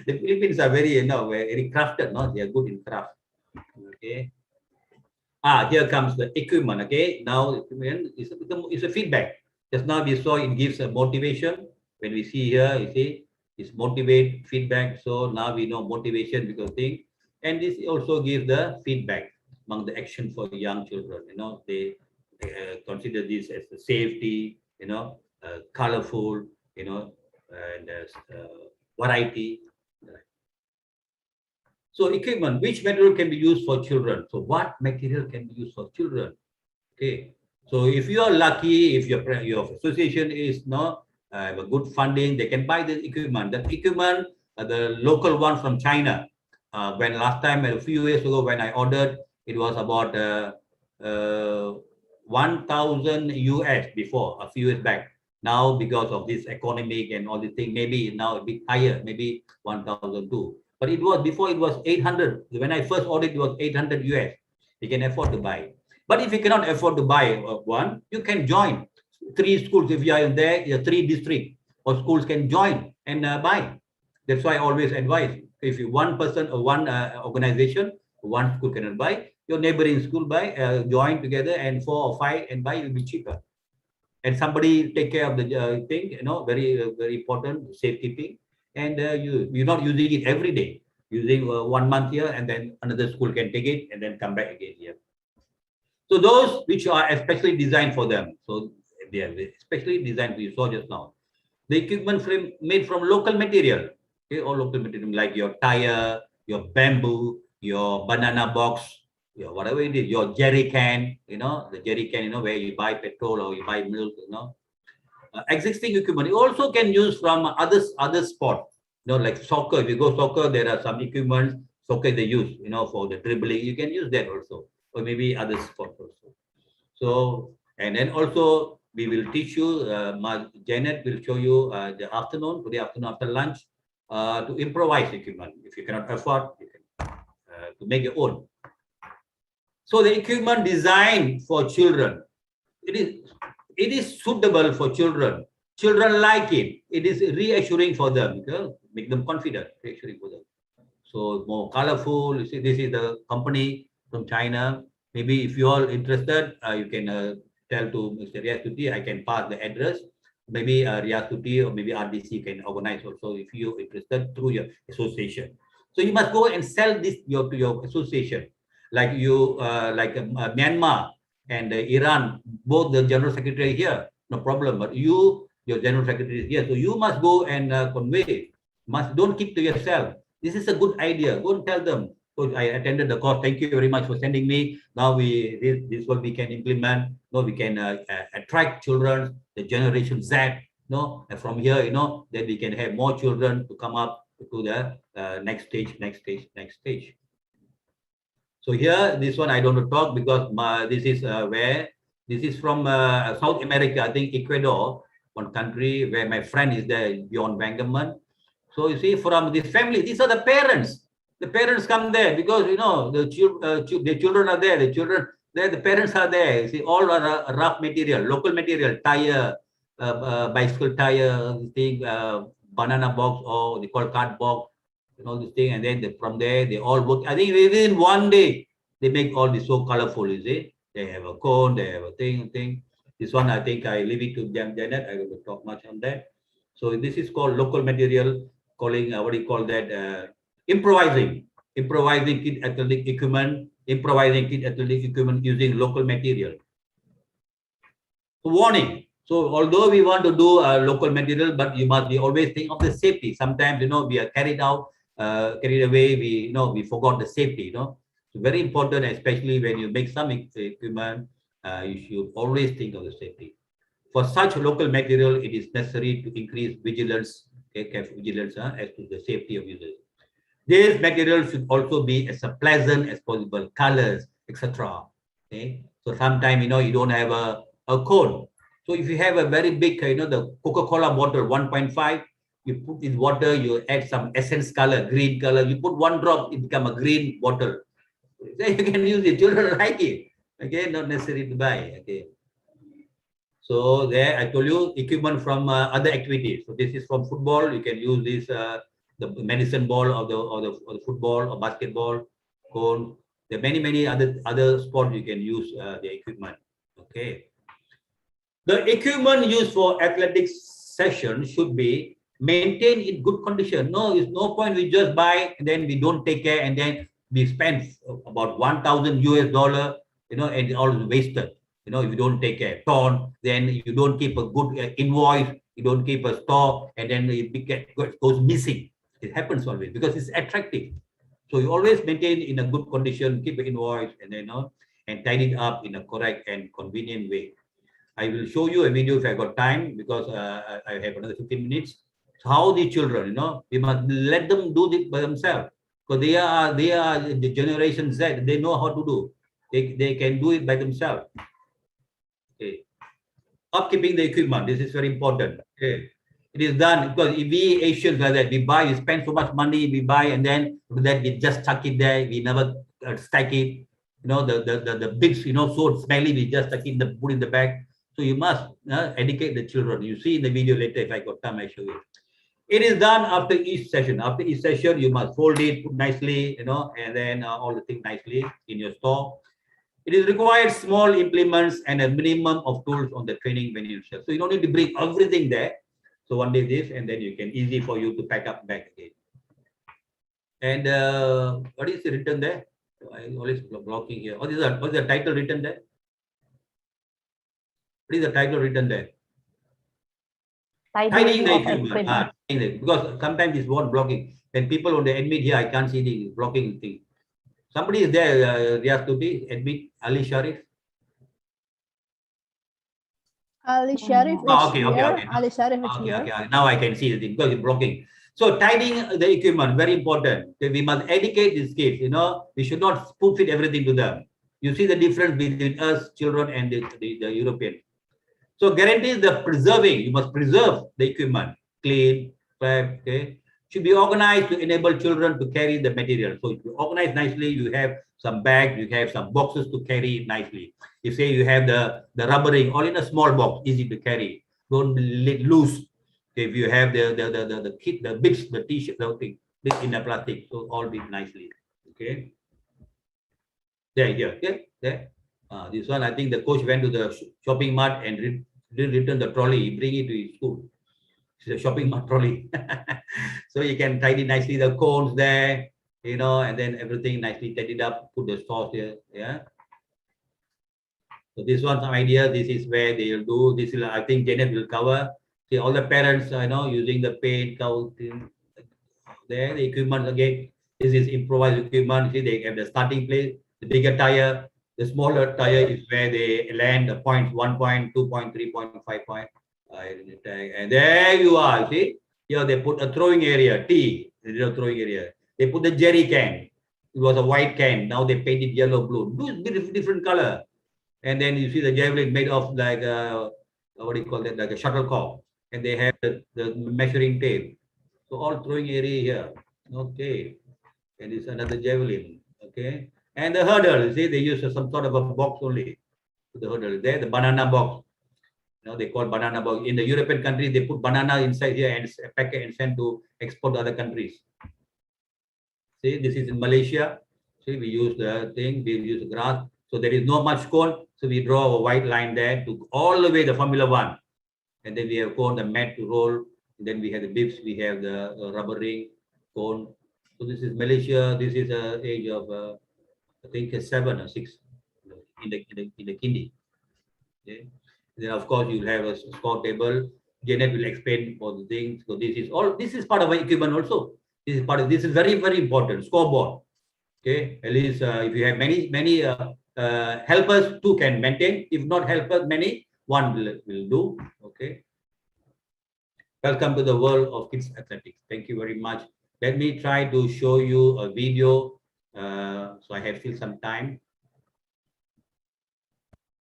the Philippines are very, you know, very crafted, no? They are good in craft. Okay. Here comes the equipment. Okay, now equipment is a feedback. Just now we saw it gives a motivation. When we see here, you see, it's motivate feedback. So now we know motivation because thing, and this also gives the feedback among the action for young children. You know, they consider this as a safety. You know, colorful. You know, and variety. So equipment, which material can be used for children? So what material can be used for children? Okay. So if you are lucky, if your association is have a good funding, they can buy the equipment. That equipment, the local one from China. When last time, a few years ago, when I ordered, it was about 1,000 US before, a few years back. Now, because of this economic and all these things, maybe now a bit higher, maybe 1,002. But it was before, it was 800. When I first ordered, it was 800 US. You can afford to buy. But if you cannot afford to buy one, you can join 3 schools. If you are in there, 3 districts or schools can join and buy. That's why I always advise. If you one person or one organization, one school cannot buy, your neighboring school buy, join together and 4 or 5 and buy, it will be cheaper. And somebody take care of the thing, you know, very important safekeeping. And you're not using it every day. Using 1 month here, and then another school can take it and then come back again here. So those which are especially designed for them. So they are especially designed for you saw just now. The equipment frame made from local material. Okay, all local material like your tire, your bamboo, your banana box, your whatever it is, your jerry can, you know, the jerry can, you know, where you buy petrol or you buy milk, you know. Existing equipment. You also can use from other sport. You know, like soccer. If you go soccer, there are some equipment soccer they use, you know, for the dribbling. You can use that also, or maybe other sports also. So, and then also we will teach you. Janet will show you the afternoon, today afternoon after lunch, to improvise equipment. If you cannot afford, you can to make your own. So the equipment designed for children, it is suitable for children. Children like it. It is reassuring for them. Make them confident, reassuring for them. So more colorful. You see, this is the company from China. Maybe if you are interested, you can tell to Mr. Riyastuti, I can pass the address. Maybe Riyastuti or maybe RDC can organize also if you're interested through your association. So you must go and sell this to your association. Like you, Myanmar and Iran, both the general secretary here, no problem. But your general secretary is here, so you must go and convey. Don't keep to yourself. This is a good idea. Go and tell them. So I attended the course. Thank you very much for sending me. Now this what we can implement. Now we can attract children, the generation Z. And from here, then we can have more children to come up to the next stage. So here, this one I don't want to talk because this is this is from South America, I think Ecuador, one country where my friend is there, Beyond Bangaman. So you see, from this family, these are the parents. The parents come there because the children are there. The parents are there. You see, all are rough material, local material, tire, bicycle tire, this thing, banana box, or they call card box. This thing, and then from there they all work. I think within one day they make all this so colorful. You see, they have a cone, they have a thing. This one I think I leave it to Janet. I will talk much on that. So this is called local material. Calling what do you call that? Improvising kid athletic equipment. Improvising kid athletic equipment using local material. Warning. So although we want to do local material, but you must be always think of the safety. Sometimes we are carried away. We forgot the safety. So very important, especially when you make some equipment, you should always think of the safety. For such local material, it is necessary to increase vigilance, careful vigilance as to the safety of users. This material should also be as pleasant as possible, colors, etc. Okay, so sometimes you don't have a cone. So if you have a very big, the Coca-Cola bottle 1.5, you put in water, you add some essence color, green color. You put one drop, it become a green bottle. Then you can use it. Children like it. Okay, not necessary to buy. Okay. So there, I told you equipment from other activities. So this is from football. You can use this the medicine ball or the football or basketball cone. There are many other sports you can use the equipment. Okay. The equipment used for athletics session should be maintained in good condition. No, it's no point we just buy and then we don't take care and then we spend about $1,000 and it all is wasted. If you don't take care, torn, then you don't keep a good invoice, you don't keep a store, and then it goes missing. It happens always because it's attractive. So you always maintain in a good condition, keep an invoice, and then and tidy it up in a correct and convenient way. I will show you a video if I got time because I have another 15 minutes. So how the children, we must let them do this by themselves because they are the generation Z. They know how to do. They can do it by themselves. Okay. Upkeeping the equipment. This is very important. Okay. It is done because if we Asians like that, we buy, we spend so much money, we buy, and then that we just chuck it there. We never stack it. The big, so smelly. We just stuck it put in the bag. So you must educate the children. You see in the video later, if I got time, I show you. It is done after each session. After each session, you must fold it, put nicely, and then all the things nicely in your store. It is required small implements and a minimum of tools on the training venue. So you don't need to bring everything there. So one day this, and then you can easy for you to pack up back again. And what is written there? I always blocking here. What is the title written there? What is the title written there? Tidying the equipment. Because sometimes it's word blocking. When people on the admit here, I can't see the blocking thing. Somebody is there, Riyaz to be admit Ali Sharif. Ali Sharif is okay. Ali Sharif is here. Okay. Now I can see the thing because it's blocking. So tidying the equipment, very important. Okay, we must educate these kids. We should not spoon feed everything to them. You see the difference between us, children, and the European. So guarantees the preserving. You must preserve the equipment, clean, prep. Okay, should be organized to enable children to carry the material. So if you organize nicely, you have some bags, you have some boxes to carry it nicely. If say you have the rubbering all in a small box, easy to carry. Don't let loose. If you have the kit, the bits, the t-shirt, the thing, in a plastic, so all be nicely. Okay. There, okay, there. This one, I think the coach went to the shopping mart and return the trolley, bring it to his school. It's a shopping mart trolley. So you can tidy nicely the cones there, and then everything nicely tidied up, put the sauce here. Yeah. So this one, some idea, this is where they will do. This is, I think Janet will cover. See, all the parents, using the paint, there, the equipment again. This is improvised equipment. See, they have the starting place, the bigger tire. The smaller tire is where they land the points, 1 point, 2 point, 3 point, 5 point. And there you are. See, here they put a throwing area, T, the throwing area. They put the jerry can. It was a white can. Now they painted yellow, blue. Different color. And then you see the javelin made of like what do you call that? Like a shuttlecock. And they have the measuring tape. So all throwing area here. Okay. And it's another javelin. Okay. And the hurdle, you see, they use some sort of a box only. The hurdle there, the banana box. They call banana box. In the European countries, they put banana inside here and pack it and send to export to other countries. See, this is in Malaysia. See, we use the thing, we use the grass. So there is no much cone. So we draw a white line there to all the way the Formula One. And then we have cone, the mat to roll. And then we have the bibs, we have the rubber ring, cone. So this is Malaysia. This is the age of I think 7 or 6 in the kindy. Okay. Then of course you'll have a score table. Janet will explain all the things. So this is part of our equipment also. This is very, very important. Scoreboard. Okay. At least if you have many helpers, 2 can maintain. If not helpers, many, 1 will do. Okay. Welcome to the world of kids athletics. Thank you very much. Let me try to show you a video. So I have still some time.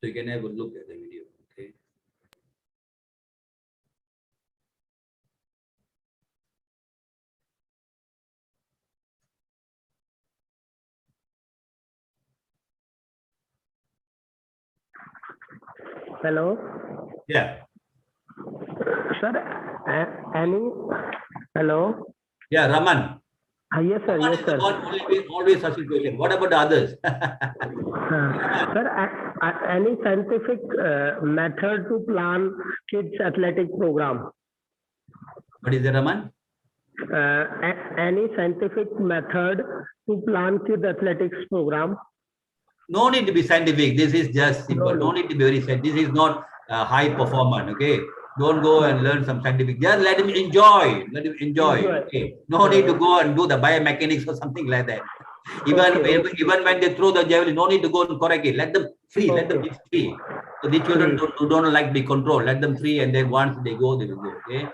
So you can have a look at the video. Okay. Hello, Yeah. sir. Any? Hello. Yeah, Raman. Yes, sir. Raman Yes, is the sir. one always asking question. What about the others? Sir, any scientific method to plan kids athletic program? What is the Raman? Any scientific method to plan kids athletics program? No need to be scientific. This is just simple. No need to be very scientific. This is not high performance. Okay. Don't go and learn some scientific. Just let him enjoy. Let him enjoy. Okay. No need to go and do the biomechanics or something like that. Even when they throw the javelin, no need to go and correct it. Let them free. Let them be free. So the children who don't like to be controlled, let them free, and then once they go, they will go. Okay.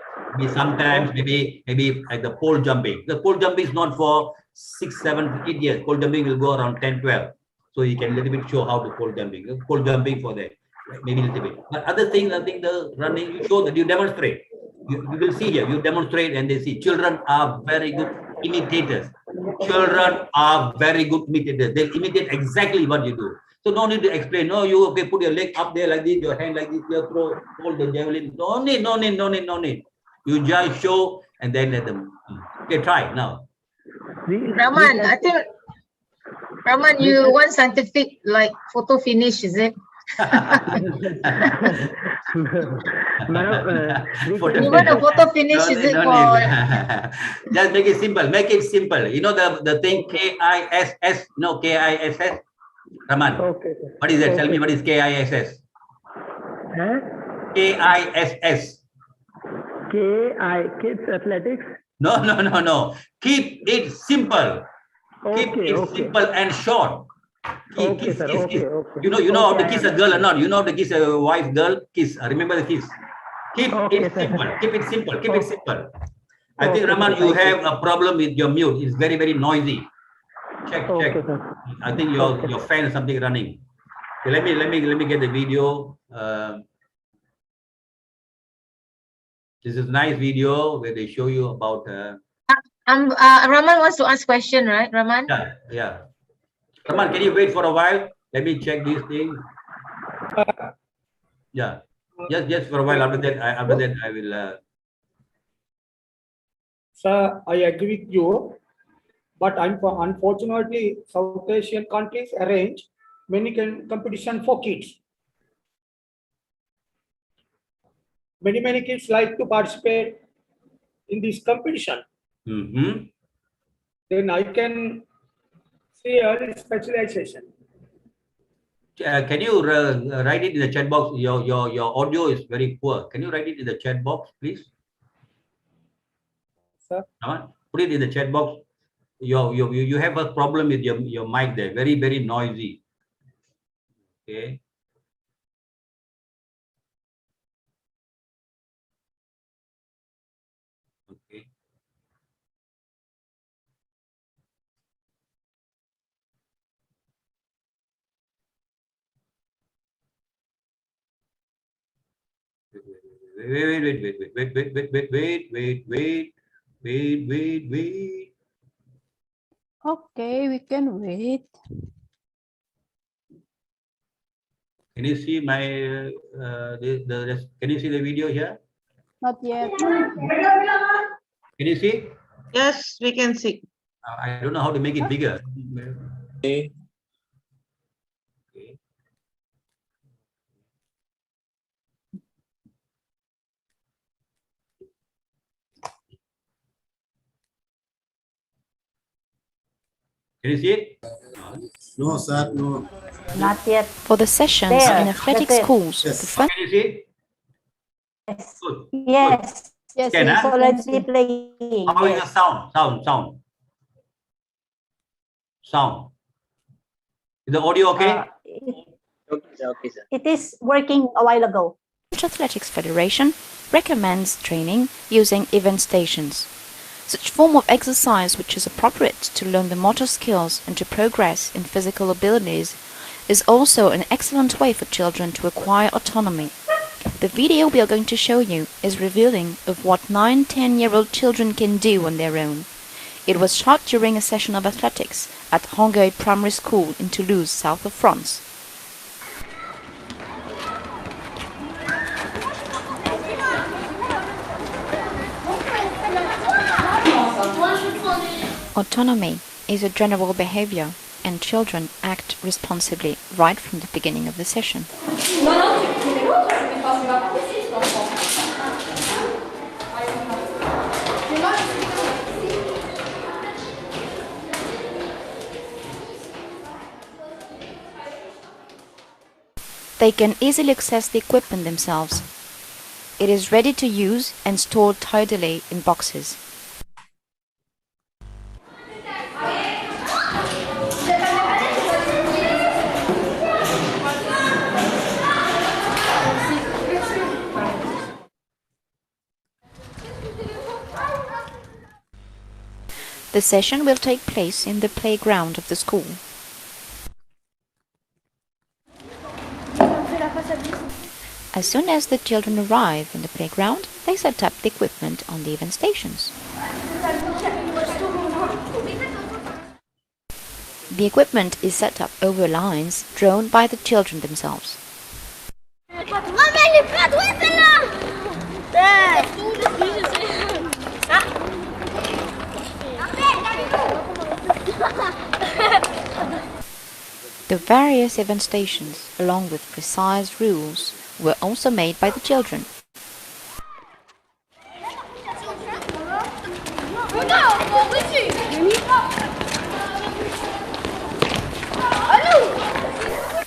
Sometimes maybe like the pole jumping. The pole jumping is not for 6, 7, 8 years. Pole jumping will go around 10, 12. So you can little bit show how to pole jumping. Pole jumping for that, maybe a little bit. But other things, I think the running, you show that you demonstrate. You will see here, you demonstrate and they see. Children are very good imitators. Children are very good imitators. They imitate exactly what you do. So no need to explain. No, you okay, put your leg up there like this, your hand like this, you throw, hold the javelin. No need. You just show and then let them. Okay, try now. Raman, I think Raman, you want scientific like photo finish, is it? You want a photo finish, is it for? Just make it simple. Make it simple. You know the thing KISS. No KISS. Raman. Okay. What is that? Tell me what is KISS. KISS. Kids athletics. No. Keep it simple. Keep it simple and short. Kiss. You know how to kiss a girl or not? You know how to kiss a wife, girl? Kiss. Remember the kiss. Keep it simple. Keep it simple. I think, Raman, you have a problem with your mute. It's very, very noisy. Check. I think your fan is something running. Okay, let me get the video. This is a nice video where they show you about. Raman wants to ask question, right, Raman? Yeah. Raman, can you wait for a while? Let me check these things. Yeah. Just for a while. After that, I will. Sir, I agree with you, but unfortunately, South Asian countries arrange many competition for kids. Many kids like to participate in this competition. Then I can see early specialization. Can you write it in the chat box? Your audio is very poor. Can you write it in the chat box, please? Sir? Put it in the chat box. You have a problem with your mic there. Very, very noisy. Okay. Okay. Wait. Okay, we can wait. Can you see my can you see the video here? Not yet. Can you see? Yes, we can see. I don't know how to make it bigger. Okay. Can you see it? No, sir, no. Not yet. For the sessions There, in athletic that's it. schools, Yes. the fun Can you see? Yes. Good. Yes. Yes, Can, It's huh? already playing. How is the Yes. sound? Is the audio okay? Okay, sir. It is working a while ago. Athletics Federation recommends training using event stations. Such form of exercise which is appropriate to learn the motor skills and to progress in physical abilities is also an excellent way for children to acquire autonomy. The video we are going to show you is revealing of what 9-10-year-old children can do on their own. It was shot during a session of athletics at Oneway Primary School in Toulouse, south of France. Autonomy is a general behavior, and children act responsibly right from the beginning of the session. They can easily access the equipment themselves. It is ready to use and stored tidily in boxes. The session will take place in the playground of the school. As soon as the children arrive in the playground, they set up the equipment on the event stations. The equipment is set up over lines drawn by the children themselves. The various event stations, along with precise rules, were also made by the children.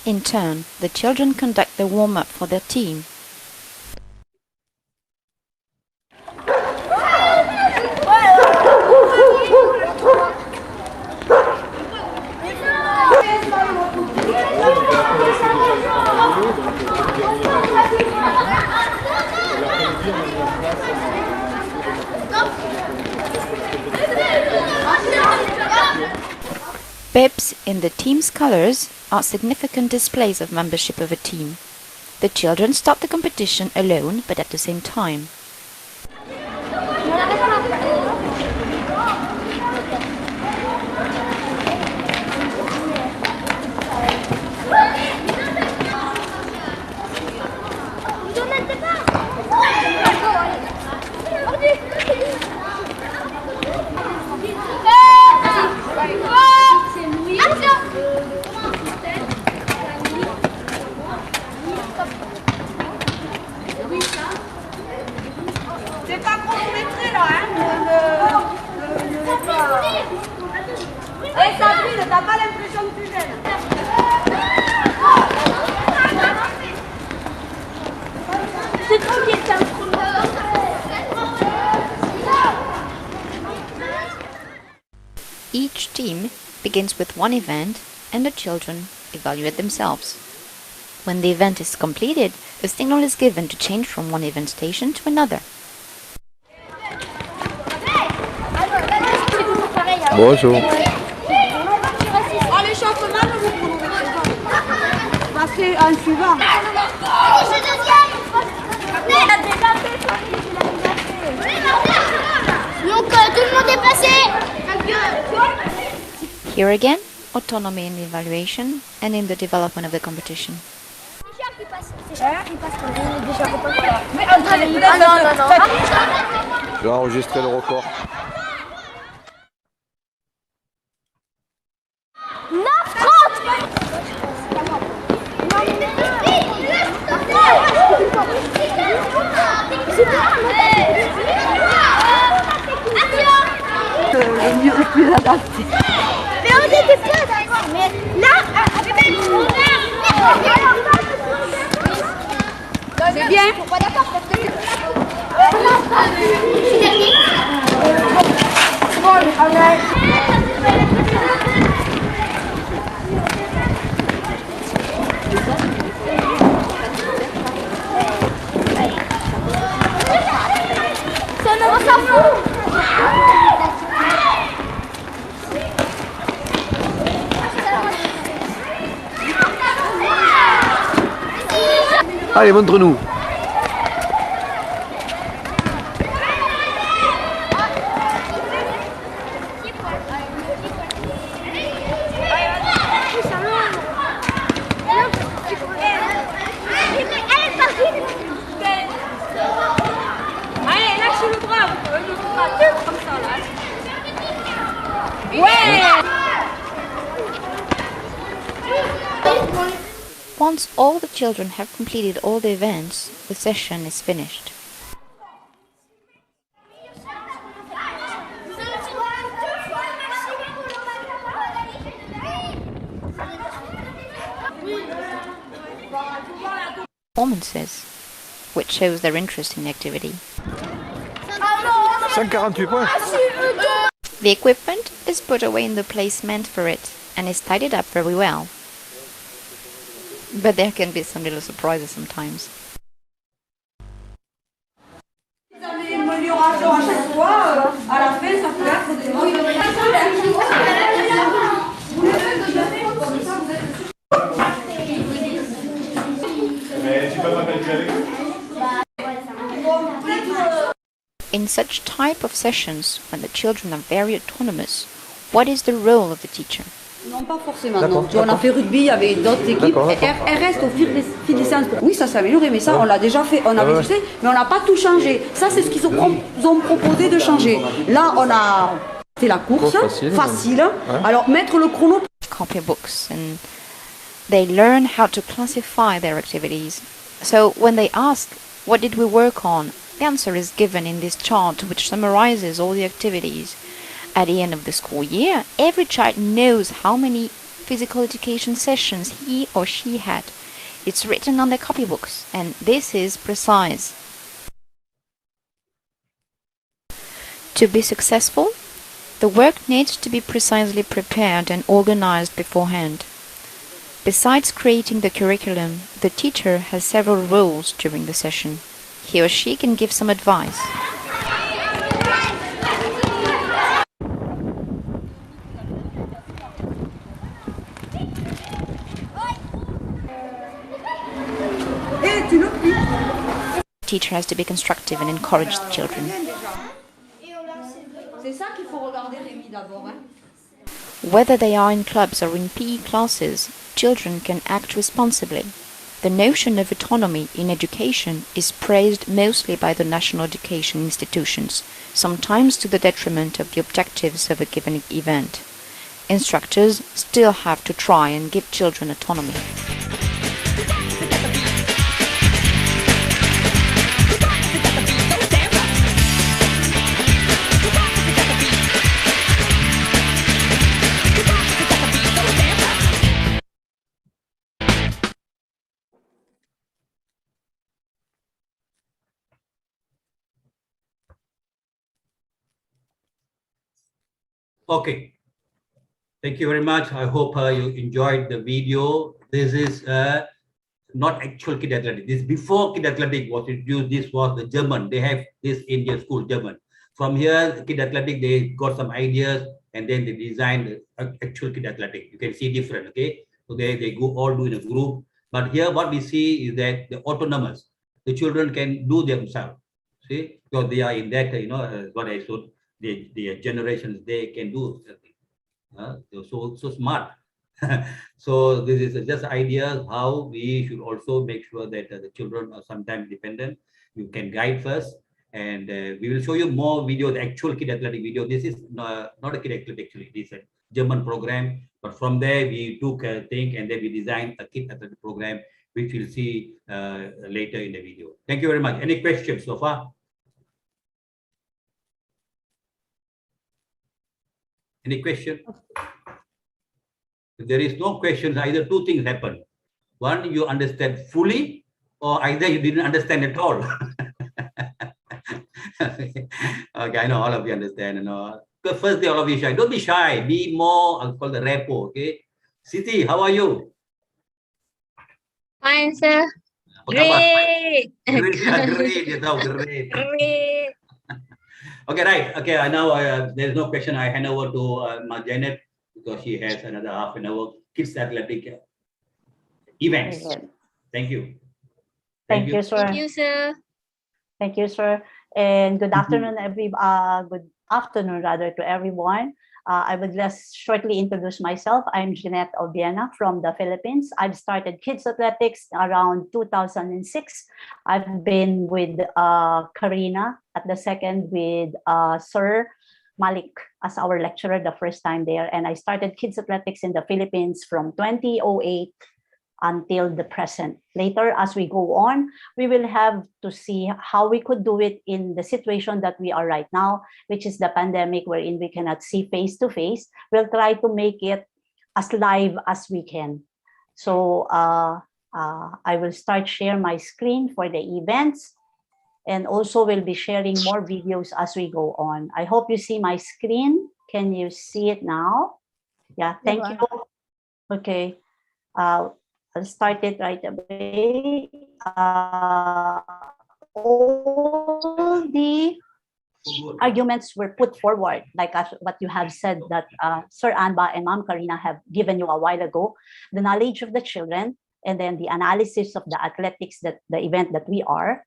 In turn, the children conduct the warm-up for their team. Bibs in the team's colors are significant displays of membership of a team. The children start the competition alone, but at the same time. Each team begins with one event and the children evaluate themselves. When the event is completed, a signal is given to change from one event station to another. Bonjour. C'est un suivant. Donc tout le monde est passé. Here again, autonomy in the evaluation and in the development of the competition. Je vais enregistrer le record. Le mieux est plus adapté. Mais on était bien d'accord. Mais là, c'est bien. Faut pas d'accord parce que Allez, montre-nous. Allez, lâche le bras. Comme ça, là. Ouais. Once all the children have completed all the events, the session is finished. Performances, which shows their interest in the activity. 148 points. The equipment is put away in the place meant for it and is tidied up very well. But there can be some little surprises sometimes. In such type of sessions, when the children are very autonomous, what is the role of the teacher? Non, pas forcément. Non. Tu vois, on a fait rugby, il y avait d'autres équipes. Elle reste au fil des séances. Oui, ça s'est amélioré, mais ça, on l'a déjà fait. On avait fait, mais on n'a pas tout changé. Ça, c'est ce qu'ils ont proposé de changer. Là, on a fait la course, facile. Alors, mettre le chrono. Copybooks, and they learn how to classify their activities. So when they ask, what did we work on? The answer is given in this chart, which summarizes all the activities. At the end of the school year, every child knows how many physical education sessions he or she had. It's written on their copybooks, and this is precise. To be successful, the work needs to be precisely prepared and organized beforehand. Besides creating the curriculum, the teacher has several roles during the session. He or she can give some advice. Teacher has to be constructive and encourage the children. Whether they are in clubs or in PE classes, children can act responsibly. The notion of autonomy in education is praised mostly by the national education institutions, sometimes to the detriment of the objectives of a given event. Instructors still have to try and give children autonomy. Okay. Thank you very much. I hope you enjoyed the video. This is not actual kid athletic. This before kid athletic was introduced. This was the German. They have this in their school, German. From here, kid athletic, they got some ideas and then they designed actual kid athletic. You can see different, okay? So they go all do in a group. But here what we see is that the autonomous, the children can do themselves. See, because they are in that, what I showed, the generations, they can do something. They're so smart. So this is just ideas how we should also make sure that the children are sometimes dependent. You can guide first, and we will show you more videos, actual kid athletic video. This is not a kid athletic actually, it is a German program, but from there we took a thing and then we designed a kid athletic program, which we'll see later in the video. Thank you very much. Any questions so far? Any question? If there is no questions, either two things happen. One, you understand fully, or either you didn't understand at all. Okay, I know all of you understand. The first day, all of you shy. Don't be shy. Be more, I'll call the repo. Okay. Siti, how are you? Fine, sir. Great. Great. Great. Okay, right. Okay, now there's no question. I hand over to Ma Janet because she has another half an hour kids athletic events. Thank you. Thank you, sir. Thank you, sir. Thank you, sir. And good afternoon, good afternoon rather to everyone. I would just shortly introduce myself. I'm Jeanette Obiena from the Philippines. I've started kids athletics around 2006. I've been with Karina at the second with Sir Malik as our lecturer the first time there. And I started kids athletics in the Philippines from 2008 until the present. Later, as we go on, we will have to see how we could do it in the situation that we are right now, which is the pandemic wherein we cannot see face to face. We'll try to make it as live as we can. So I will start share my screen for the events, and also we'll be sharing more videos as we go on. I hope you see my screen. Can you see it now? Yeah, thank you. Okay. I'll start it right away. All the arguments were put forward, like what you have said that Sir Anba and Ma'am Karina have given you a while ago, the knowledge of the children, and then the analysis of the athletics, that the event that we are,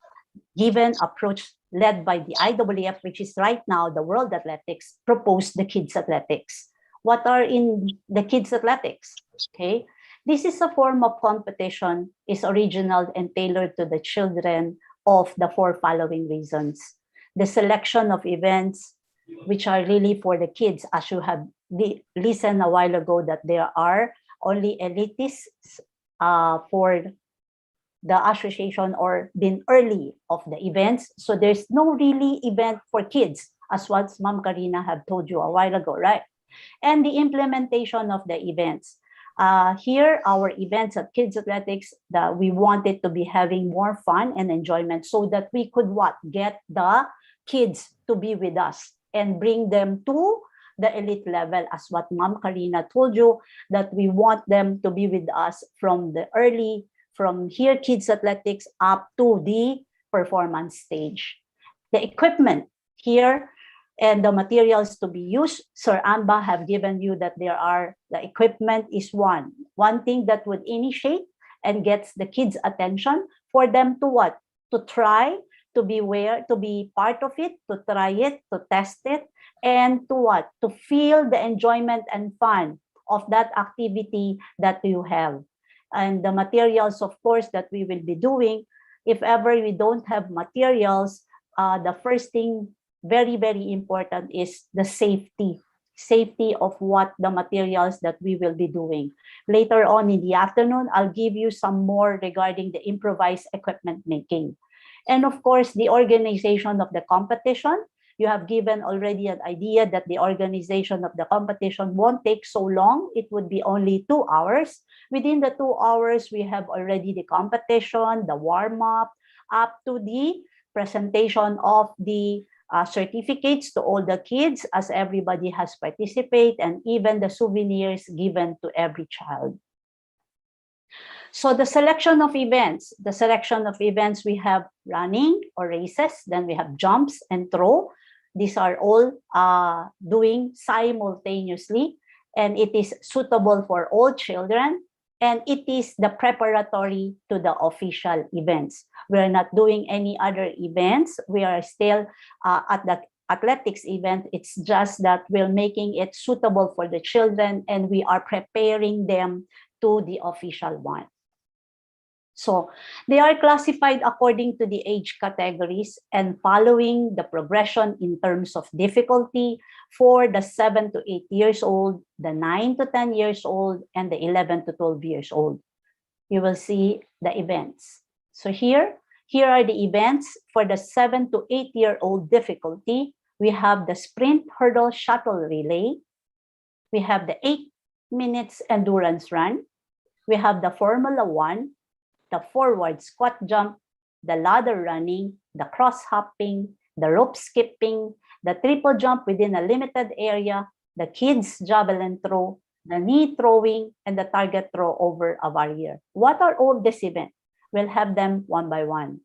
given approach led by the IAAF, which is right now the World Athletics, proposed the kids athletics. What are in the kids athletics? Okay. This is a form of competition, is original and tailored to the children of the four following reasons. The selection of events, which are really for the kids, as you have listened a while ago, that there are only elitists for the association or been early of the events. So there's no really event for kids, as what Ma'am Karina have told you a while ago, right? And the implementation of the events. Here, our events at Kids Athletics, that we wanted to be having more fun and enjoyment so that we could get the kids to be with us and bring them to the elite level, as what Ma'am Karina told you, that we want them to be with us from the early, from here Kids Athletics up to the performance stage. The equipment here and the materials to be used, Sir Amba have given you that there are, the equipment is one thing that would initiate and gets the kids' attention for them to what? To try, to be part of it, to try it, to test it, and to what? To feel the enjoyment and fun of that activity that you have. And the materials, of course, that we will be doing, if ever we don't have materials, the first thing, very, very important, is the safety of what the materials that we will be doing. Later on in the afternoon, I'll give you some more regarding the improvised equipment making. And of course, the organization of the competition. You have given already an idea that the organization of the competition won't take so long. It would be only 2 hours. Within the 2 hours, we have already the competition, the warm-up, up to the presentation of the certificates to all the kids, as everybody has participated, and even the souvenirs given to every child. So the selection of events, we have running or races, then we have jumps and throw. These are all doing simultaneously, and it is suitable for all children, and it is the preparatory to the official events. We're not doing any other events. We are still at the athletics event. It's just that we're making it suitable for the children, and we are preparing them to the official one. So they are classified according to the age categories and following the progression in terms of difficulty for the 7 to 8 years old, the 9 to 10 years old, and the 11 to 12 years old. You will see the events. So here are the events for the 7 to 8-year-old difficulty. We have the sprint hurdle shuttle relay. We have the 8 minutes endurance run. We have the Formula 1, the forward squat jump, the ladder running, the cross hopping, the rope skipping, the triple jump within a limited area, the kids javelin throw, the knee throwing, and the target throw over a barrier. What are all these events? We'll have them one by one.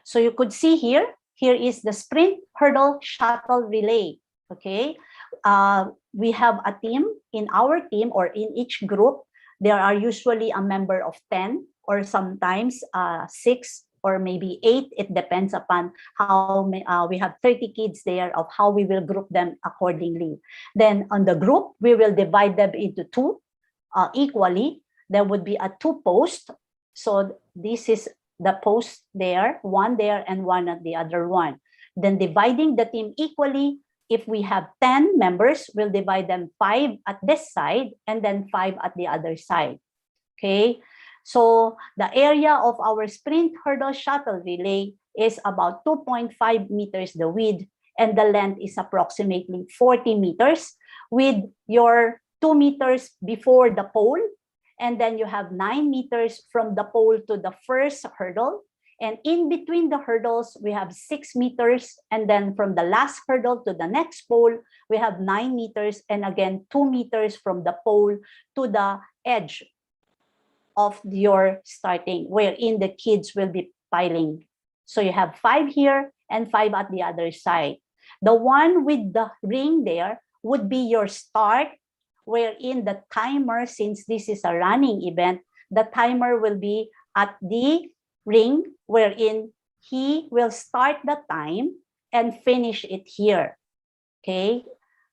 So you could see here is the sprint hurdle shuttle relay. Okay, we have a team. In our team or in each group, there are usually a member of 10 or sometimes 6 or maybe 8. It depends upon how we have 30 kids there, of how we will group them accordingly. Then on the group, we will divide them into 2 equally. There would be a 2 post. So this is the post there, 1 there and 1 at the other one. Then dividing the team equally, if we have 10 members, we'll divide them 5 at this side and then 5 at the other side. Okay, so the area of our sprint hurdle shuttle relay is about 2.5 meters the width, and the length is approximately 40 meters, with your 2 meters before the pole, and then you have 9 meters from the pole to the first hurdle. And in between the hurdles, we have 6 meters. And then from the last hurdle to the next pole, we have 9 meters. And again, 2 meters from the pole to the edge of your starting, wherein the kids will be piling. So you have 5 here and 5 at the other side. The one with the ring there would be your start, wherein the timer, since this is a running event, the timer will be at the ring, wherein he will start the time and finish it here. Okay,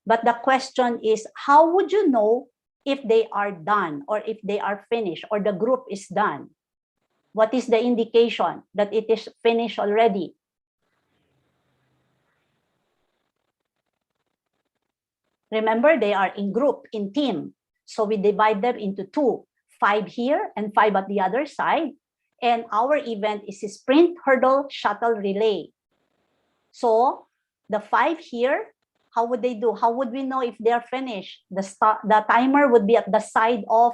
but the question is, how would you know if they are done or if they are finished or the group is done? What is the indication that it is finished already? Remember, they are in group, in team. So we divide them into 2, 5 here and 5 at the other side. And our event is a sprint hurdle shuttle relay. So the 5 here, how would they do? How would we know if they're finished? The timer would be at the side of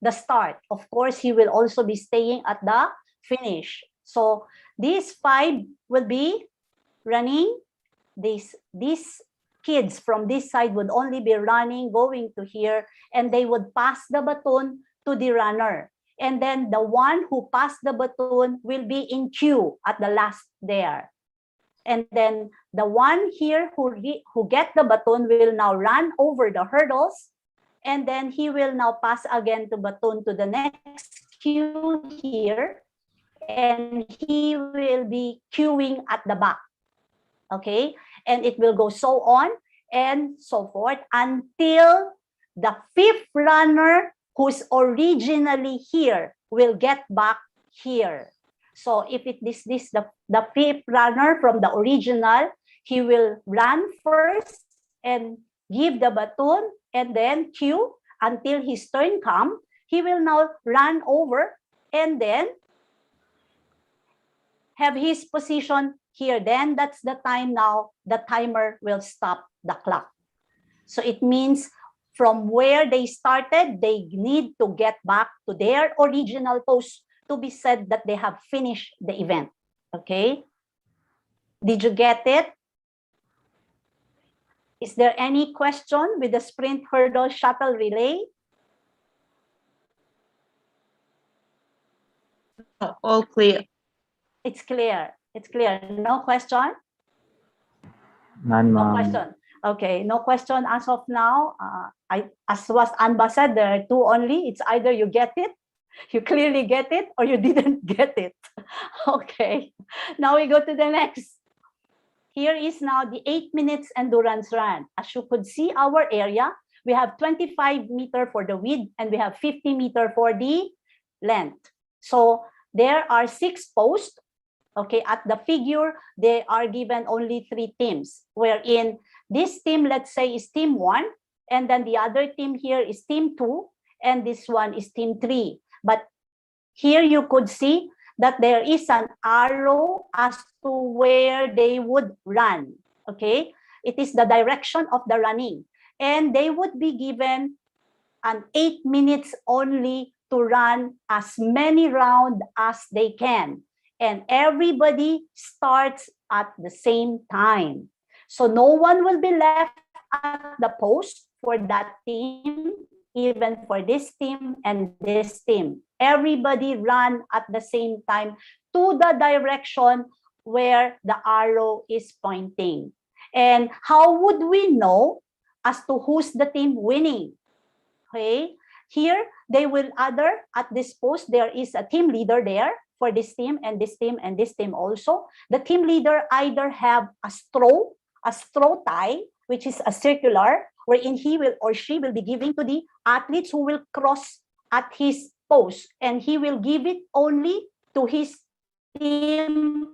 the start. Of course, he will also be staying at the finish. So these 5 will be running. These kids from this side would only be running, going to here, and they would pass the baton to the runner. And then the one who passed the baton will be in queue at the last there. And then the one here who get the baton will now run over the hurdles. And then he will now pass again the baton to the next queue here. And he will be queuing at the back. Okay, and it will go so on and so forth until the 5th runner who's originally here will get back here. So if it is the 5th runner from the original, he will run first and give the baton and then queue until his turn comes. He will now run over and then have his position here. Then that's the time now the timer will stop the clock. So it means from where they started, they need to get back to their original post to be said that they have finished the event. Okay? Did you get it? Is there any question with the sprint hurdle shuttle relay? All clear. It's clear. It's clear. No question? None, No ma'am. question. Okay, no question as of now. As was Anba said, there are 2 only. It's either you get it, you clearly get it, or you didn't get it. Okay, now we go to the next. Here is now the 8 minutes endurance run. As you could see our area, we have 25 meter for the width and we have 50 meter for the length. So there are 6 posts. Okay, at the figure, they are given only 3 teams, wherein this team, let's say, is team 1, and then the other team here is team 2, and this one is team 3. But here you could see that there is an arrow as to where they would run. Okay, it is the direction of the running, and they would be given an 8 minutes only to run as many rounds as they can. And everybody starts at the same time. So no one will be left at the post for that team, even for this team and this team. Everybody run at the same time to the direction where the arrow is pointing. And how would we know as to who's the team winning? Okay, here they will either at this post, there is a team leader there for this team and this team and this team also. The team leader either have a straw tie, which is a circular, wherein he will or she will be giving to the athletes who will cross at his post, and he will give it only to his team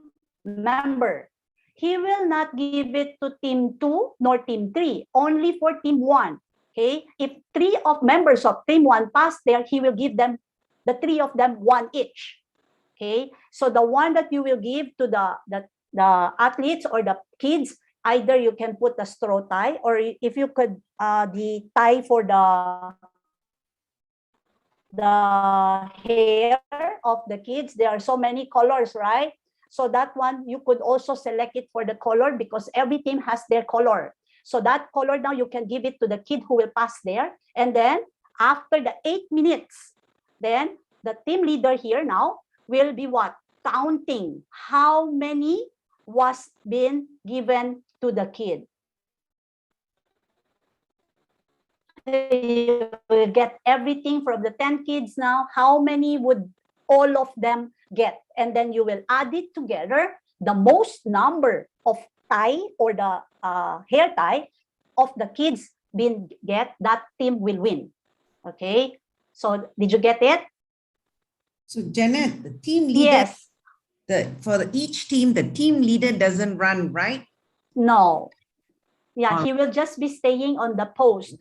member. He will not give it to team 2 nor team 3, only for team 1. Okay, if 3 of members of team 1 pass there, he will give them, the 3 of them, 1 each. Okay, so the one that you will give to the athletes or the kids, either you can put a straw tie, or if you could the tie for the hair of the kids, there are so many colors, right? So that one you could also select it for the color, because every team has their color. So that color now you can give it to the kid who will pass there. And then after the 8 minutes, then the team leader here now will be what? Counting how many was been given to the kid. You will get everything from the 10 kids now. How many would all of them get? And then you will add it together. The most number of tie or the hair tie of the kids been get, that team will win. Okay. So did you get it? So Janet, the team leader, yes, for each team, the team leader doesn't run, right? No. Yeah, he will just be staying on the post.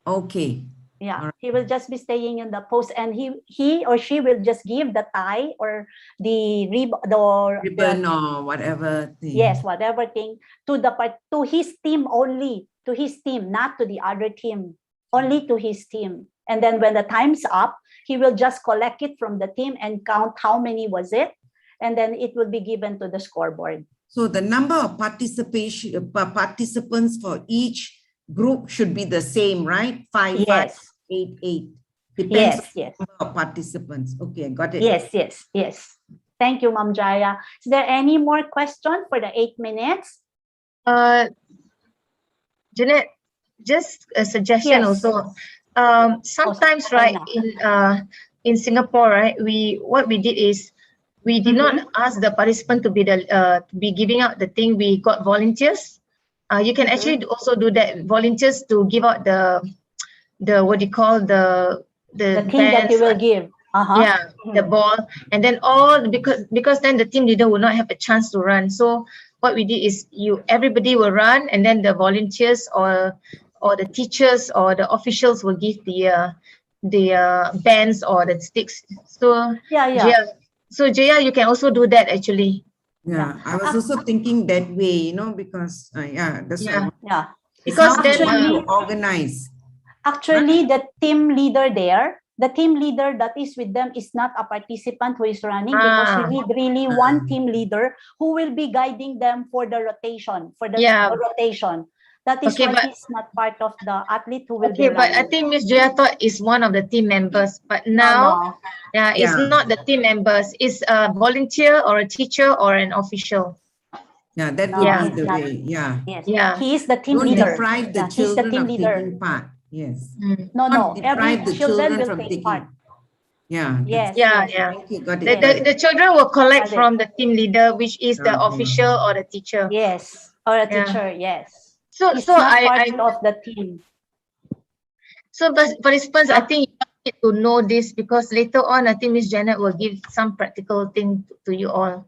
Okay. Yeah, he will just be staying in the post, and he or she will just give the tie or the ribbon or whatever thing. Yes, whatever thing to his team only, to his team, not to the other team, only to his team. And then when the time's up, he will just collect it from the team and count how many was it, and then it will be given to the scoreboard. So the number of participants for each group should be the same, right? 5, Yes. 5, 8, 8. Depends Yes, on yes. the number of participants. Okay, I got it. Yes, yes, yes. Thank you, Ma'am Jaya. Is there any more question for the 8 minutes? Jeanette, just a suggestion also. Sometimes, right, in Singapore, right, what we did is we did not ask the participant to be giving out the thing. We got volunteers. You can actually also do that. Volunteers to give out the what do you call the thing that you will give. Yeah, the ball, and then because then the team leader will not have a chance to run. So what we did is everybody will run, and then the volunteers or the teachers or the officials will give the bands or the sticks. So yeah. So Jaya, you can also do that actually. Yeah, I was also thinking that way, because that's yeah. Because then to organize. Actually, the team leader there, the team leader that is with them is not a participant who is running, because you need really one team leader who will be guiding them for the rotation, rotation. That is why he's not part of the athlete who will be running. But I think Miss Jaya thought is one of the team members, but now, it's not the team members. It's a volunteer or a teacher or an official. Yeah, that would be the way. Yeah. Yes. Yeah. He is the team Don't leader. deprive the children of taking part. Yes. No. Deprive Every the children children will from take taking part. Yeah. Yes. Thank you. Got it. The children will collect from the team leader, which is the official or the teacher. Yes, or a teacher. Yes. So it's not part of the team. So participants, I think you need to know this, because later on, I think Miss Janet will give some practical thing to you all.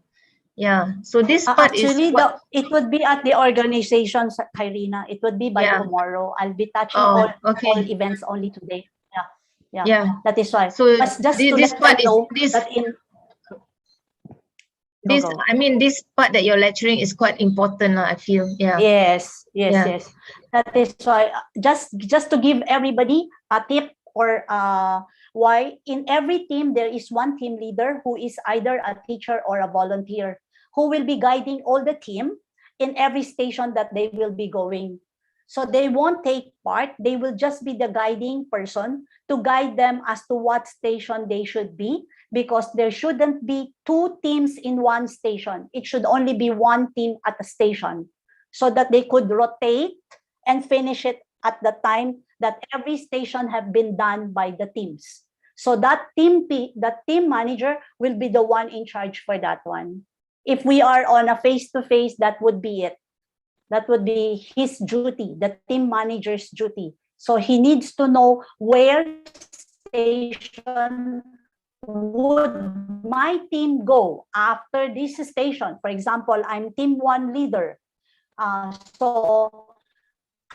Yeah. So this part actually, is it would be at the organization, Kyrina. It would be by tomorrow. I'll be touching all events only today. Yeah. That is why. So just to this let part them know is that in I mean, this part that you're lecturing is quite important, I feel. Yeah. Yes. That is why. Just to give everybody a tip, or why in every team there is one team leader who is either a teacher or a volunteer, who will be guiding all the team in every station that they will be going. So they won't take part. They will just be the guiding person to guide them as to what station they should be, because there shouldn't be 2 teams in one station. It should only be one team at a station, so that they could rotate and finish it at the time that every station have been done by the teams. So that the team manager will be the one in charge for that one. If we are on a face-to-face, that would be it. That would be his duty, the team manager's duty. So he needs to know where station would my team go after this station. For example, I'm team 1 leader. So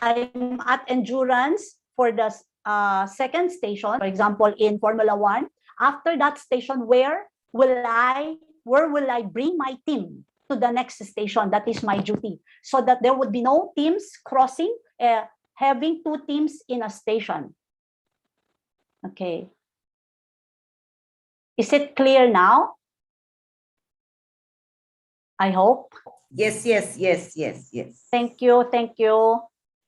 I'm at endurance for the second station, for example, in Formula 1. After that station, where will I bring my team to the next station? That is my duty. So that there would be no teams crossing, having 2 teams in a station. Okay. Is it clear now? I hope. Yes. Thank you.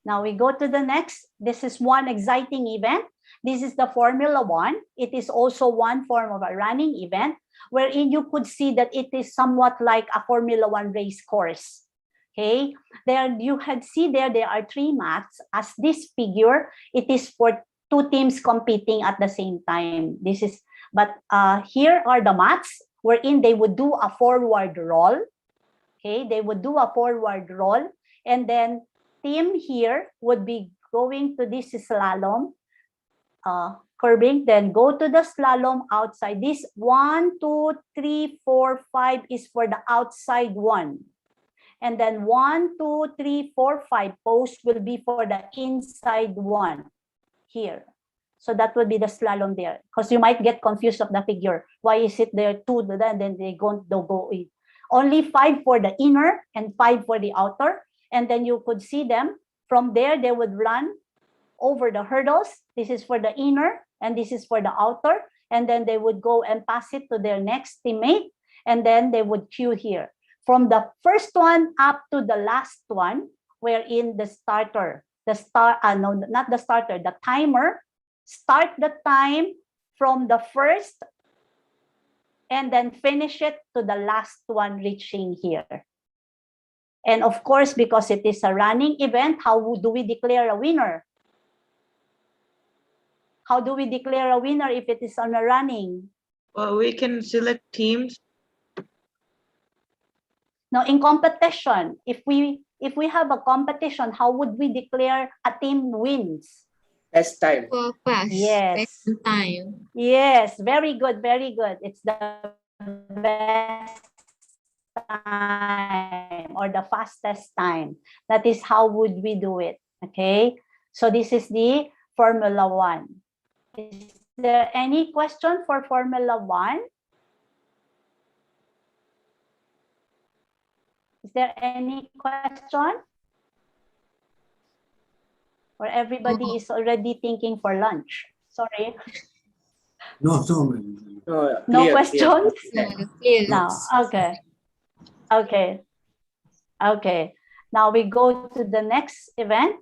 Now we go to the next. This is one exciting event. This is the Formula 1. It is also one form of a running event wherein you could see that it is somewhat like a Formula 1 race course. Okay, there you had see there are 3 mats. As this figure, it is for 2 teams competing at the same time. Here are the mats wherein they would do a forward roll. Okay, they would do a forward roll, and then team here would be going to this slalom, curbing, then go to the slalom outside. This 1, 2, 3, 4, 5 is for the outside one. And then 1, 2, 3, 4, 5 post will be for the inside one here. So that would be the slalom there. Because you might get confused of the figure. Why is it there 2, then they'll go in. Only 5 for the inner and 5 for the outer. And then you could see them. From there, they would run over the hurdles. This is for the inner and this is for the outer. And then they would go and pass it to their next teammate. And then they would queue here. From the first one up to the last one, wherein the timer, start the time from the first and then finish it to the last one reaching here. And of course, because it is a running event, how do we declare a winner? How do we declare a winner if it is on a running? Well, we can select teams. Now, in competition, if we have a competition, how would we declare a team wins? Best time. Yes. Best time. Yes, very good, very good. It's the best time or the fastest time. That is how would we do it. Okay. So this is the Formula 1. Is there any question for Formula 1? Is there any question? Or everybody is already thinking for lunch? Sorry. No. No questions? Clear. No. Okay. Now we go to the next event.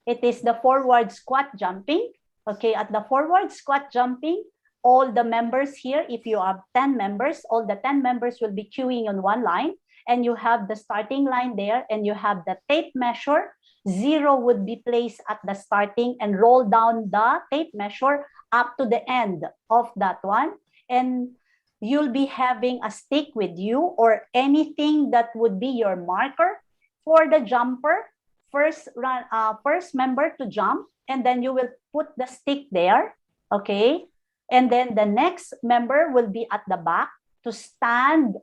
It is the forward squat jumping. Okay, at the forward squat jumping, all the members here, if you have 10 members, all the 10 members will be queuing on one line. And you have the starting line there, and you have the tape measure. 0 would be placed at the starting and roll down the tape measure up to the end of that one. And you'll be having a stick with you or anything that would be your marker for the jumper. First member to jump, and then you will put the stick there. Okay. And then the next member will be at the back to stand.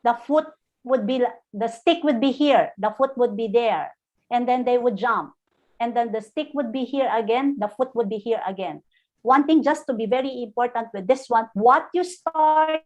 The foot would be, the stick would be here, the foot would be there, and then they would jump. And then the stick would be here again, the foot would be here again. One thing just to be very important with this one, what you start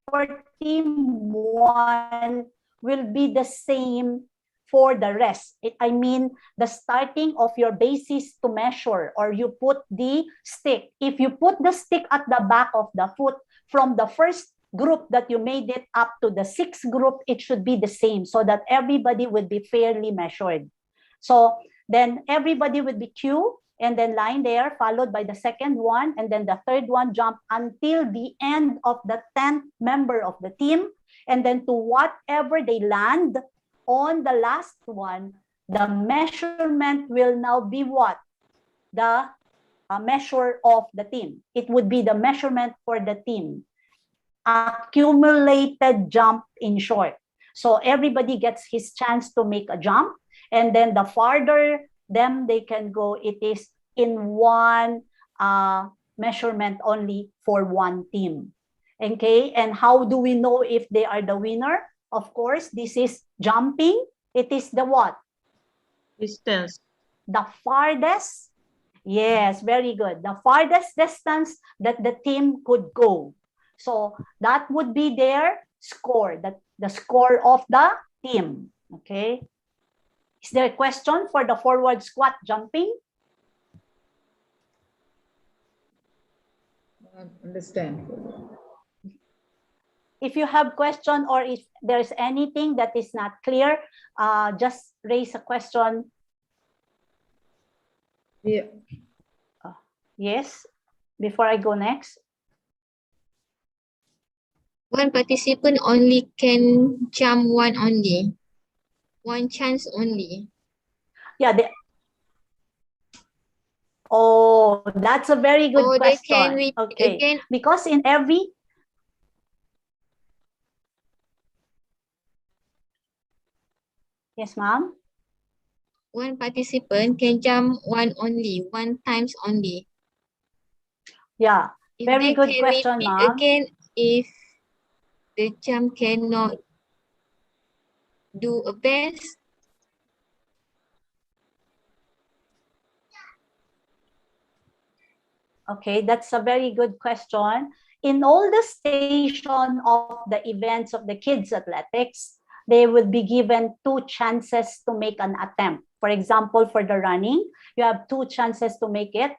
for team 1 will be the same for the rest. I mean, the starting of your basis to measure, or you put the stick. If you put the stick at the back of the foot from the first group that you made it up to the 6th group, it should be the same so that everybody would be fairly measured. So then everybody would be queue and then line there, followed by the second one, and then the third one jump until the end of the 10th member of the team. And then to whatever they land on the last one, the measurement will now be what? The measure of the team. It would be the measurement for the team. Accumulated jump, in short. So everybody gets his chance to make a jump, and then the farther them they can go, it is in one measurement only for one team. Okay, and how do we know if they are the winner? Of course, this is jumping. It is the what? Distance. The farthest. Yes, very good. The farthest distance that the team could go. So that would be their score, the score of the team. Okay. Is there a question for the forward squat jumping? Understand. If you have question or if there's anything that is not clear, just raise a question. Yeah. Yes, before I go next. One participant only can jump one only. One chance only. Yeah. Oh, that's a very good Or they can question. read Okay, again. because in every. Yes, ma'am. One participant can jump one times only. Yeah, If very they good can question, repeat ma'am. again, if the jump cannot do a best. Okay, that's a very good question. In all the station of the events of the kids athletics, they will be given 2 chances to make an attempt. For example, for the running, you have 2 chances to make it,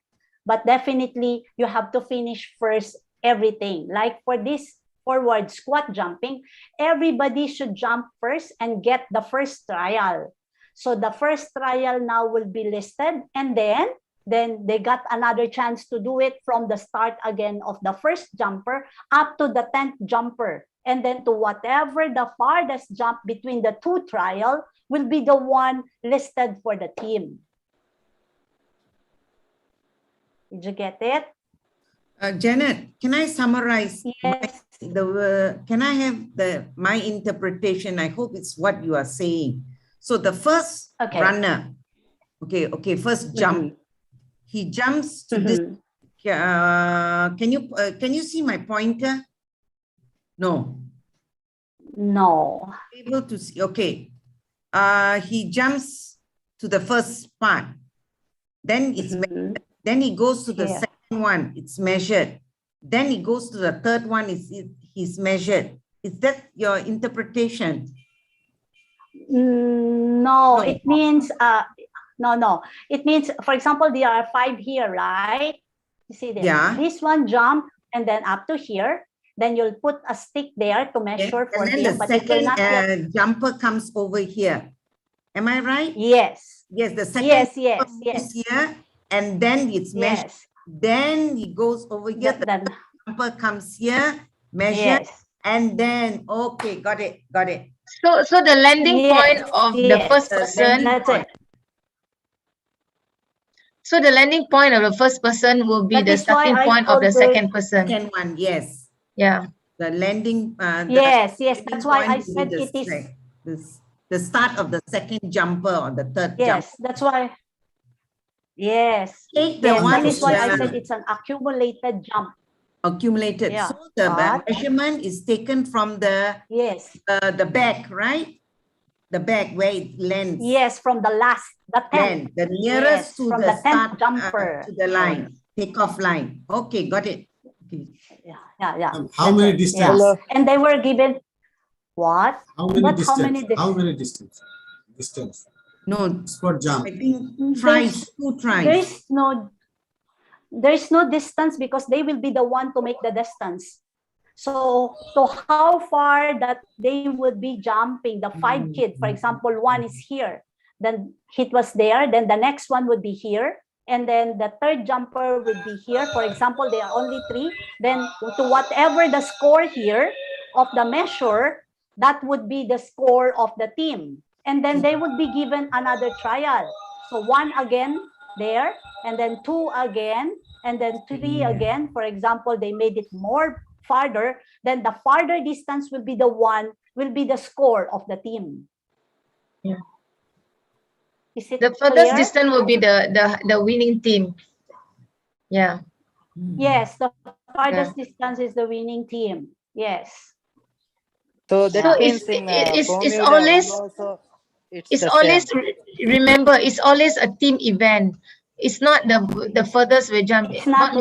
but definitely you have to finish first everything. Like for this forward squat jumping, everybody should jump first and get the first trial. So the first trial now will be listed, and then they got another chance to do it from the start again of the first jumper up to the 10th jumper. And then to whatever the farthest jump between the 2 trial will be the one listed for the team. Did you get it? Janet, can I summarize? Yes. Can I have my interpretation? I hope it's what you are saying. So the first runner, first jump. He jumps to this. Can you see my pointer? No. No. Able to see. Okay. He jumps to the first part. Then it's measured. Then he goes to the second one. It's measured. Then he goes to the third one. He's measured. Is that your interpretation? No, it means no. It means, for example, there are 5 here, right? You see this? Yeah. This one jump and then up to here. Then you'll put a stick there to measure for and then him. the But it will not second jumper comes over here. Am I right? Yes. Yes, the second yes. is here, and then it's measured. Then he goes over here. The jumper comes here, measured, and then okay, got it. So the landing point of the first person. That's it. So the landing point of the first person will be the starting point of the second person. Second one, yes. Yeah. The landing. Yes. That's why I said it is the start of the second jumper or the third jumper. Yes, that's why. Yes. That is why I said it's an accumulated jump. Accumulated. Yeah. So the measurement is taken from the back, right? The back where it lands. Yes, from the last, the 10th. The nearest to from the 10th start jumper. to the line, takeoff line. Okay, got it. Okay. Yeah. How many distance? Yeah. And they were given what? How many distance? How many distance? Distance. No. Sport jump. I think two tries. There is no distance because they will be the one to make the distance. So how far that they would be jumping, the 5 kids, for example, one is here, then it was there, then the next one would be here, and then the third jumper would be here. For example, there are only 3, then to whatever the score here of the measure, that would be the score of the team. And then they would be given another trial. So one again there, and then 2 again, and then 3 again. For example, they made it more farther, then the farther distance will be the score of the team. Yeah. Is it The furthest clear? distance will be the winning team. Yeah. Yes, the farthest distance is the winning team. Yes. So that So means it's in it's Formula always One also it's it's the always same. remember it's always a team event. It's not the furthest way jump. It's not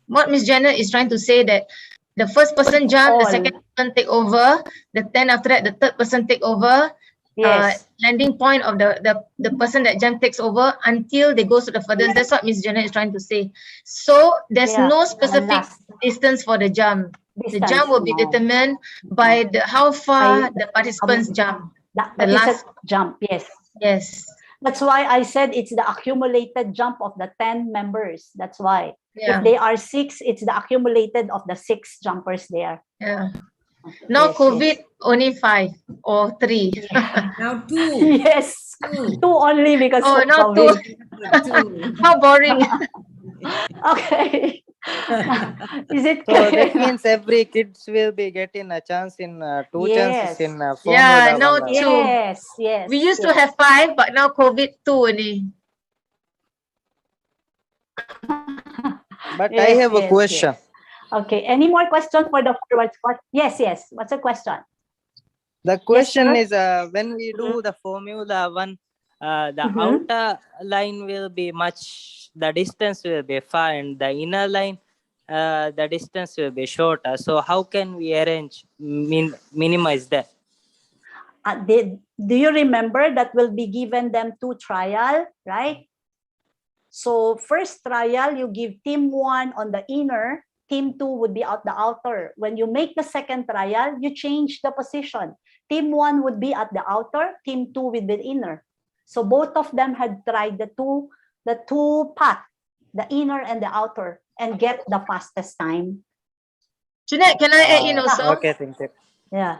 What Miss Janet is trying to say that the first person jump, the second person take over, then after that the third person take over. Yes. Landing point of the person that jump takes over until they go to the furthest. That's what Miss Janet is trying to say. So there's no specific distance for the jump. The jump will be determined by how far the participants jump. The last jump, yes. Yes. That's why I said it's the accumulated jump of the 10 members. That's why. Yeah. If they are 6, it's the accumulated of the 6 jumpers there. Yeah. Now Yes, COVID only 5 or 3. Now 2. Yes. 2 only because of now COVID. 2. How boring. Okay. Is it So that clear? means every kids will be getting a chance in 2 chances in Yeah, Formula now One. 2. Yes, yes. We used to yes. have 5, but now COVID 2 only. But I have a question. Yes. Okay. Any more questions for the forward squad? Yes, yes. What's the question? The question is sir. when we do the Formula One, the Mhm. outer line will be the distance will be far, and the inner line, the distance will be shorter. So how can we arrange, minimize that? Do you remember that will be given them 2 trial, right? So first trial, you give team 1 on the inner, team 2 would be at the outer. When you make the second trial, you change the position. Team 1 would be at the outer, team 2 with the inner. So both of them had tried the two path, the inner and the outer, and get the fastest time. Jeanette, can I add in also? Okay, thank you. Yeah.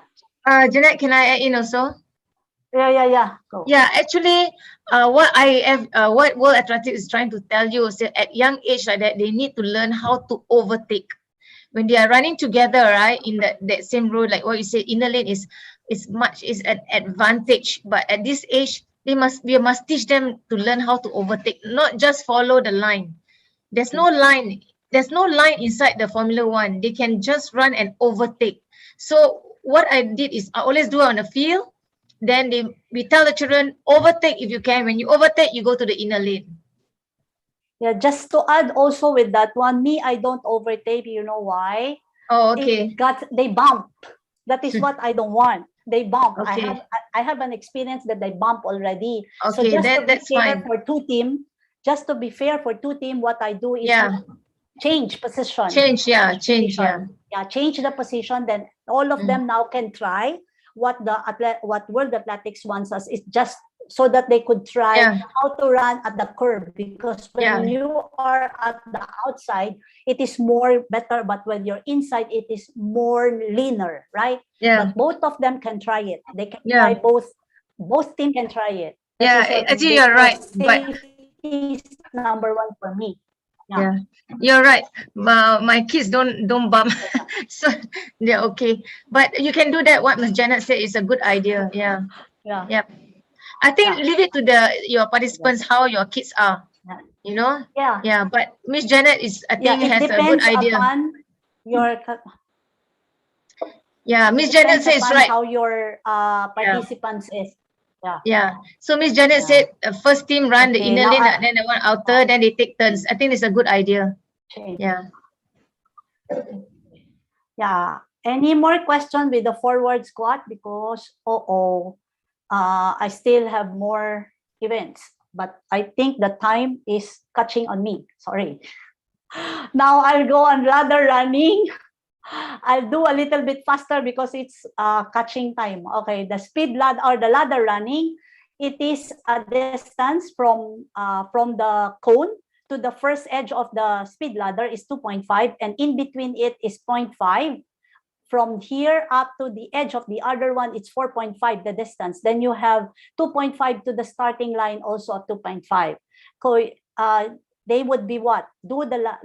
Jeanette, can I add in also? Yeah. Go. Yeah, actually, what World Athletics is trying to tell you is that at young age like that, they need to learn how to overtake. When they are running together, right, in that same road, like what you said, inner lane is an advantage. But at this age, we must teach them to learn how to overtake, not just follow the line. There's no line. There's no line inside the Formula One. They can just run and overtake. So what I did is I always do it on the field. Then we tell the children, overtake if you can. When you overtake, you go to the inner lane. Yeah, just to add also with that one, I don't overtake. You know why? Oh, okay. They bump. That is what I don't want. They bump. Okay. I have an experience that they bump already. Okay, so just to be that's fair fine. for 2 team, what I do is change position. Change Change the position. Then all of them now can try what World Athletics wants us is just so that they could try how to run at the curve, because when you are at the outside, it is more better, but when you're inside, it is more leaner, right? But both of them can try it. They can try both team can try it. Actually you're right. But safety is number 1 for me. Yeah, you're right. My kids don't bump, so they're okay. But you can do that. What Ms. Janet said is a good idea. Yeah. I think leave it to your participants how your kids are. You know. Yeah. But Ms. Janet I think has a good idea. Upon your. Yeah, Ms. Janet says right. How your participants is. Yeah. So Miss Janet said first team run the inner lane, then the one outer, then they take turns. I think it's a good idea. Yeah. Yeah. Any more questions with the forward squad? Because I still have more events, but I think the time is catching on me. Sorry. Now I'll go on ladder running. I'll do a little bit faster because it's catching time. Okay, the speed ladder or the ladder running, it is a distance from the cone to the first edge of the speed ladder is 2.5, and in between it is 0.5. From here up to the edge of the other one, it's 4.5 the distance. Then you have 2.5 to the starting line, also at 2.5. they would be what? Do the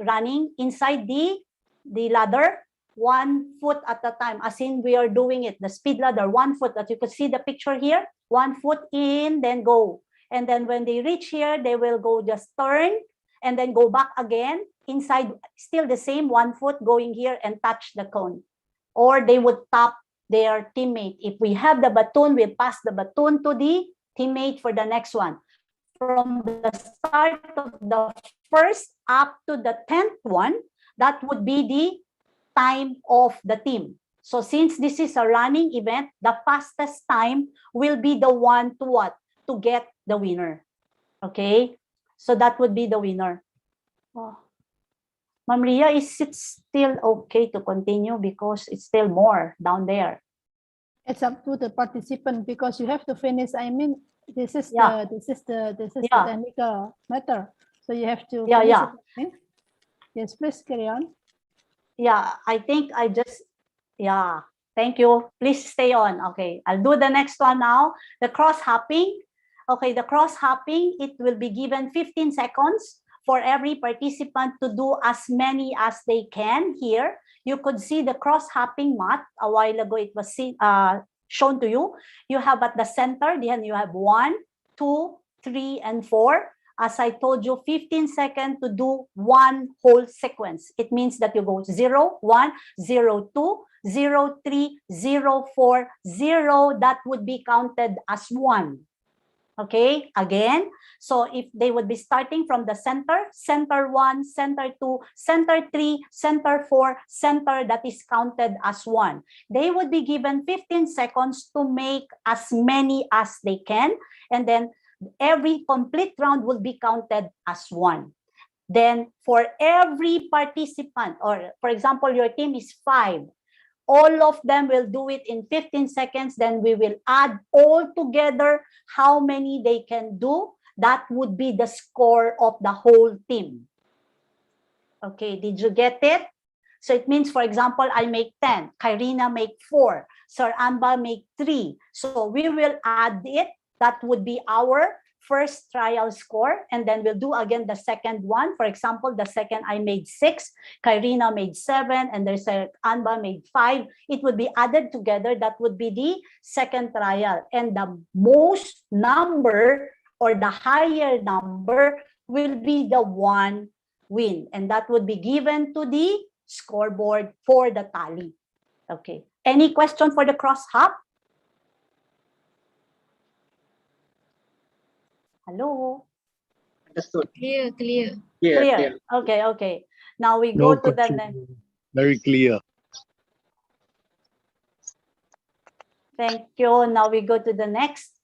running inside the ladder, 1 foot at a time, as in we are doing it, the speed ladder, 1 foot, that you could see the picture here, 1 foot in, then go. And then when they reach here, they will go just turn and then go back again inside, still the same 1 foot going here and touch the cone. Or they would tap their teammate. If we have the baton, we'll pass the baton to the teammate for the next one. From the start of the first up to the 10th one, that would be the time of the team. So since this is a running event, the fastest time will be the one to what? To get the winner. Okay, so that would be the winner. Oh. Ma'am Ria, is it still okay to continue because it's still more down there? It's up to the participant because you have to finish. I mean, this is Yeah. the Yeah. technical matter. So you have to Yeah, finish yeah. it. Yes, please carry on. Yeah, I think I just, yeah, thank you. Please stay on. Okay, I'll do the next one now. The cross hopping. Okay, the cross hopping, it will be given 15 seconds for every participant to do as many as they can. Here, you could see the cross hopping mat. A while ago, it was shown to you. You have at the center, then you have 1, 2, 3, and 4. As I told you, 15 seconds to do one whole sequence. It means that you go 0, 1, 0, 2, 0, 3, 0, 4, 0. That would be counted as 1. Okay, again. So if they would be starting from the center, center 1, center 2, center 3, center 4, center, that is counted as 1. They would be given 15 seconds to make as many as they can. And then every complete round will be counted as 1. Then for every participant, or for example, your team is 5, all of them will do it in 15 seconds. Then we will add all together how many they can do. That would be the score of the whole team. Okay, did you get it? So it means, for example, I make 10, Kyrina make 4, Sir Amba make 3. So we will add it. That would be our first trial score. And then we'll do again the second one. For example, the second I made 6, Kyrina made 7, and there's a Anba made 5. It would be added together. That would be the second trial. And the most number or the higher number will be the one win. And that would be given to the scoreboard for the tally. Okay. Any question for the cross hop? Hello? Understood. Clear. Clear. Okay. Now we go to the next. Very clear. Thank you. Now we go to the next.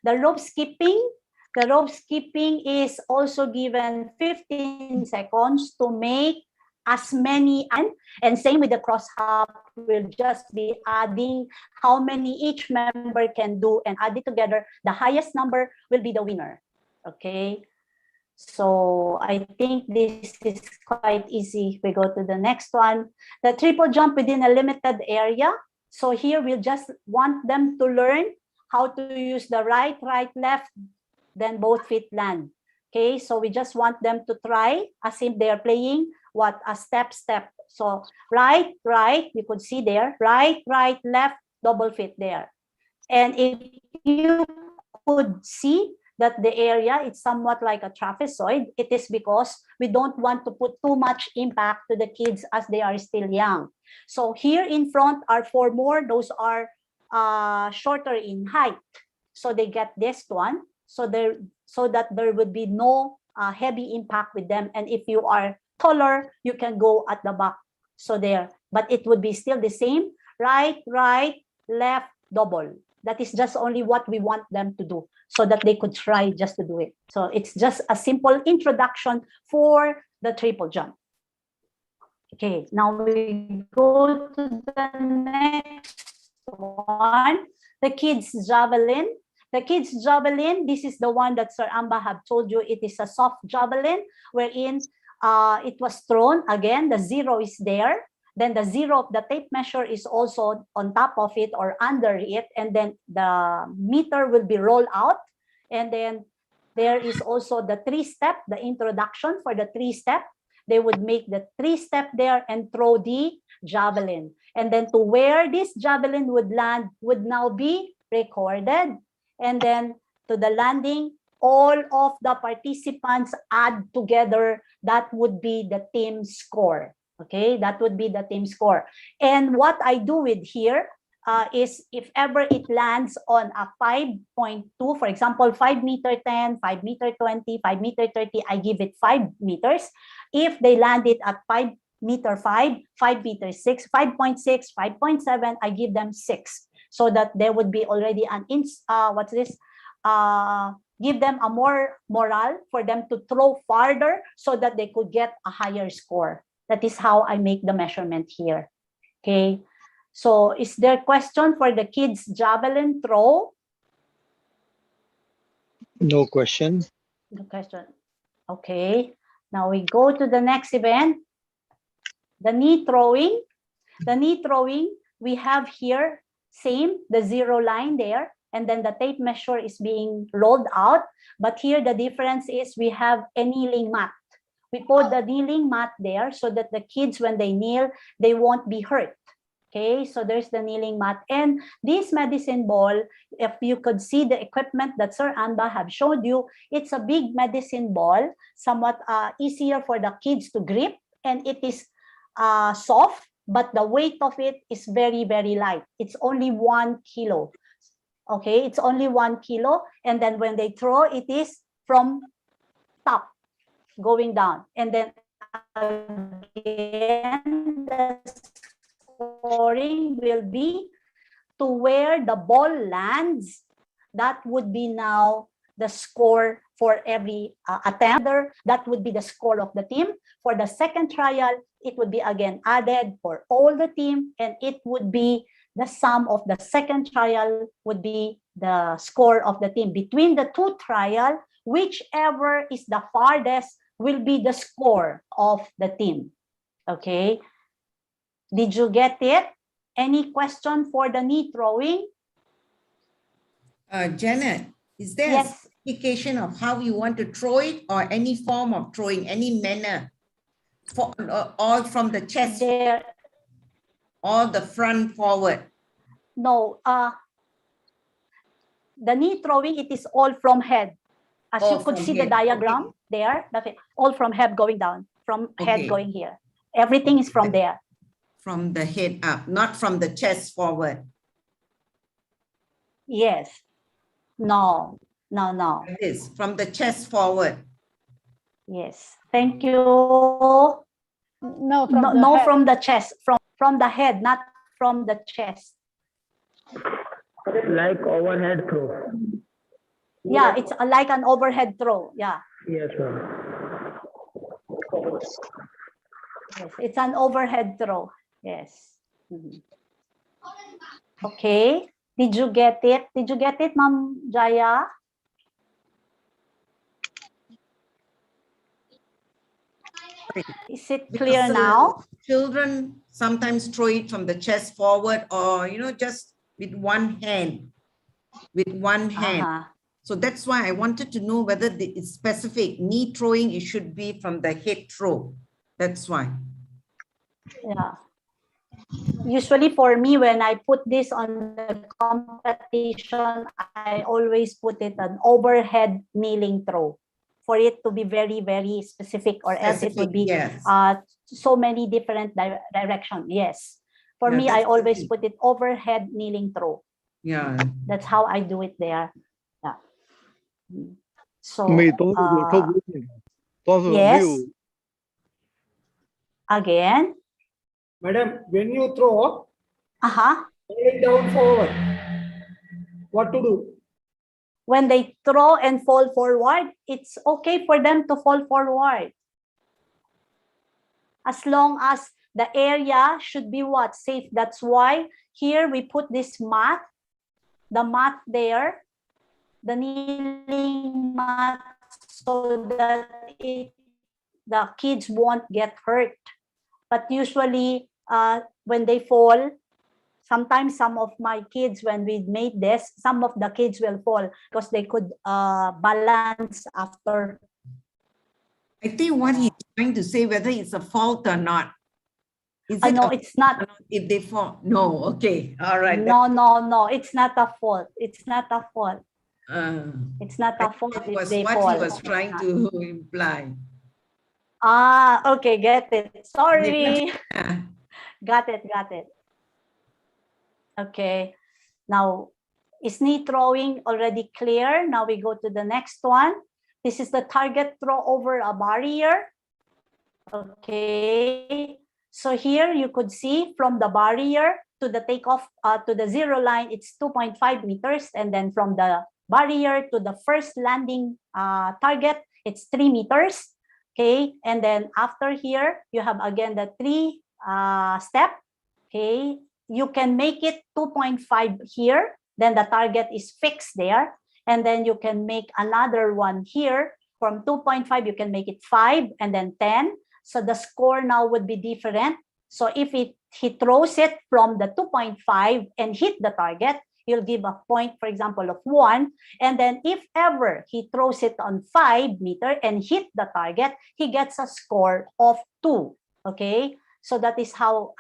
The rope skipping. The rope skipping is also given 15 seconds to make as many, and same with the cross hop. We'll just be adding how many each member can do and add it together. The highest number will be the winner. Okay, so I think this is quite easy. We go to the next one. The triple jump within a limited area. So here we'll just want them to learn how to use the right, left, then both feet land. Okay, so we just want them to try as if they're playing what a step. So right, you could see there, right, left, double feet there. And if you could see that the area is somewhat like a trapezoid, it is because we don't want to put too much impact to the kids as they are still young. So here in front are 4 more. Those are shorter in height. So they get this one. So that there would be no heavy impact with them. And if you are taller, you can go at the back. So there, but it would be still the same. Right, left, double. That is just only what we want them to do so that they could try just to do it. So it's just a simple introduction for the triple jump. Okay, now we go to the next one, the kids javelin. The kids javelin, this is the one that Sir Amba have told you. It is a soft javelin wherein it was thrown. Again, the 0 is there. Then the 0 of the tape measure is also on top of it or under it. And then the meter will be rolled out. And then there is also the 3-step, the introduction for the 3-step. They would make the 3-step there and throw the javelin. And then to where this javelin would land would now be recorded. And then to the landing, all of the participants add together, that would be the team score. Okay, that would be the team score. And what I do with here is if ever it lands on a 5.2, for example, 5 meter 10, 5 meter 20, 5 meter 30, I give it 5 meters. If they land it at 5 meter 5, 5 meter 6, 5.6, 5.7, I give them 6, so that there would be already an give them a more morale for them to throw farther so that they could get a higher score. That is how I make the measurement here. Okay, so is there a question for the kids' javelin throw? No question. No question. Okay, now we go to the next event. The knee throwing. The knee throwing, we have here, same, the 0 line there. And then the tape measure is being rolled out. But here the difference is we have a kneeling mat. We put the kneeling mat there so that the kids, when they kneel, they won't be hurt. Okay, so there's the kneeling mat. And this medicine ball, if you could see the equipment that Sir Anba have showed you, it's a big medicine ball, somewhat easier for the kids to grip. And it is soft, but the weight of it is very, very light. It's only 1 kilo. Okay, it's only 1 kilo. And then when they throw, it is from top going down. And then again, the scoring will be to where the ball lands. That would be now the score for every attempt. That would be the score of the team. For the second trial, it would be again added for all the team, and it would be the sum of the second trial would be the score of the team. Between the 2 trials, whichever is the farthest will be the score of the team. Okay, did you get it? Any question for the knee throwing? Janet, is there Yes. a indication of how you want to throw it, or any form of throwing, any manner, for all from the chest there, or the front forward? No, the knee throwing, it is all from head. As you could from see head. the diagram there, that's it. All from head going down, from head Okay. going here. Everything is from there. From the head up, not from the chest forward. Yes. No, no, no. It is from the chest forward. Yes. Thank you. No, from the no, head. from the chest, from the head, not from the chest. Like overhead throw. Yeah, it's like an overhead throw. Yeah. Yes, ma'am. Yes, it's an overhead throw. Yes. Mhm. Okay. Did you get it? Did you get it, Ma'am Jaya? Is it clear Because, now? Children sometimes throw it from the chest forward, or just with one hand. With one hand. So that's why I wanted to know whether it's specific. Knee throwing, it should be from the head throw. That's why. Yeah. Usually for me, when I put this on the competition, I always put it an overhead kneeling throw for it to be very, very specific, or else it would be Yes. so many different directions. Yes. For Yeah, me, I that's always the put it overhead kneeling throw. Yeah. That's how I do it there. Yeah. So, 没多少个透过现场，多少没 yes. 有 Again. Madam, when you throw, Uh-huh. lay down forward. What to do? When they throw and fall forward, it's okay for them to fall forward. As long as the area should be what? Safe. That's why here we put this mat, the mat there, the kneeling mat, so that the kids won't get hurt. But usually when they fall, sometimes some of my kids, when we made this, some of the kids will fall because they could balance after. I think what he's trying to say, whether it's a fault or not. Is it no, a it's not. fault or not if they fall? No, okay, all right. No, it's not a fault. It's not a fault. It's not a fault That if was they what fall. he was trying to imply. Okay, get it. Sorry. Got it. Okay. Now, is knee throwing already clear? Now we go to the next one. This is the target throw over a barrier. Okay. So here you could see from the barrier to the takeoff to the zero line, it's 2.5 meters. And then from the barrier to the first landing target, it's 3 meters. Okay. And then after here, you have again the 3 step. Okay. You can make it 2.5 here. Then the target is fixed there. And then you can make another one here. From 2.5, you can make it 5 and then 10. So the score now would be different. So if he throws it from the 2.5 and hit the target, he'll give a point, for example, of 1. And then if ever he throws it on 5 meters and hit the target, he gets a score of 2. Okay, so that is how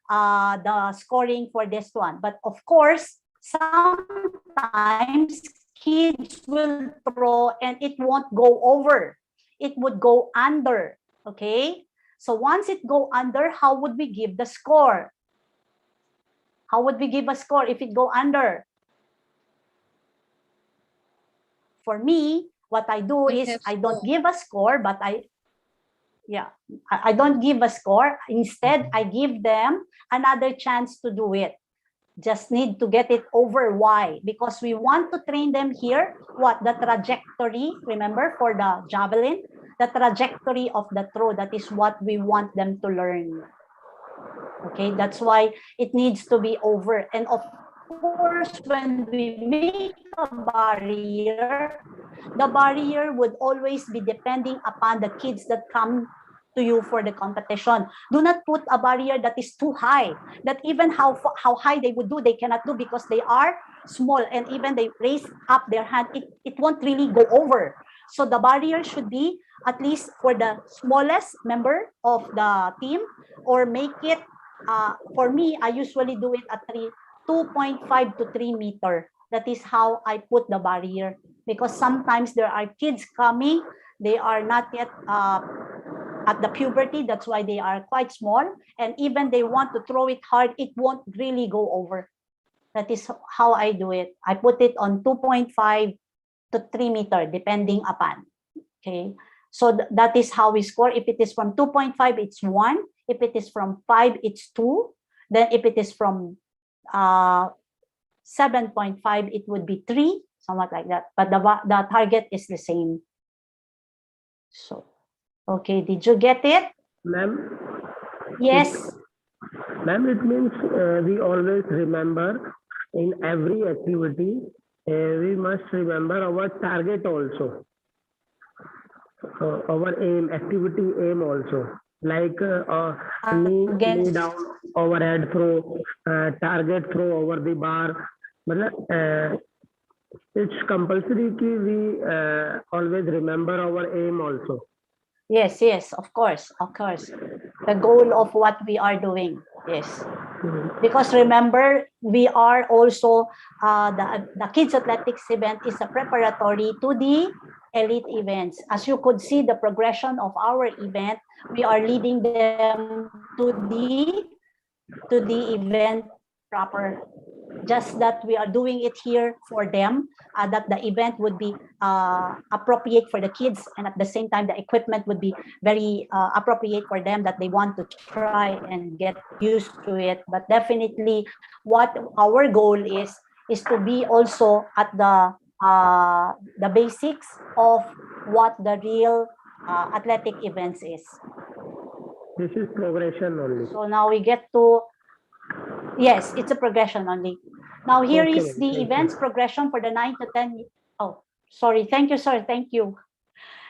the scoring for this one. But of course, sometimes kids will throw and it won't go over. It would go under. Okay, so once it go under, how would we give the score? How would we give a score if it go under? For me, what I do is I don't give a score, but I don't give a score. Instead, I give them another chance to do it. Just need to get it over. Why? Because we want to train them here. What? The trajectory, remember, for the javelin? The trajectory of the throw. That is what we want them to learn. Okay, that's why it needs to be over. And of course, when we make a barrier, the barrier would always be depending upon the kids that come to you for the competition. Do not put a barrier that is too high, that even how high they would do, they cannot do because they are small, and even they raise up their hand, it won't really go over. So the barrier should be at least for the smallest member of the team, or make it, for me, I usually do it at 2.5 to 3 meter. That is how I put the barrier, because sometimes there are kids coming, they are not yet at the puberty, that's why they are quite small, and even they want to throw it hard, it won't really go over. That is how I do it. I put it on 2.5 to 3 meter, depending upon. Okay, so that is how we score. If it is from 2.5, it's 1. If it is from 5, it's 2. Then if it is from 7.5, it would be 3, somewhat like that. But the target is the same. So, okay, did you get it? Ma'am? Yes. Ma'am, it means we always remember in every activity, we must remember our target also. Our aim, activity aim also. Like knee down, overhead throw, target throw over the bar. It's compulsory that we always remember our aim also. Yes, of course. The goal of what we are doing, yes. Because remember, we are also, the Kids Athletics event is a preparatory to the elite events. As you could see, the progression of our event, we are leading them to the event proper. Just that we are doing it here for them, that the event would be appropriate for the kids, and at the same time the equipment would be very appropriate for them, that they want to try and get used to it. But definitely what our goal is to be also at the basics of what the real athletic events is. This is progression only. So now we get to, yes, it's a progression only. Now here is the events progression for the 9 to 10. Oh, sorry. Thank you, sir. Thank you.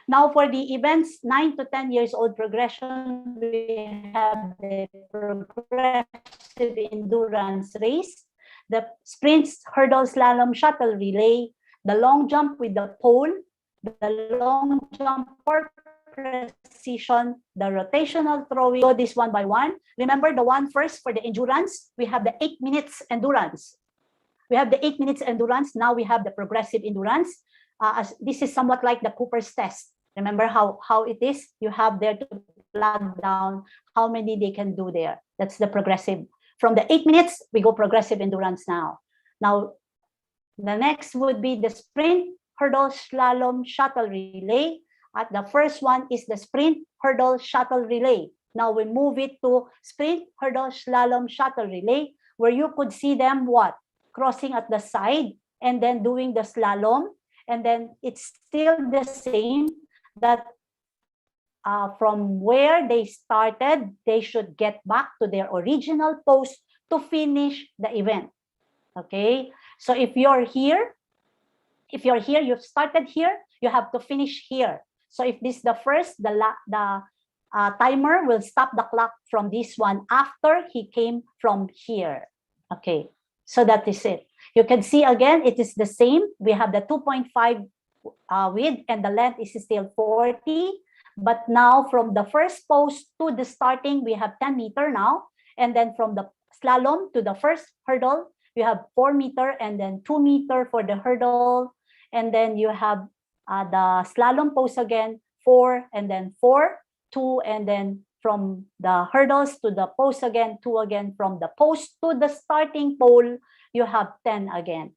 Now for the events 9 to 10 years old progression, we have the progressive endurance race, the sprints, hurdle, slalom, shuttle relay, the long jump with the pole, the long jump for precision, the rotational throwing. Go this one by one. Remember the one first for the endurance, we have the 8 minutes endurance. We have the 8 minutes endurance. Now we have the progressive endurance. This is somewhat like the Cooper's test. Remember how it is? You have there to plug down how many they can do there. That's the progressive. From the 8 minutes, we go progressive endurance now. Now, the next would be the sprint, hurdle, slalom, shuttle relay. The first one is the sprint, hurdle, shuttle relay. Now we move it to sprint, hurdle, slalom, shuttle relay, where you could see them what? Crossing at the side and then doing the slalom. And then it's still the same that from where they started, they should get back to their original post to finish the event. Okay, so if you're here, you've started here, you have to finish here. So if this is the first, the timer will stop the clock from this one after he came from here. Okay, so that is it. You can see again, it is the same. We have the 2.5 width and the length is still 40. But now from the first post to the starting, we have 10 meter now. And then from the slalom to the first hurdle, you have 4 meter and then 2 meter for the hurdle. And then you have the slalom post again, 4 and then 4, 2, and then from the hurdles to the post again, 2 again, from the post to the starting pole, you have 10 again.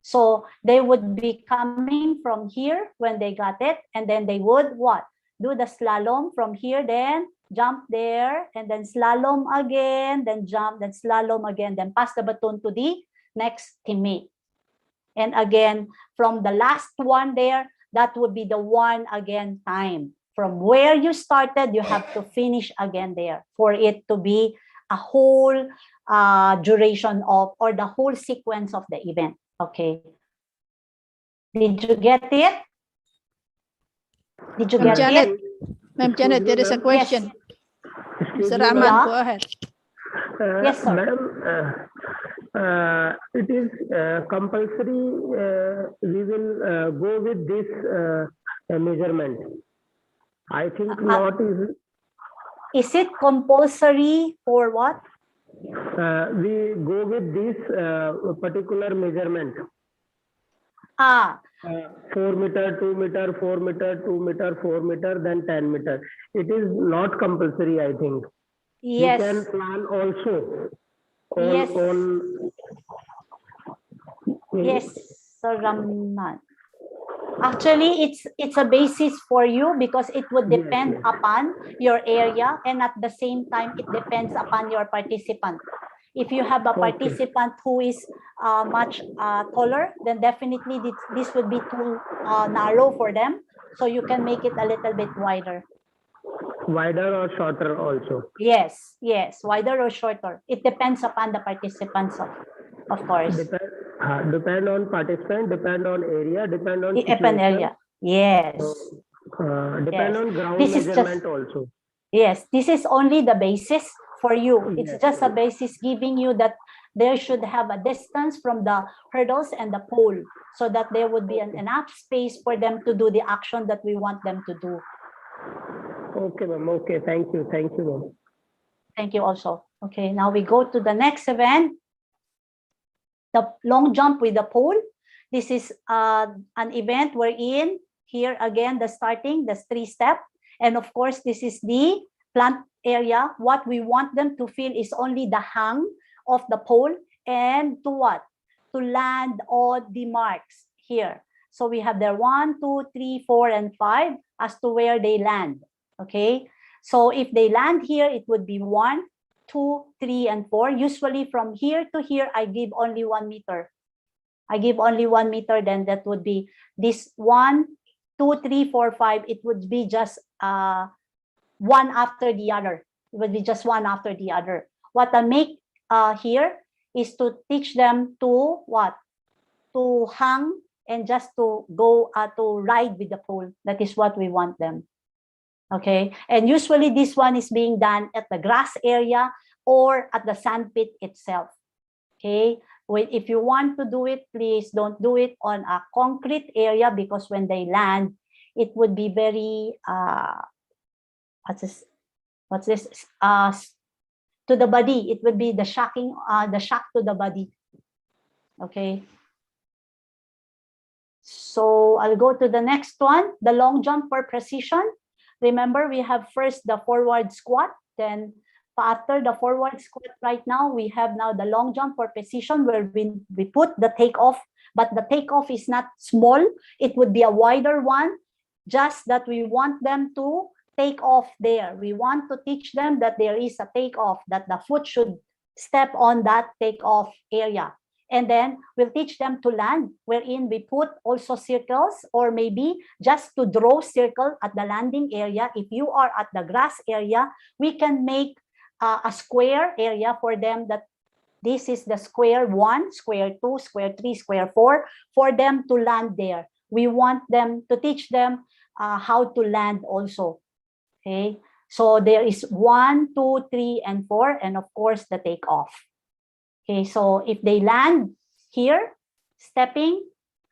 So they would be coming from here when they got it, and then they would what? Do the slalom from here, then jump there, and then slalom again, then jump, then slalom again, then pass the baton to the next teammate. And again, from the last one there, that would be the one again time. From where you started, you have to finish again there for it to be a whole duration of, or the whole sequence of the event. Okay. Did you get it? Did you get Janet, it? Ma'am Janet, there is a question. Mr. Rahman, Yeah. go ahead. Yes, sir. Madam, it is compulsory. We will go with this measurement. I think not is. Is it compulsory for what? We go with this particular measurement. 4 meter, 2 meter, 4 meter, 2 meter, 4 meter, then 10 meter. It is not compulsory, I think. Yes. You can plan also. Yes. Yes, Sir Ramnan. Actually, it's a basis for you because it would depend upon your area, and at the same time, it depends upon your participant. If you have a participant who is much taller, then definitely this would be too narrow for them. So you can make it a little bit wider. Wider or shorter also. Yes, wider or shorter. It depends upon the participants, of course. Depend on participant, depend on area, depend on Depend area. Yes. Depend on ground This is measurement also. Yes, this is only the basis for you. It's just a basis giving you that there should have a distance from the hurdles and the pole so that there would be enough space for them to do the action that we want them to do. Okay, ma'am. Okay, thank you, ma'am. Thank you also. Okay, now we go to the next event. The long jump with the pole. This is an event wherein here again, the starting, the 3-step. And of course, this is the plant area. What we want them to feel is only the hang of the pole and to what? To land on the marks here. So we have there 1, 2, 3, 4, and 5 as to where they land. Okay. So if they land here, it would be 1, 2, 3, and 4. Usually from here to here, I give only 1 meter. I give only 1 meter, then that would be this 1, 2, 3, 4, 5. It would be just one after the other. It would be just one after the other. What I make here is to teach them to what? To hang and just to go to ride with the pole. That is what we want them. Okay, and usually this one is being done at the grass area or at the sandpit itself. Okay, if you want to do it, please don't do it on a concrete area, because when they land, it would be very what's this to the body. It would be the shock to the body. Okay, so I'll go to the next one, the long jump for precision. Remember, we have first the forward squat, then after the forward squat, right now we have now the long jump for precision, where we put the takeoff, but the takeoff is not small, it would be a wider one, just that we want them to take off there. We want to teach them that there is a takeoff, that the foot should step on that takeoff area. And then we'll teach them to land, wherein we put also circles, or maybe just to draw circle at the landing area. If you are at the grass area, we can make a square area for them, that this is the square 1, square 2, square 3, square 4, for them to land there. We want them to teach them how to land also. Okay, so there is 1, 2, 3, and 4, and of course the takeoff. Okay, so if they land here, stepping,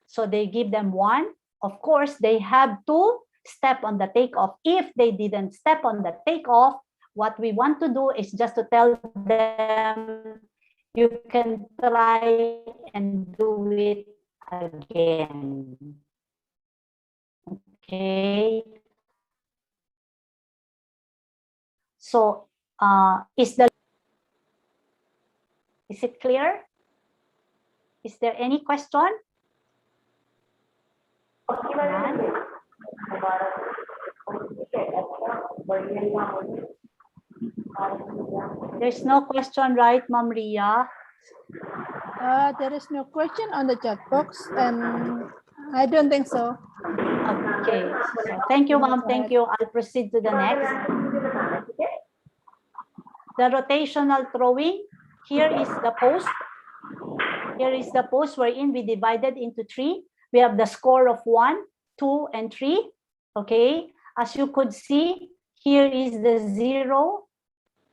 so they give them 1. Of course, they have to step on the takeoff. If they didn't step on the takeoff, what we want to do is just to tell them, you can try and do it again. Okay. So, is it clear? Is there any question? There's no question, right, Ma'am Ria? There is no question on the chat box, and I don't think so. Okay, so thank you, Ma'am. Thank you. I'll proceed to the next. The rotational throwing. Here is the post. Here is the post wherein we divided into 3. We have the score of 1, 2, and 3. Okay, as you could see, here is the 0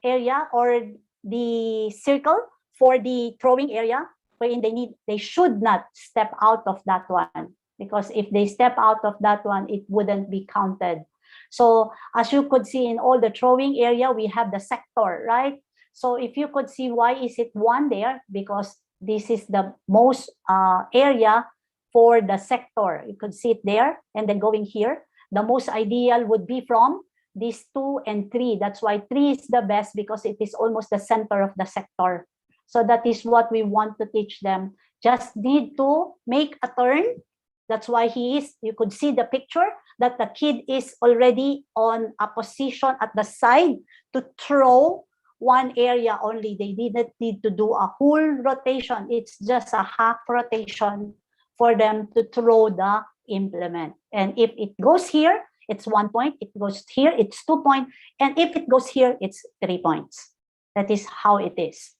area, or the circle for the throwing area, wherein they should not step out of that one, because if they step out of that one, it wouldn't be counted. So as you could see in all the throwing area, we have the sector, right? So if you could see, why is it 1 there? Because this is the most area for the sector. You could see it there, and then going here. The most ideal would be from these 2 and 3. That's why 3 is the best, because it is almost the center of the sector. So that is what we want to teach them. Just need to make a turn. That's why you could see the picture that the kid is already on a position at the side to throw 1 area only. They didn't need to do a whole rotation. It's just a half rotation for them to throw the implement. And if it goes here, it's 1 point. It goes here, it's 2 points. And if it goes here, it's 3 points. That is how it is.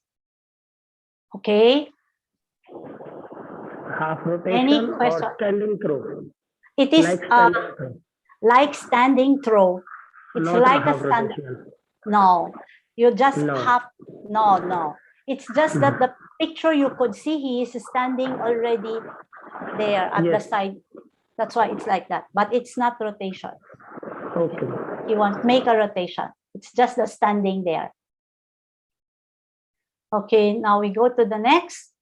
Okay. Half rotation. Any question? Or standing throw? It is like like standing standing throw. throw. It's Not like a half stand. rotation. No, you just No. have, no. It's just that the picture you could see, he is standing already there at the Yes. side. That's why it's like that, but it's not rotation. Okay. You want to make a rotation. It's just the standing there. Okay, now we go to the next.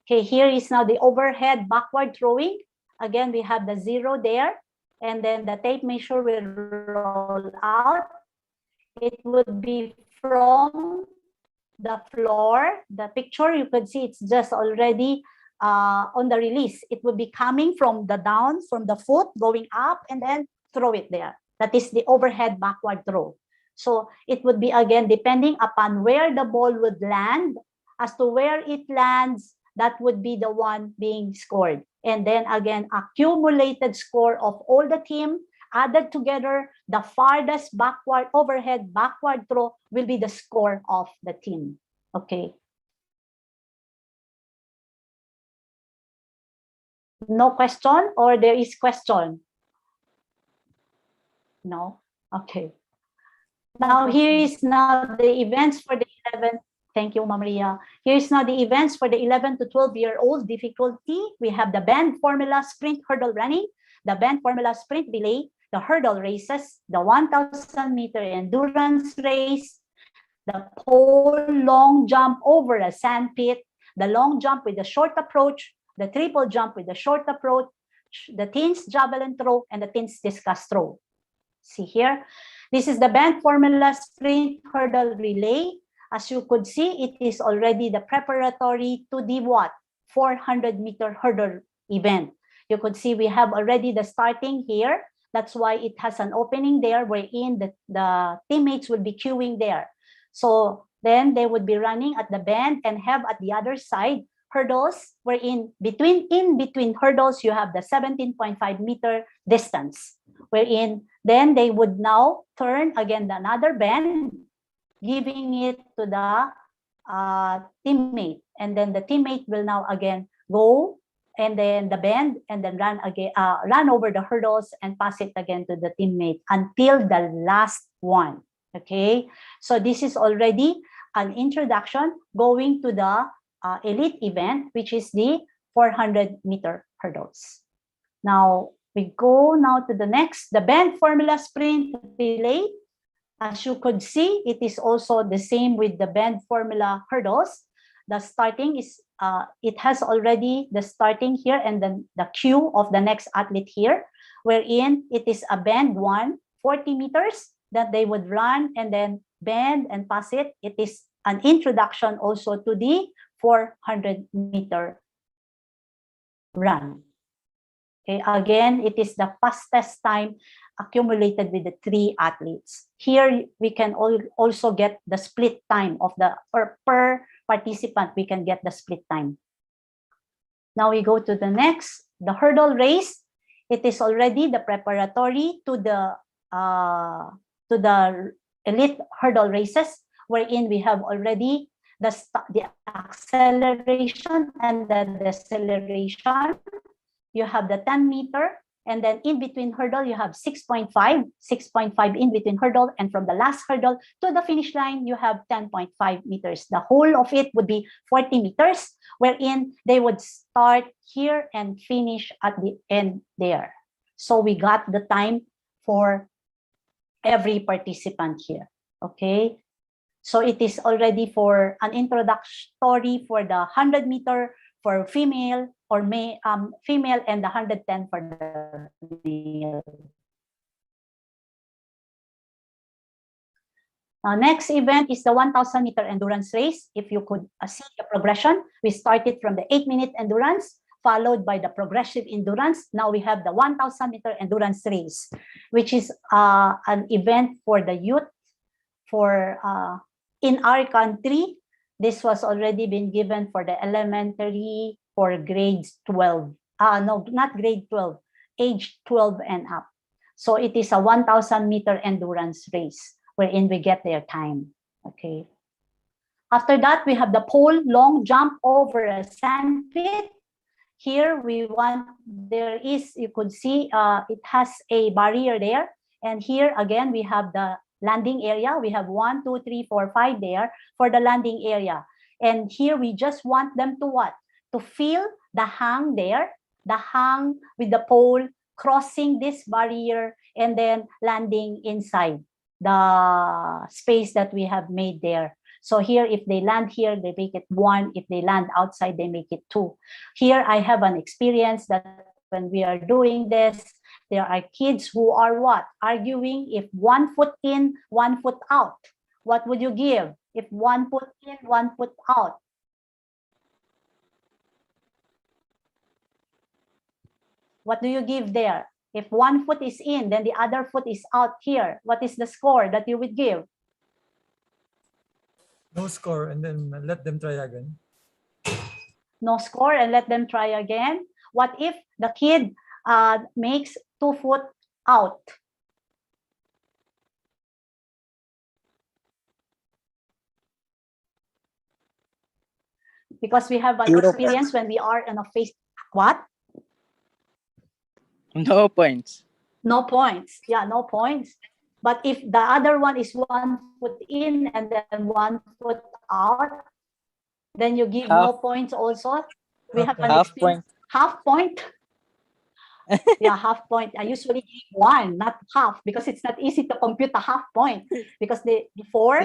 Okay, here is now the overhead backward throwing. Again, we have the 0 there, and then the tape measure will roll out. It would be from the floor. The picture, you could see it's just already on the release. It would be coming from the down, from the foot, going up, and then throw it there. That is the overhead backward throw. So it would be, again, depending upon where the ball would land, as to where it lands, that would be the one being scored. And then again, accumulated score of all the team added together, the farthest backward, overhead backward throw will be the score of the team. Okay. No question, or there is question? No? Okay. Now here is now the events for the 11. Thank you, Maria. Here is now the events for the 11 to 12-year-old difficulty. We have the band formula sprint hurdle running, the band formula sprint relay, the hurdle races, the 1,000-meter endurance race, the pole long jump over a sand pit, the long jump with the short approach, the triple jump with the short approach, the teens javelin throw, and the teens discus throw. See here, this is the band formula sprint hurdle relay. As you could see, it is already the preparatory to the what? 400-meter hurdle event. You could see we have already the starting here. That's why it has an opening there wherein the teammates will be queuing there. So then they would be running at the bend and have at the other side hurdles wherein in between hurdles you have the 17.5-meter distance, wherein then they would now turn again another bend, giving it to the teammate, and then the teammate will now again go and then the bend and then run again, run over the hurdles and pass it again to the teammate until the last one. Okay, so this is already an introduction going to the elite event, which is the 400-meter hurdles. Now we go now to the next, the band formula sprint relay. As you could see, it is also the same with the band formula hurdles. The starting is, it has already the starting here and then the queue of the next athlete here, wherein it is a band 1, 40 meters that they would run and then bend and pass it. It is an introduction also to the 400-meter run. Okay, again, it is the fastest time accumulated with the 3 athletes. Here we can also get the split time of the, or per participant, we can get the split time. Now we go to the next, the hurdle race. It is already the preparatory to the elite hurdle races, wherein we have already the acceleration and the deceleration. You have the 10-meter, and then in between hurdle, you have 6.5 in between hurdle, and from the last hurdle to the finish line, you have 10.5 meters. The whole of it would be 40 meters, wherein they would start here and finish at the end there. So we got the time for every participant here, okay? So it is already for an introductory for the 100-meter for female or female, and the 110 for the male. Now, next event is the 1,000-meter endurance race. If you could see the progression, we started from the 8-minute endurance, followed by the progressive endurance. Now we have the 1,000-meter endurance race, which is an event for the youth. For in our country, this was already been given for the elementary for grades 12. No, not grade 12, age 12 and up. So it is a 1,000-meter endurance race wherein we get their time. Okay. After that, we have the pole long jump over a sand pit. Here we want, there is, you could see it has a barrier there. And here again, we have the landing area. We have 1, 2, 3, 4, 5 there for the landing area. And here we just want them to what? To feel the hang there, the hang with the pole, crossing this barrier and then landing inside the space that we have made there. So here, if they land here, they make it 1. If they land outside, they make it 2. Here, I have an experience that when we are doing this, there are kids who are what? Arguing if 1 foot in, 1 foot out. What would you give if 1 foot in, 1 foot out? What do you give there? If 1 foot is in, then the other foot is out here. What is the score that you would give? No score, and then let them try again. No score and let them try again. What if the kid makes 2 foot out? Because we have an experience when we are in a face. What? No points. No points. Yeah, no points. But if the other one is 1 foot in and then 1 foot out, then you give no points also. We have an Half point. half point. Yeah, half point. I usually give 1, not half, because it's not easy to compute a half point. Because before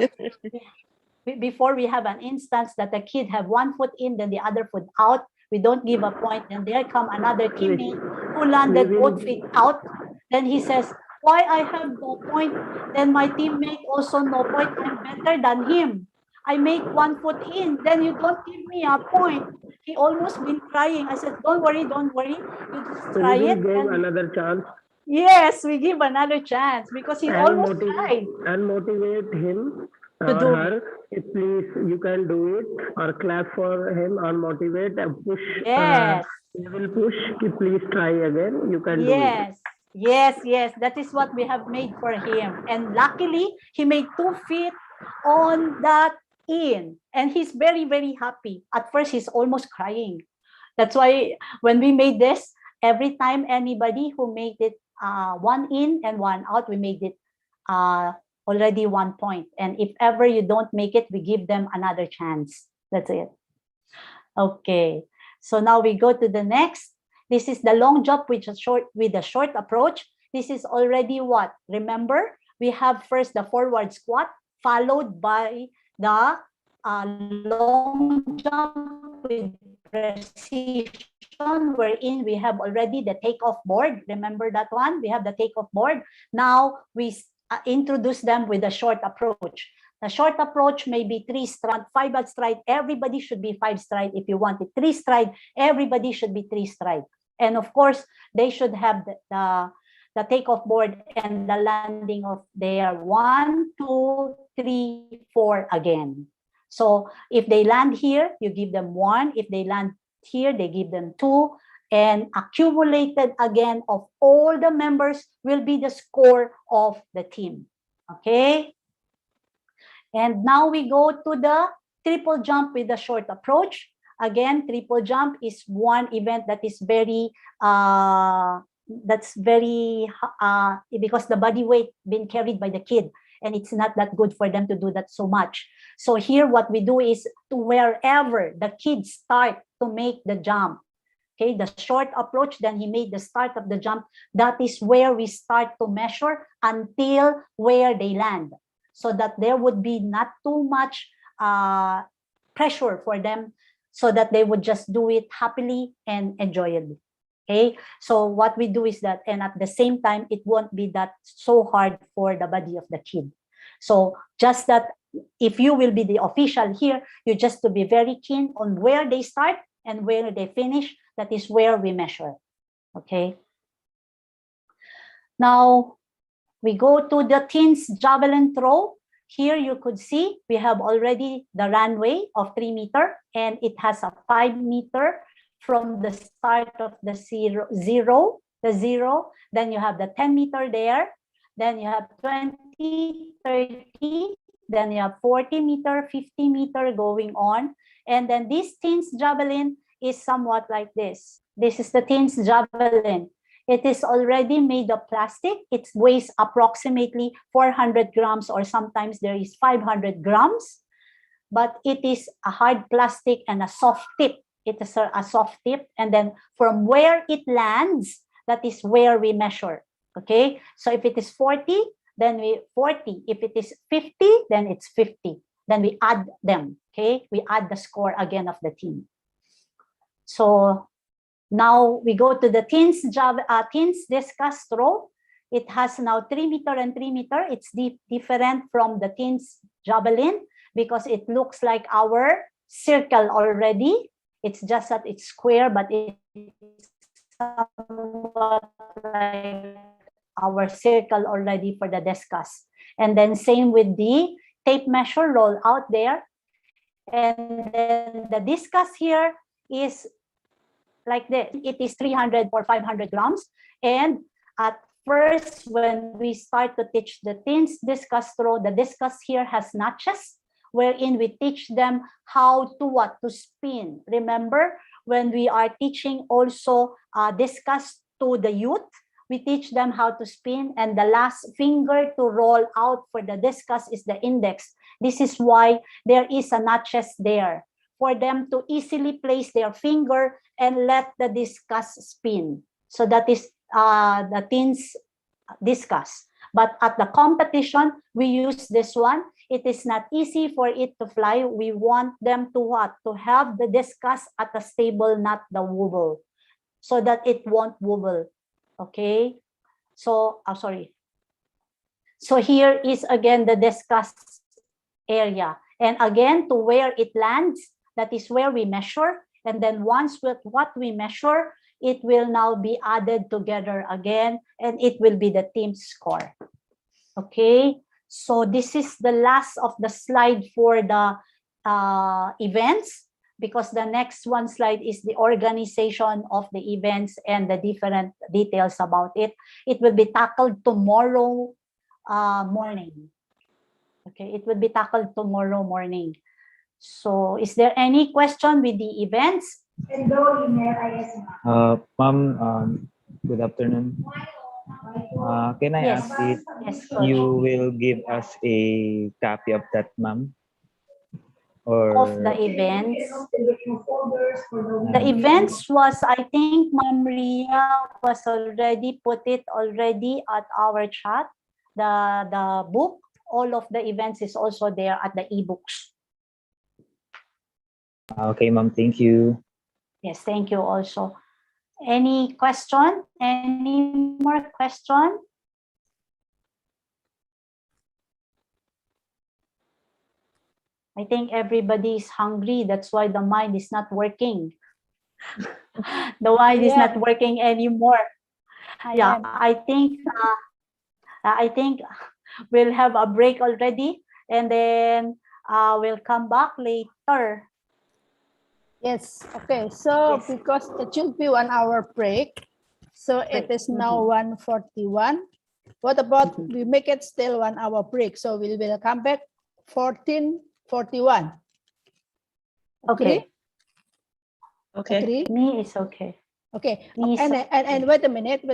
we have an instance that the kid have 1 foot in, then the other foot out. We don't give a point. And there come another teammate who landed both feet out. Then he says, why I have no point? Then my teammate also no point. I'm better than him. I make 1 foot in. Then you don't give me a point. He almost been crying. I said, don't worry. You just So try we it. will give And another chance yes, we give another chance because he almost cried. and motivate him To or do her. Please, you can do it, or clap for him and motivate and push. Yes. We will push. Please try again. You can do it. Yes. That is what we have made for him. And luckily, he made 2 feet on that in. And he's very, very happy. At first, he's almost crying. That's why when we made this, every time anybody who made it 1 in and 1 out, we made it already 1 point. And if ever you don't make it, we give them another chance. That's it. Okay. So now we go to the next. This is the long jump with a short approach. This is already what? Remember, we have first the forward squat, followed by the long jump with precision, wherein we have already the takeoff board. Remember that one? We have the takeoff board. Now we introduce them with a short approach. The short approach may be 3 stride, 5 stride. Everybody should be 5 stride. If you want it 3 stride, everybody should be 3 stride. And of course, they should have the takeoff board and the landing of their 1, 2, 3, 4 again. So if they land here, you give them 1. If they land here, they give them 2. And accumulated again of all the members will be the score of the team. Okay. And now we go to the triple jump with the short approach. Again, triple jump is one event that is very, because the body weight being carried by the kid, and it's not that good for them to do that so much. So here what we do is to wherever the kids start to make the jump, okay, the short approach, then he made the start of the jump. That is where we start to measure until where they land, so that there would be not too much pressure for them, so that they would just do it happily and enjoyably. Okay, so what we do is that, and at the same time, it won't be that so hard for the body of the kid. So just that if you will be the official here, you just to be very keen on where they start and where they finish. That is where we measure. Okay. Now we go to the teens javelin throw. Here you could see we have already the runway of 3 meters, and it has a 5 meter from the start of the zero. Then you have the 10 meter there. Then you have 20, 30. Then you have 40 meter, 50 meter going on. And then this teens javelin is somewhat like this. This is the teens javelin. It is already made of plastic. It weighs approximately 400 grams, or sometimes there is 500 grams. But it is a hard plastic and a soft tip. It is a soft tip. And then from where it lands, that is where we measure. Okay. So if it is 40, then we 40. If it is 50, then it's 50. Then we add them. Okay. We add the score again of the team. So now we go to the teens discus throw. It has now 3 meter and 3 meter. It's different from the teens javelin because it looks like our circle already. It's just that it's square, but it's somewhat like our circle already for the discus. And then same with the tape measure roll out there. And then the discus here is like this. It is 300 or 500 grams. And at first, when we start to teach the teens discus throw, the discus here has notches, wherein we teach them how to spin. Remember, when we are teaching also discus to the youth. We teach them how to spin, and the last finger to roll out for the discus is the index. This is why there is a notches there for them to easily place their finger and let the discus spin. So that is the teens discus. But at the competition, we use this one. It is not easy for it to fly. We want them to what? To have the discus at a stable, not the wobble, so that it won't wobble. Okay, so sorry. So here is again the discuss area, and again to where it lands, that is where we measure. And then once with what we measure, it will now be added together again, and it will be the team score. Okay, so this is the last of the slide for the events, because the next one slide is the organization of the events and the different details about it. It will be tackled tomorrow morning. Okay, it will be tackled tomorrow morning. So is there any question with the events? Ma'am, good afternoon. Can I Yes. ask if Yes, you will give us a copy of that, ma'am? Of the events. The events was, I think, Ma'am Ria was already put it already at our chat. The book, all of the events is also there at the ebooks. Okay, ma'am. Thank you. Yes, thank you also. Any question? Any more question? I think everybody is hungry. That's why the mind is not working. The mind is not working anymore. Yeah, I think we'll have a break already, and then we'll come back later. Yes. Okay. So because it should be 1 hour break, so it is now 1:41. What about we make it still 1 hour break? So we will come back 14:41. Okay. Okay. Agree? Me is okay. Okay. Me is And wait a minute.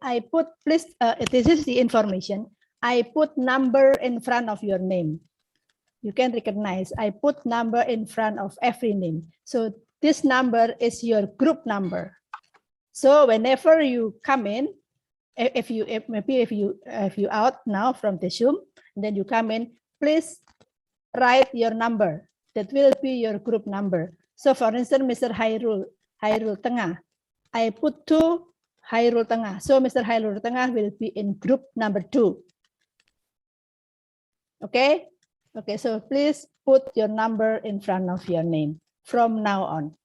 I put, please, this is the information. I put number in front of your name. You can recognize. I put number in front of every name. So this number is your group number. So whenever you come in, if you out now from the Zoom, then you come in, please write your number. That will be your group number. So for instance, Mr. Hairul Tengah, I put 2 Hairul Tengah. So Mr. Hairul Tengah will be in group number 2. Okay? Okay, so please put your number in front of your name from now on.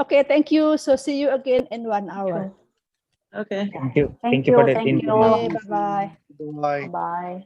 Okay, thank you. So see you again in 1 hour. Okay. Thank you. Thank you for you. that Thank information. you. Bye-bye. Bye. Bye.